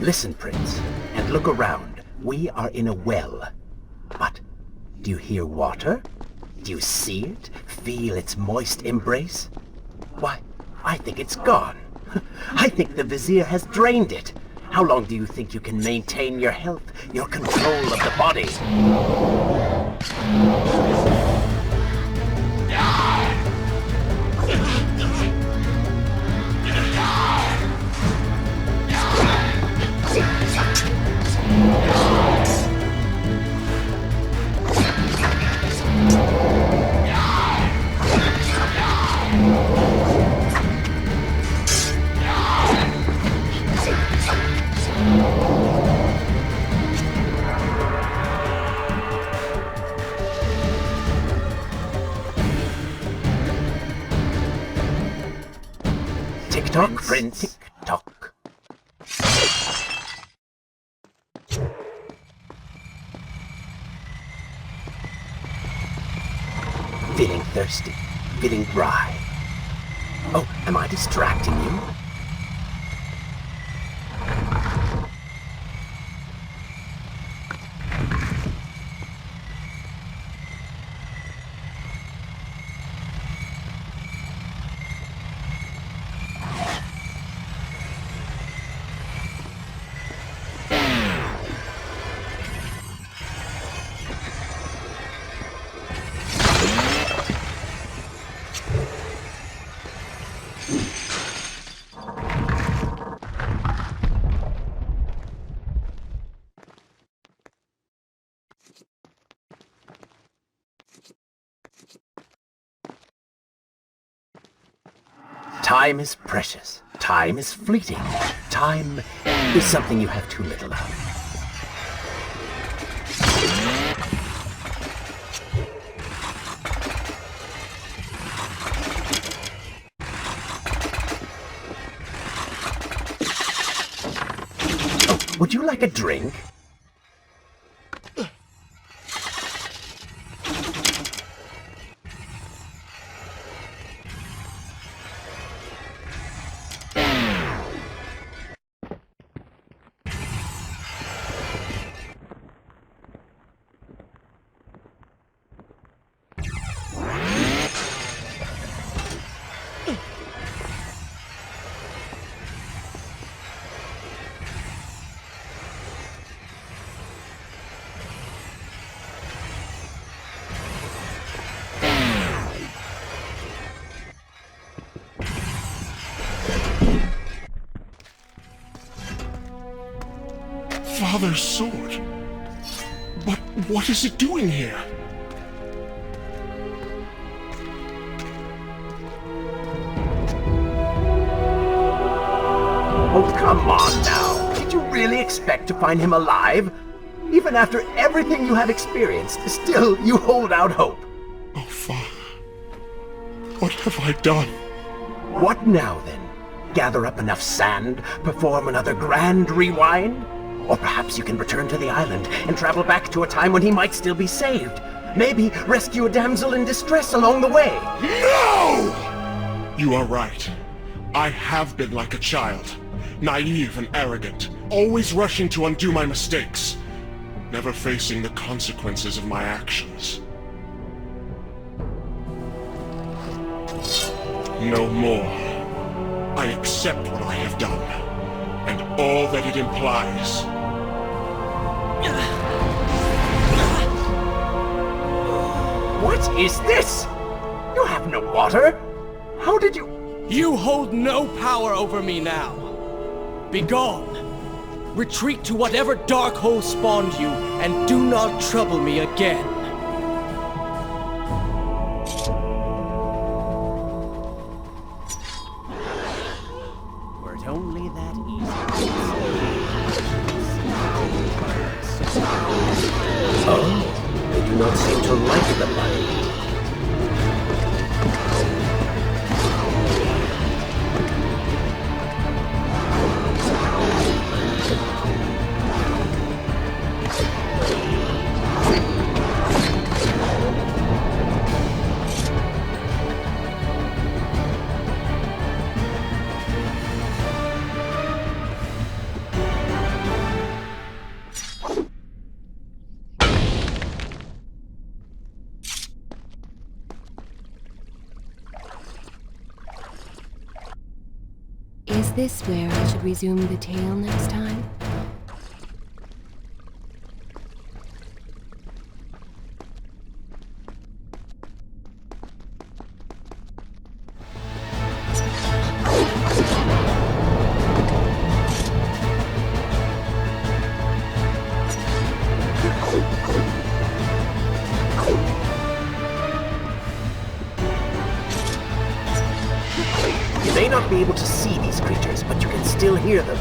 Speaker 6: Listen, Prince, and look around. We are in a well. But do you hear water? Do you see it? Feel its moist embrace? Why, I think it's gone. I think the Vizier has drained it. How long do you think you can maintain your health, your control of the body? Tick-tock, Prince. Tick-tock. Feeling thirsty, feeling dry. Oh, am I distracting you? Time is precious. Time is fleeting. Time is something you have too little of. Oh, would you like a drink?
Speaker 7: Father's sword. But what is it doing here?
Speaker 6: Oh, come on now. Did you really expect to find him alive? Even after everything you have experienced, still you hold out hope.
Speaker 7: Oh, Father. What have I done?
Speaker 6: What now, then? Gather up enough sand, perform another grand rewind? Or perhaps you can return to the island and travel back to a time when he might still be saved. Maybe rescue a damsel in distress along the way.
Speaker 7: No! You are right. I have been like a child. Naive and arrogant, always rushing to undo my mistakes, never facing the consequences of my actions. No more. I accept what I have done, and all that it implies.
Speaker 6: What is this? You have no water? How did you...
Speaker 2: You hold no power over me now. Begone. Retreat to whatever dark hole spawned you, and do not trouble me again.
Speaker 6: Were it only that easy. Oh, they do not seem to like the light.
Speaker 1: Is this where I should resume the tale next time?
Speaker 6: You may not be able to see these creatures, but you can still hear them.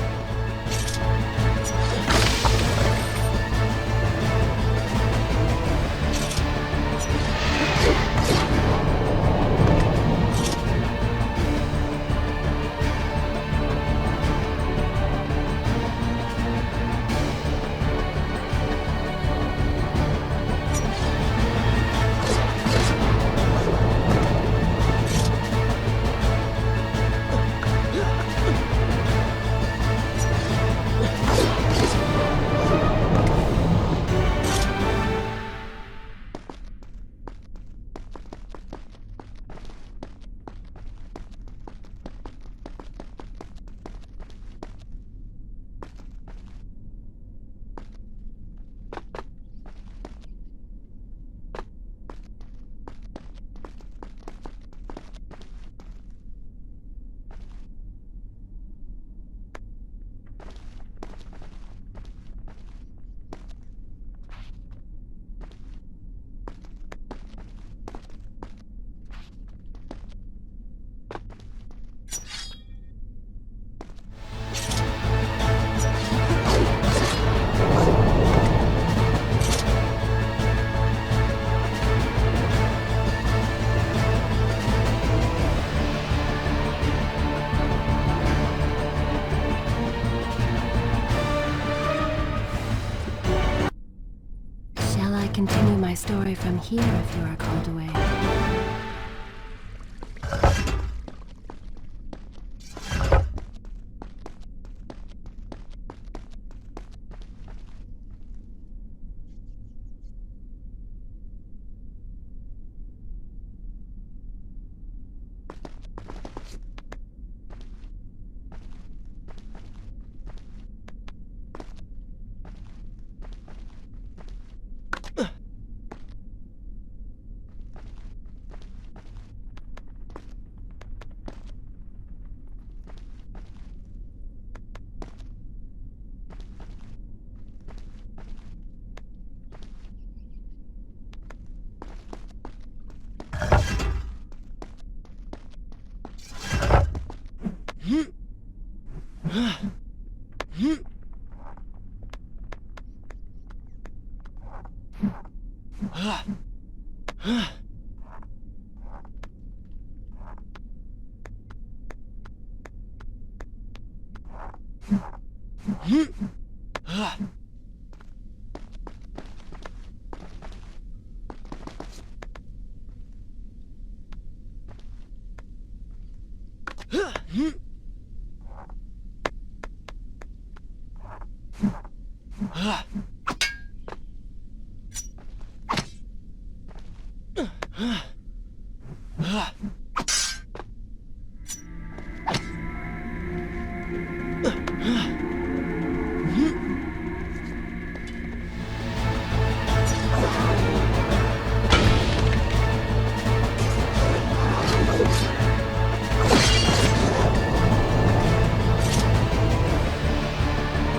Speaker 1: Continue my story from here if you are called away.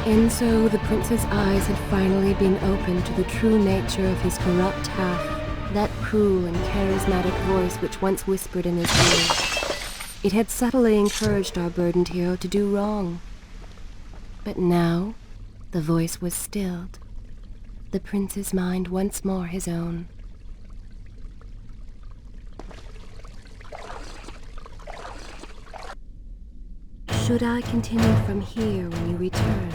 Speaker 1: And so the prince's eyes had finally been opened to the true nature of his corrupt half, that cruel and charismatic voice which once whispered in his ear. It had subtly encouraged our burdened hero to do wrong. But now, the voice was stilled, the prince's mind once more his own. Should I continue from here when you return?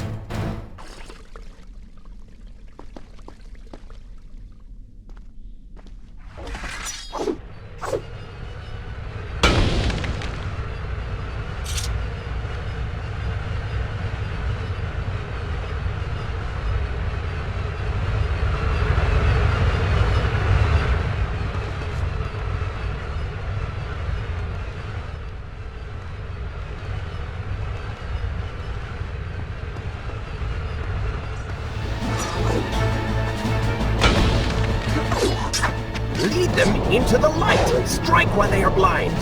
Speaker 6: them into the light! Strike while they are blind!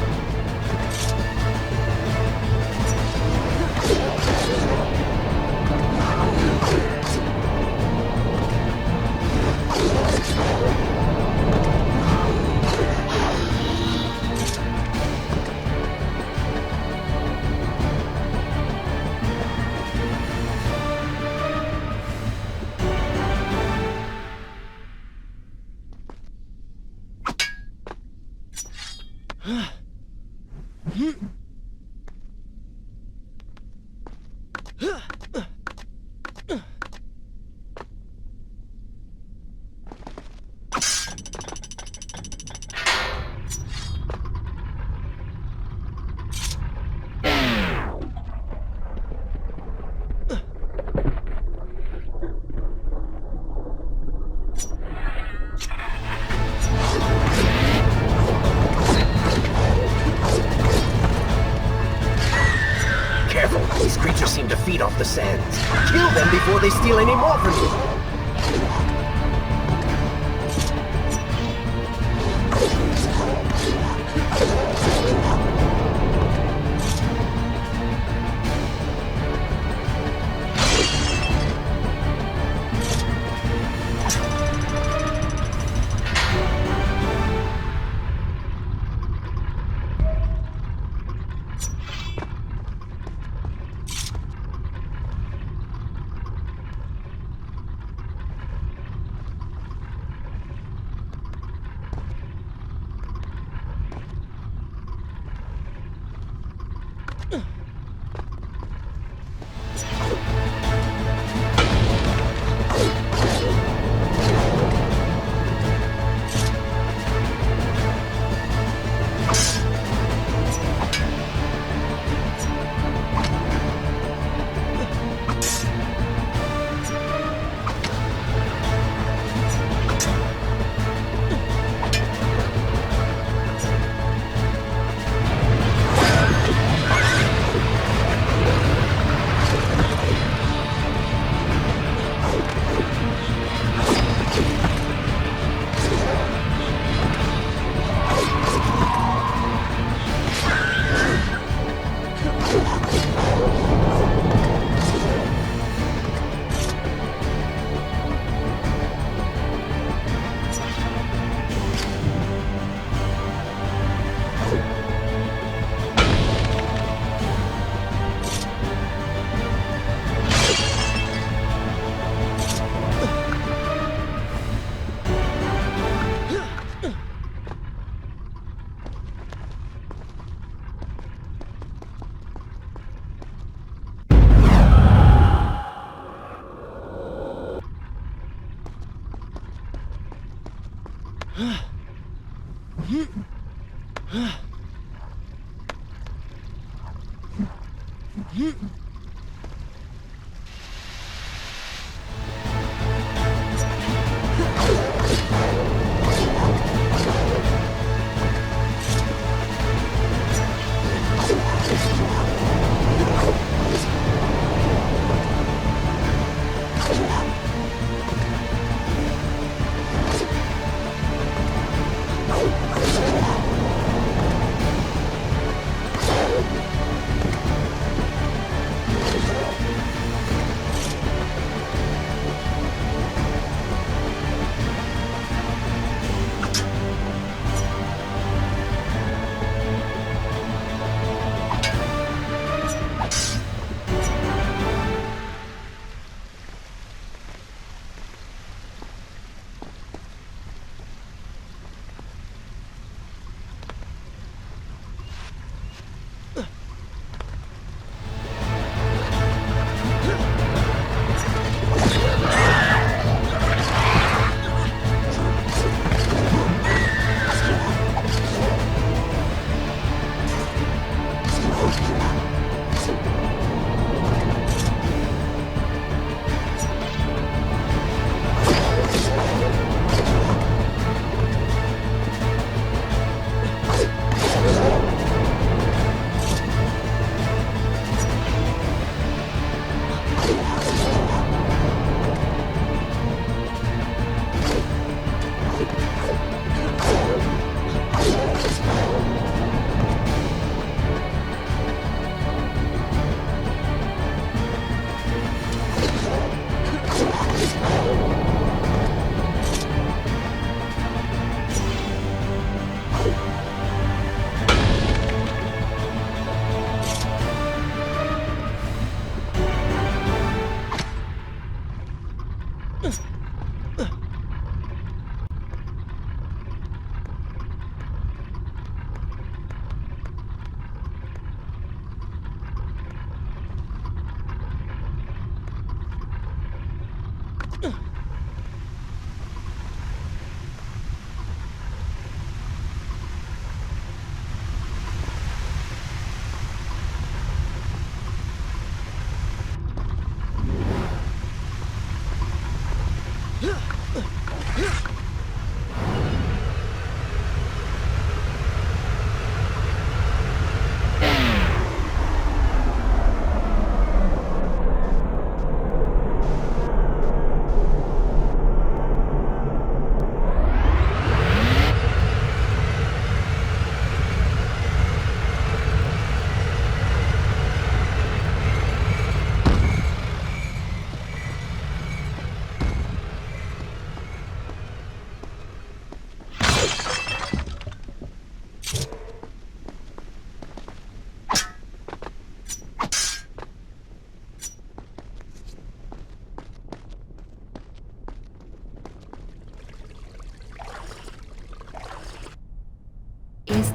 Speaker 6: These creatures seem to feed off the sands. Kill them before they steal any more from you!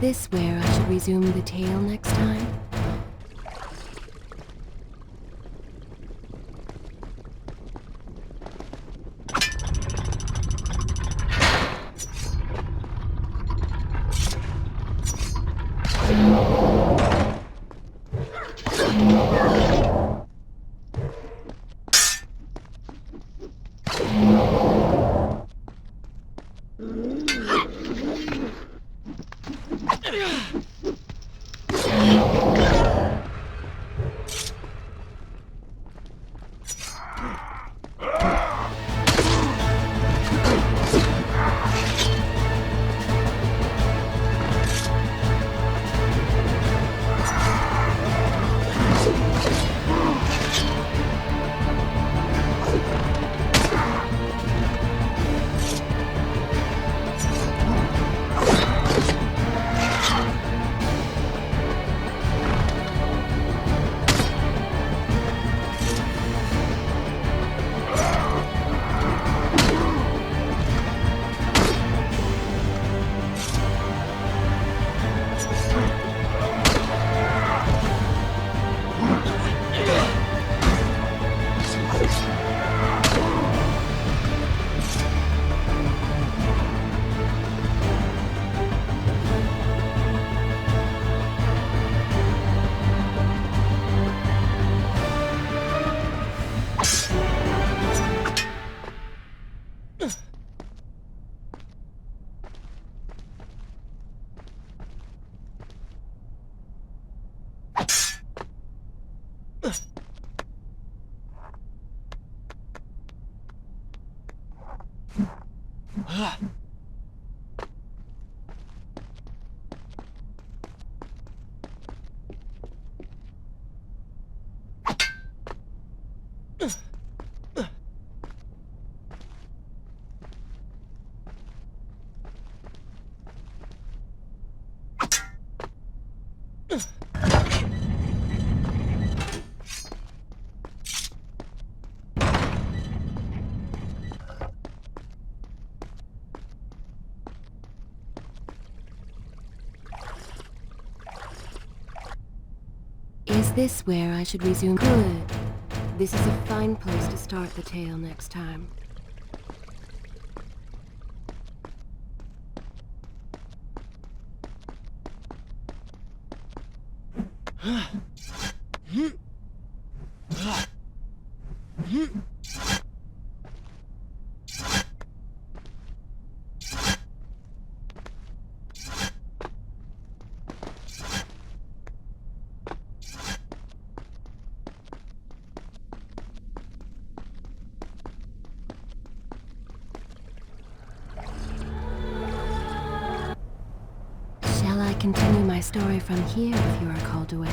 Speaker 1: this where I should resume the tale next time? Is this where I should resume? Good. This is a fine place to start the tale next time. Shall I continue my story from here if you are called away?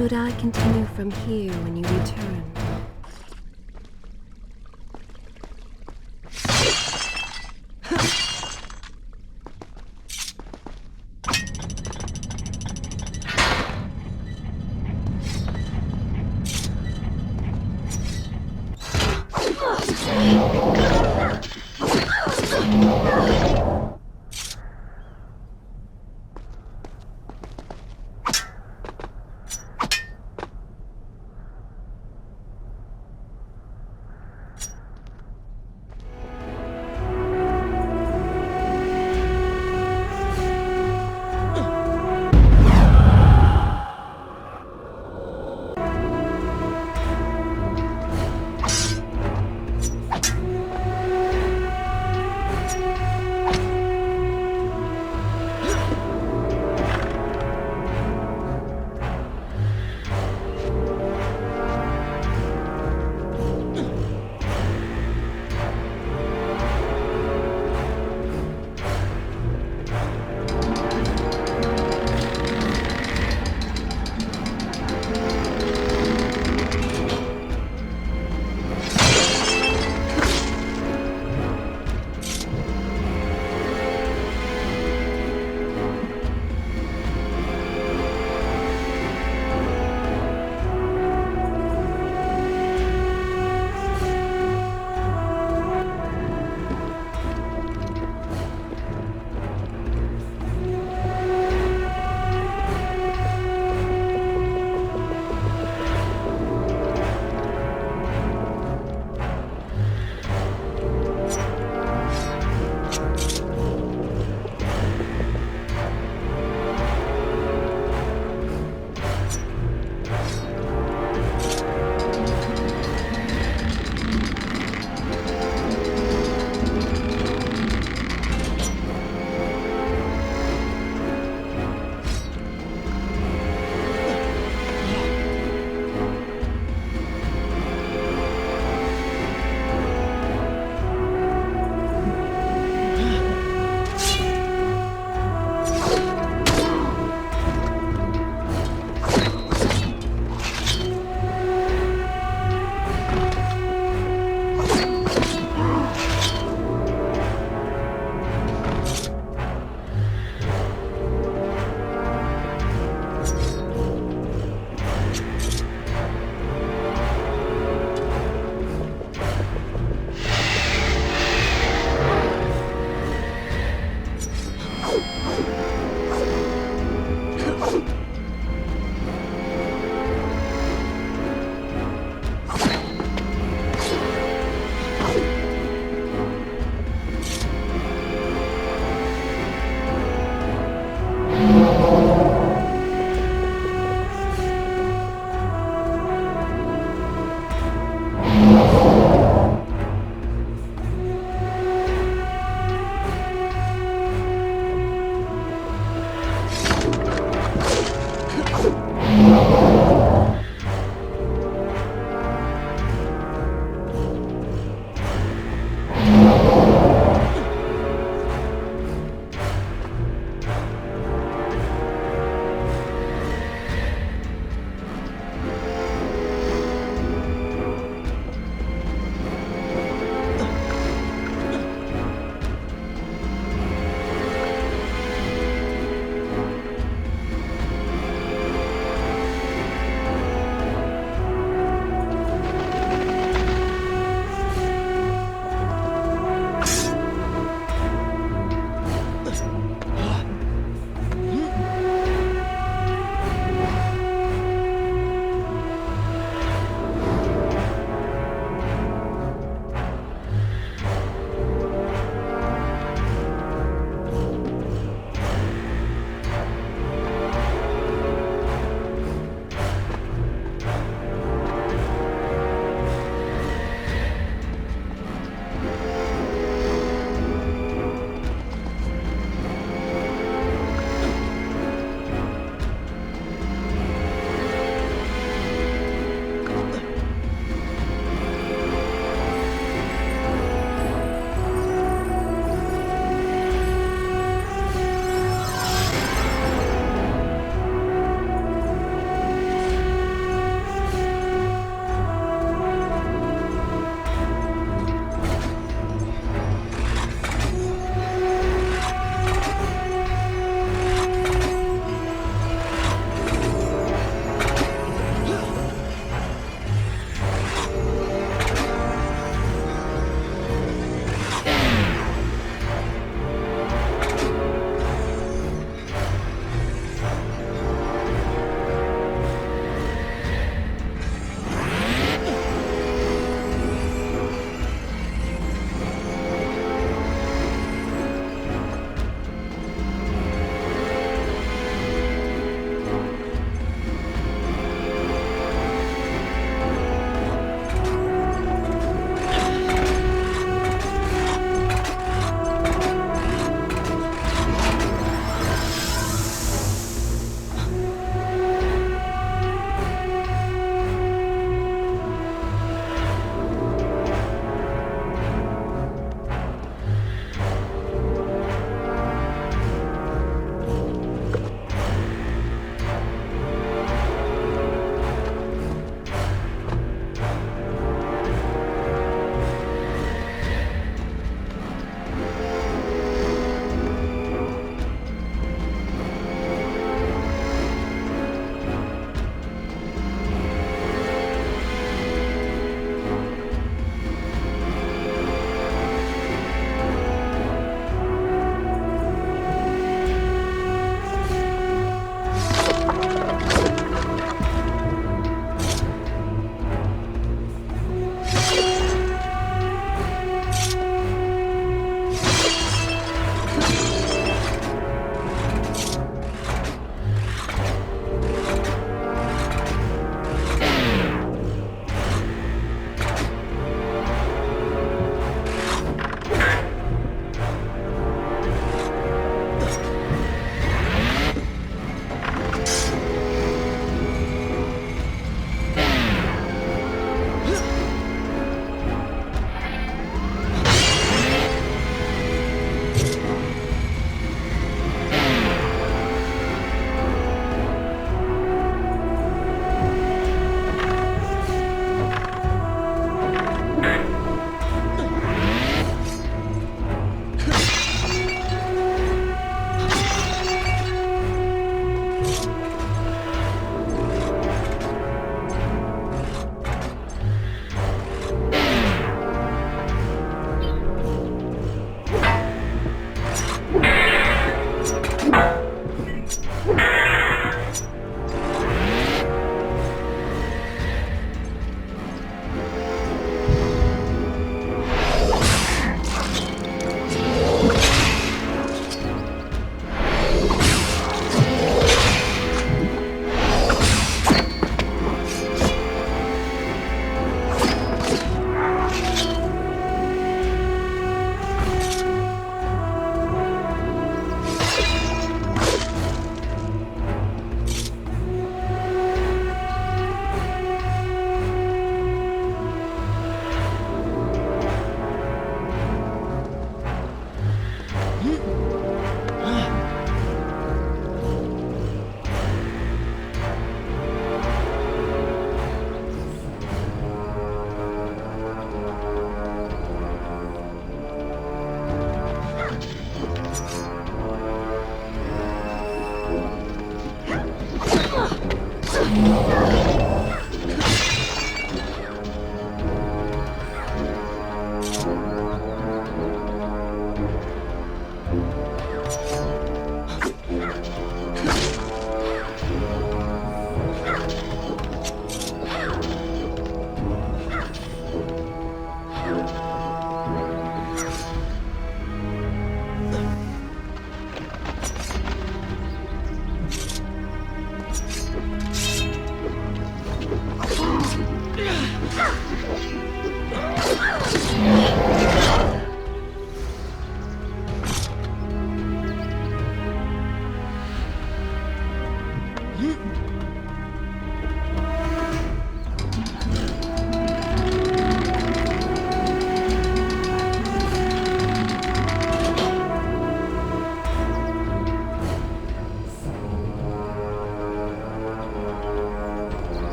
Speaker 1: should I continue from here when you return?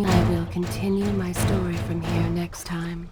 Speaker 1: I will continue my story from here next time.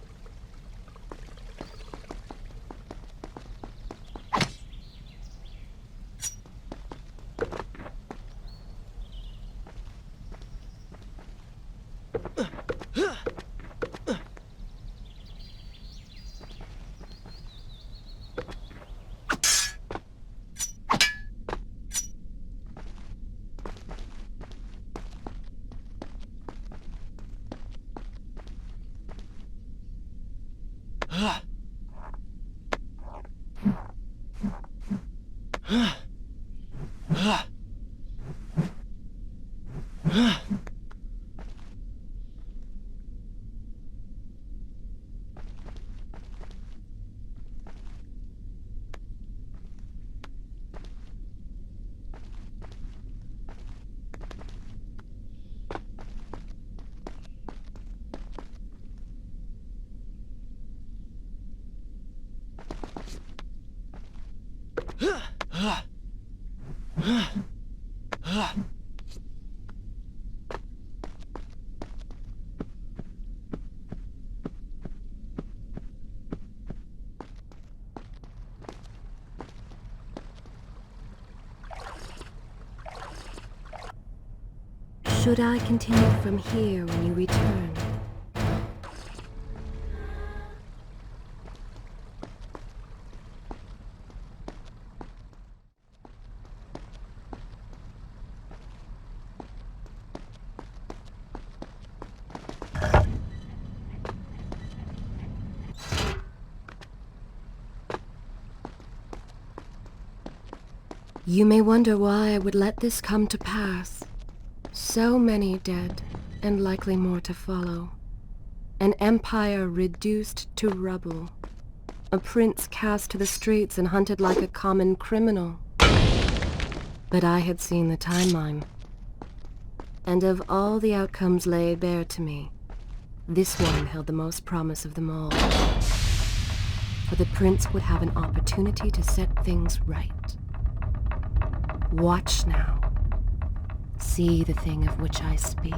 Speaker 1: Should I continue from here when you return? You may wonder why I would let this come to pass. So many dead, and likely more to follow. An empire reduced to rubble. A prince cast to the streets and hunted like a common criminal. But I had seen the timeline. And of all the outcomes laid bare to me, this one held the most promise of them all. For the prince would have an opportunity to set things right. Watch now. See the thing of which I speak.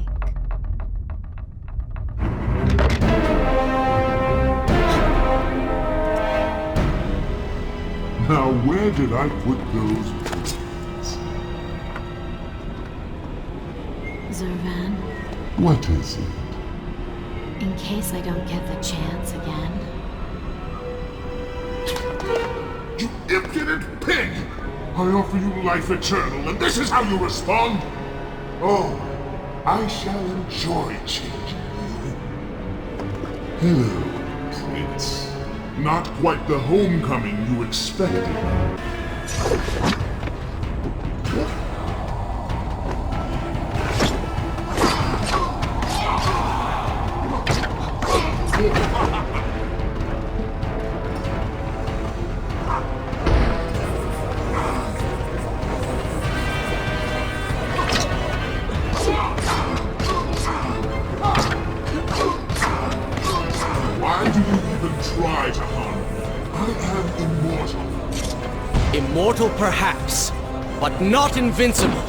Speaker 3: Now where did I put those bullets?
Speaker 4: Zervan,
Speaker 3: What is it?
Speaker 4: in case I don't get the chance again.
Speaker 7: You impudent pig! I offer you life eternal, and this is how you respond? Oh, I shall enjoy changing you. Hello, Prince. Not quite the homecoming you expected. Why do you even try to harm me? I am immortal.
Speaker 2: Immortal perhaps, but not invincible.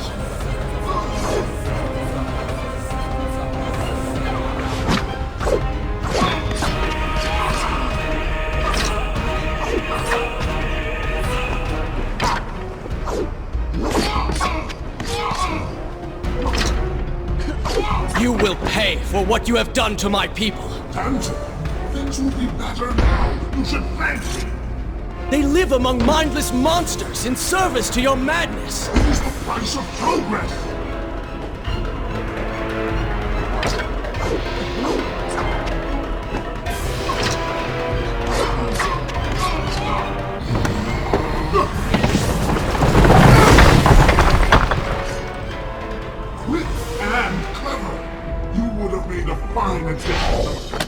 Speaker 2: You will pay for what you have done to my people.
Speaker 7: Danton, things will be better now. You should thank me.
Speaker 2: They live among mindless monsters in service to your madness.
Speaker 7: It is the price of progress. Quick and clever. You would have made a fine addition.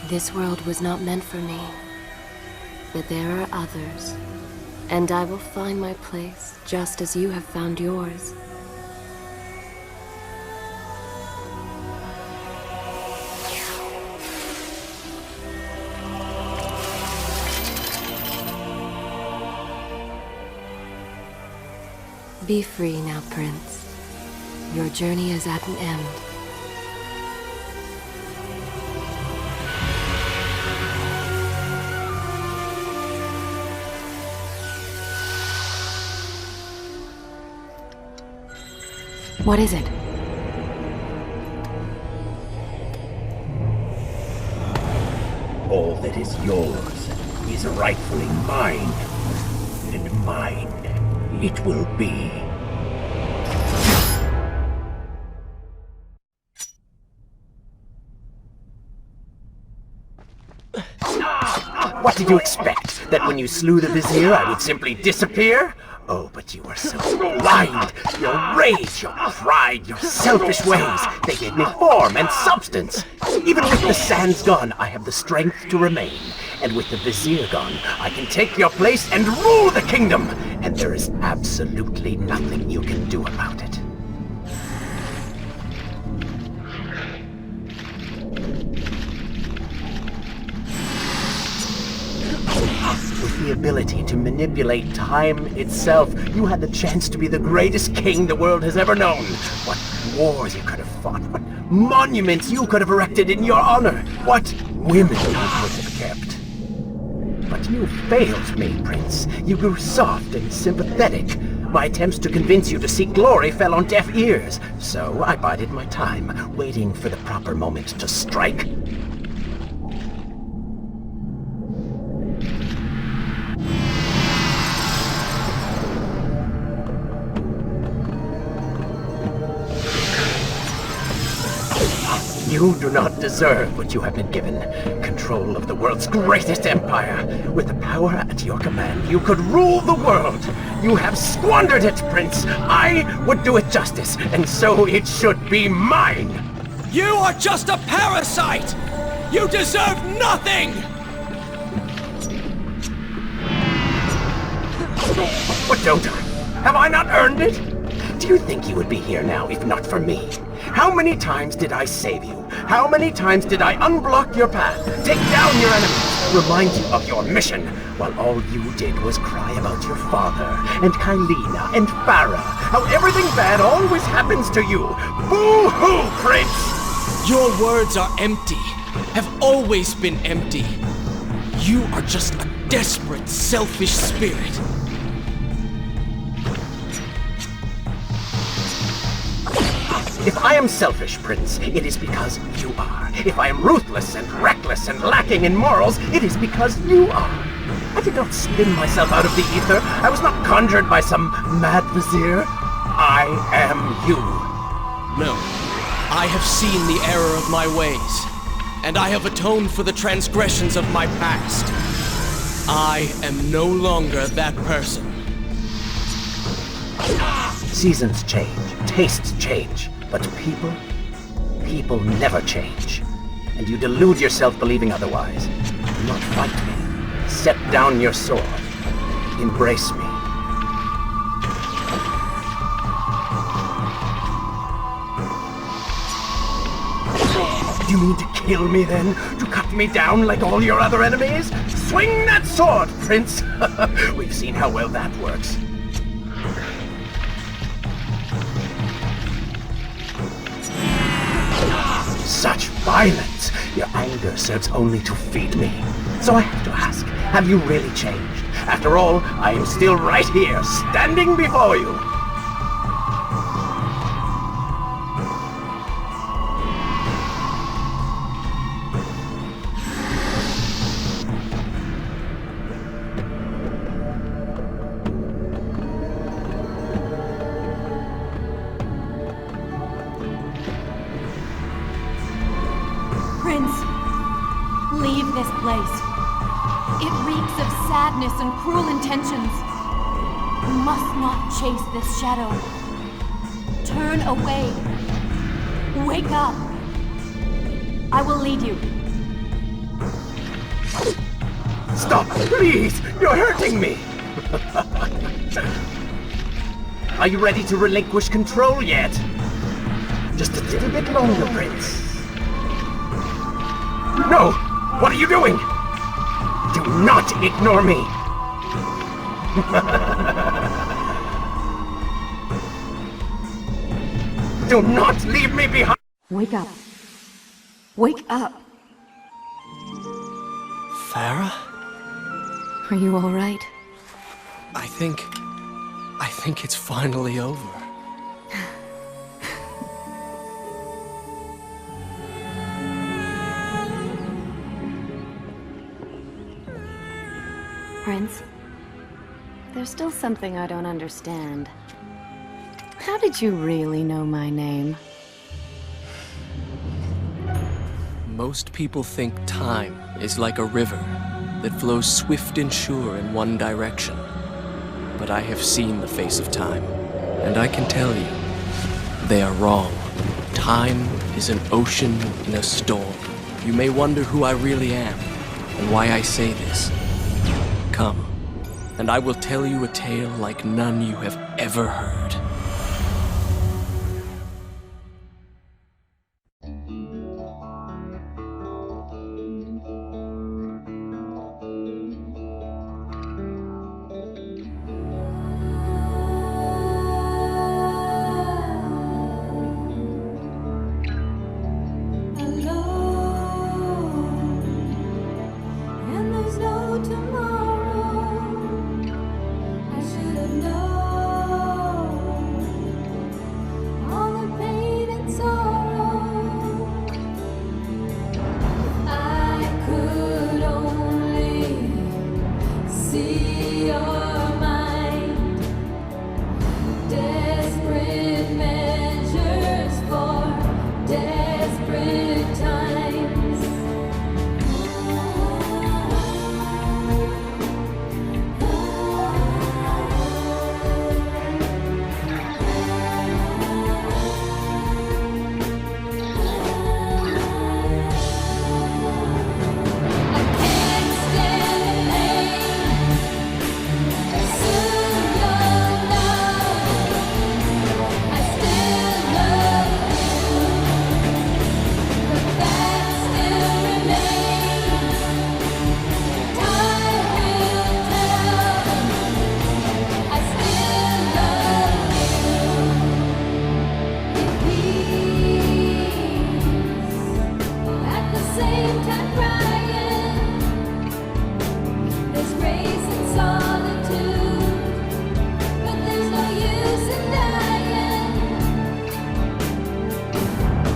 Speaker 1: This world was not meant for me, but there are others, and I will find my place just as you have found yours. Be free now, Prince. Your journey is at an end. What is it?
Speaker 6: All that is yours is rightfully mine, and mine it will be. What did you expect? That when you slew the Vizier, I would simply disappear? Oh, but you were so blind! Your rage, your pride, your selfish ways, they gave me form and substance! Even with the sands gone, I have the strength to remain. And with the Vizier gone, I can take your place and rule the kingdom! And there is absolutely nothing you can do about it. With the ability to manipulate time itself, you had the chance to be the greatest king the world has ever known. What wars you could have fought, what monuments you could have erected in your honor, what women you could have kept. But you failed me, Prince. You grew soft and sympathetic. My attempts to convince you to seek glory fell on deaf ears, so I bided my time, waiting for the proper moment to strike. You do not deserve what you have been given. Control of the world's greatest empire. With the power at your command, you could rule the world. You have squandered it, Prince. I would do it justice, and so it should be mine.
Speaker 2: You are just a parasite! You deserve nothing!
Speaker 6: What don't I? Have I not earned it? Do you think you would be here now if not for me? How many times did I save you? How many times did I unblock your path, take down your enemies, remind you of your mission, while all you did was cry about your father, and Kylina, and Farah, how everything bad always happens to you? Boo-hoo, Prince!
Speaker 2: Your words are empty, have always been empty. You are just a desperate, selfish spirit.
Speaker 6: If I am selfish, Prince, it is because you are. If I am ruthless and reckless and lacking in morals, it is because you are. I did not spin myself out of the ether. I was not conjured by some mad vizier. I am you.
Speaker 2: No. I have seen the error of my ways, and I have atoned for the transgressions of my past. I am no longer that person.
Speaker 6: Seasons change, tastes change, but people never change. And you delude yourself believing otherwise. Do not fight me. Set down your sword. Embrace me. Do you mean to kill me then? To cut me down like all your other enemies? Swing that sword, Prince! We've seen how well that works. Such violence! Your anger serves only to feed me. So I have to ask, have you really changed? After all, I am still right here, standing before you.
Speaker 4: Prince, leave this place. It reeks of sadness and cruel intentions. You must not chase this shadow. Turn away. Wake up. I will lead you.
Speaker 6: Stop, please! You're hurting me! Are you ready to relinquish control yet? Just a little bit longer, Prince. No! What are you doing? Do not ignore me! Do not leave me behind!
Speaker 4: Wake up. Wake up.
Speaker 2: Farah?
Speaker 4: Are you all right?
Speaker 2: I think it's finally over.
Speaker 9: Prince, there's still something I don't understand. How did you really know my name?
Speaker 2: Most people think time is like a river that flows swift and sure in one direction. But I have seen the face of time, and I can tell you, they are wrong. Time is an ocean in a storm. You may wonder who I really am, and why I say this. Come, and I will tell you a tale like none you have ever heard.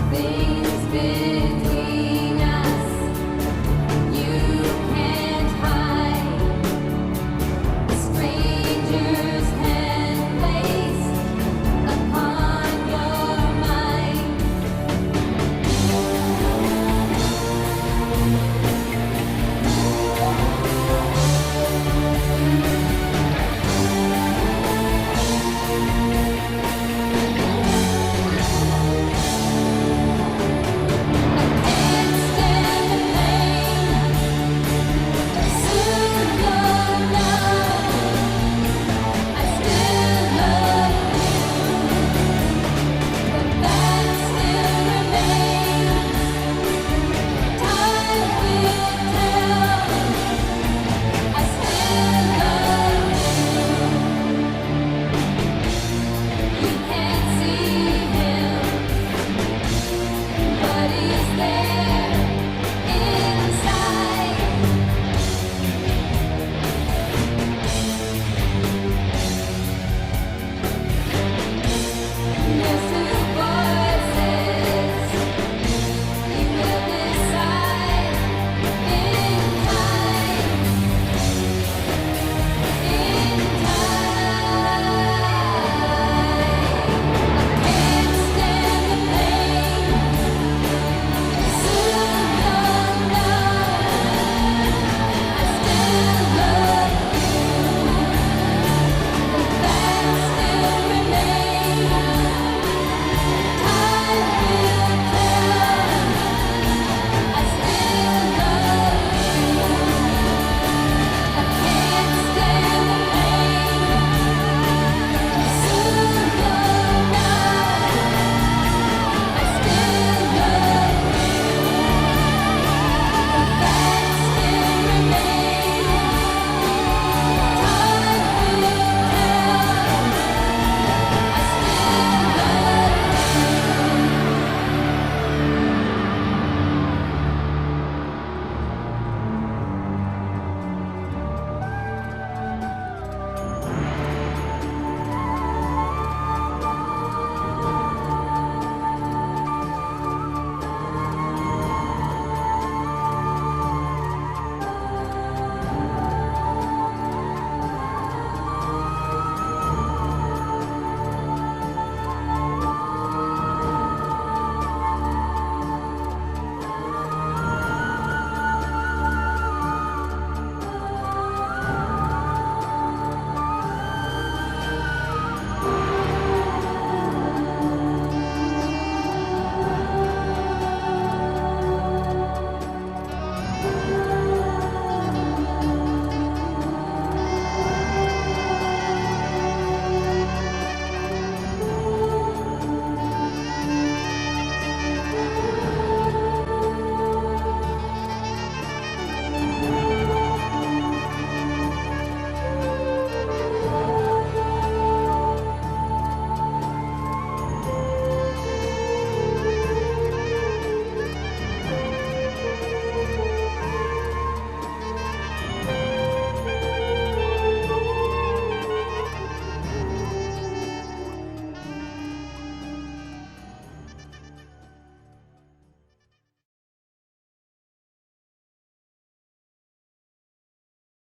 Speaker 10: Things been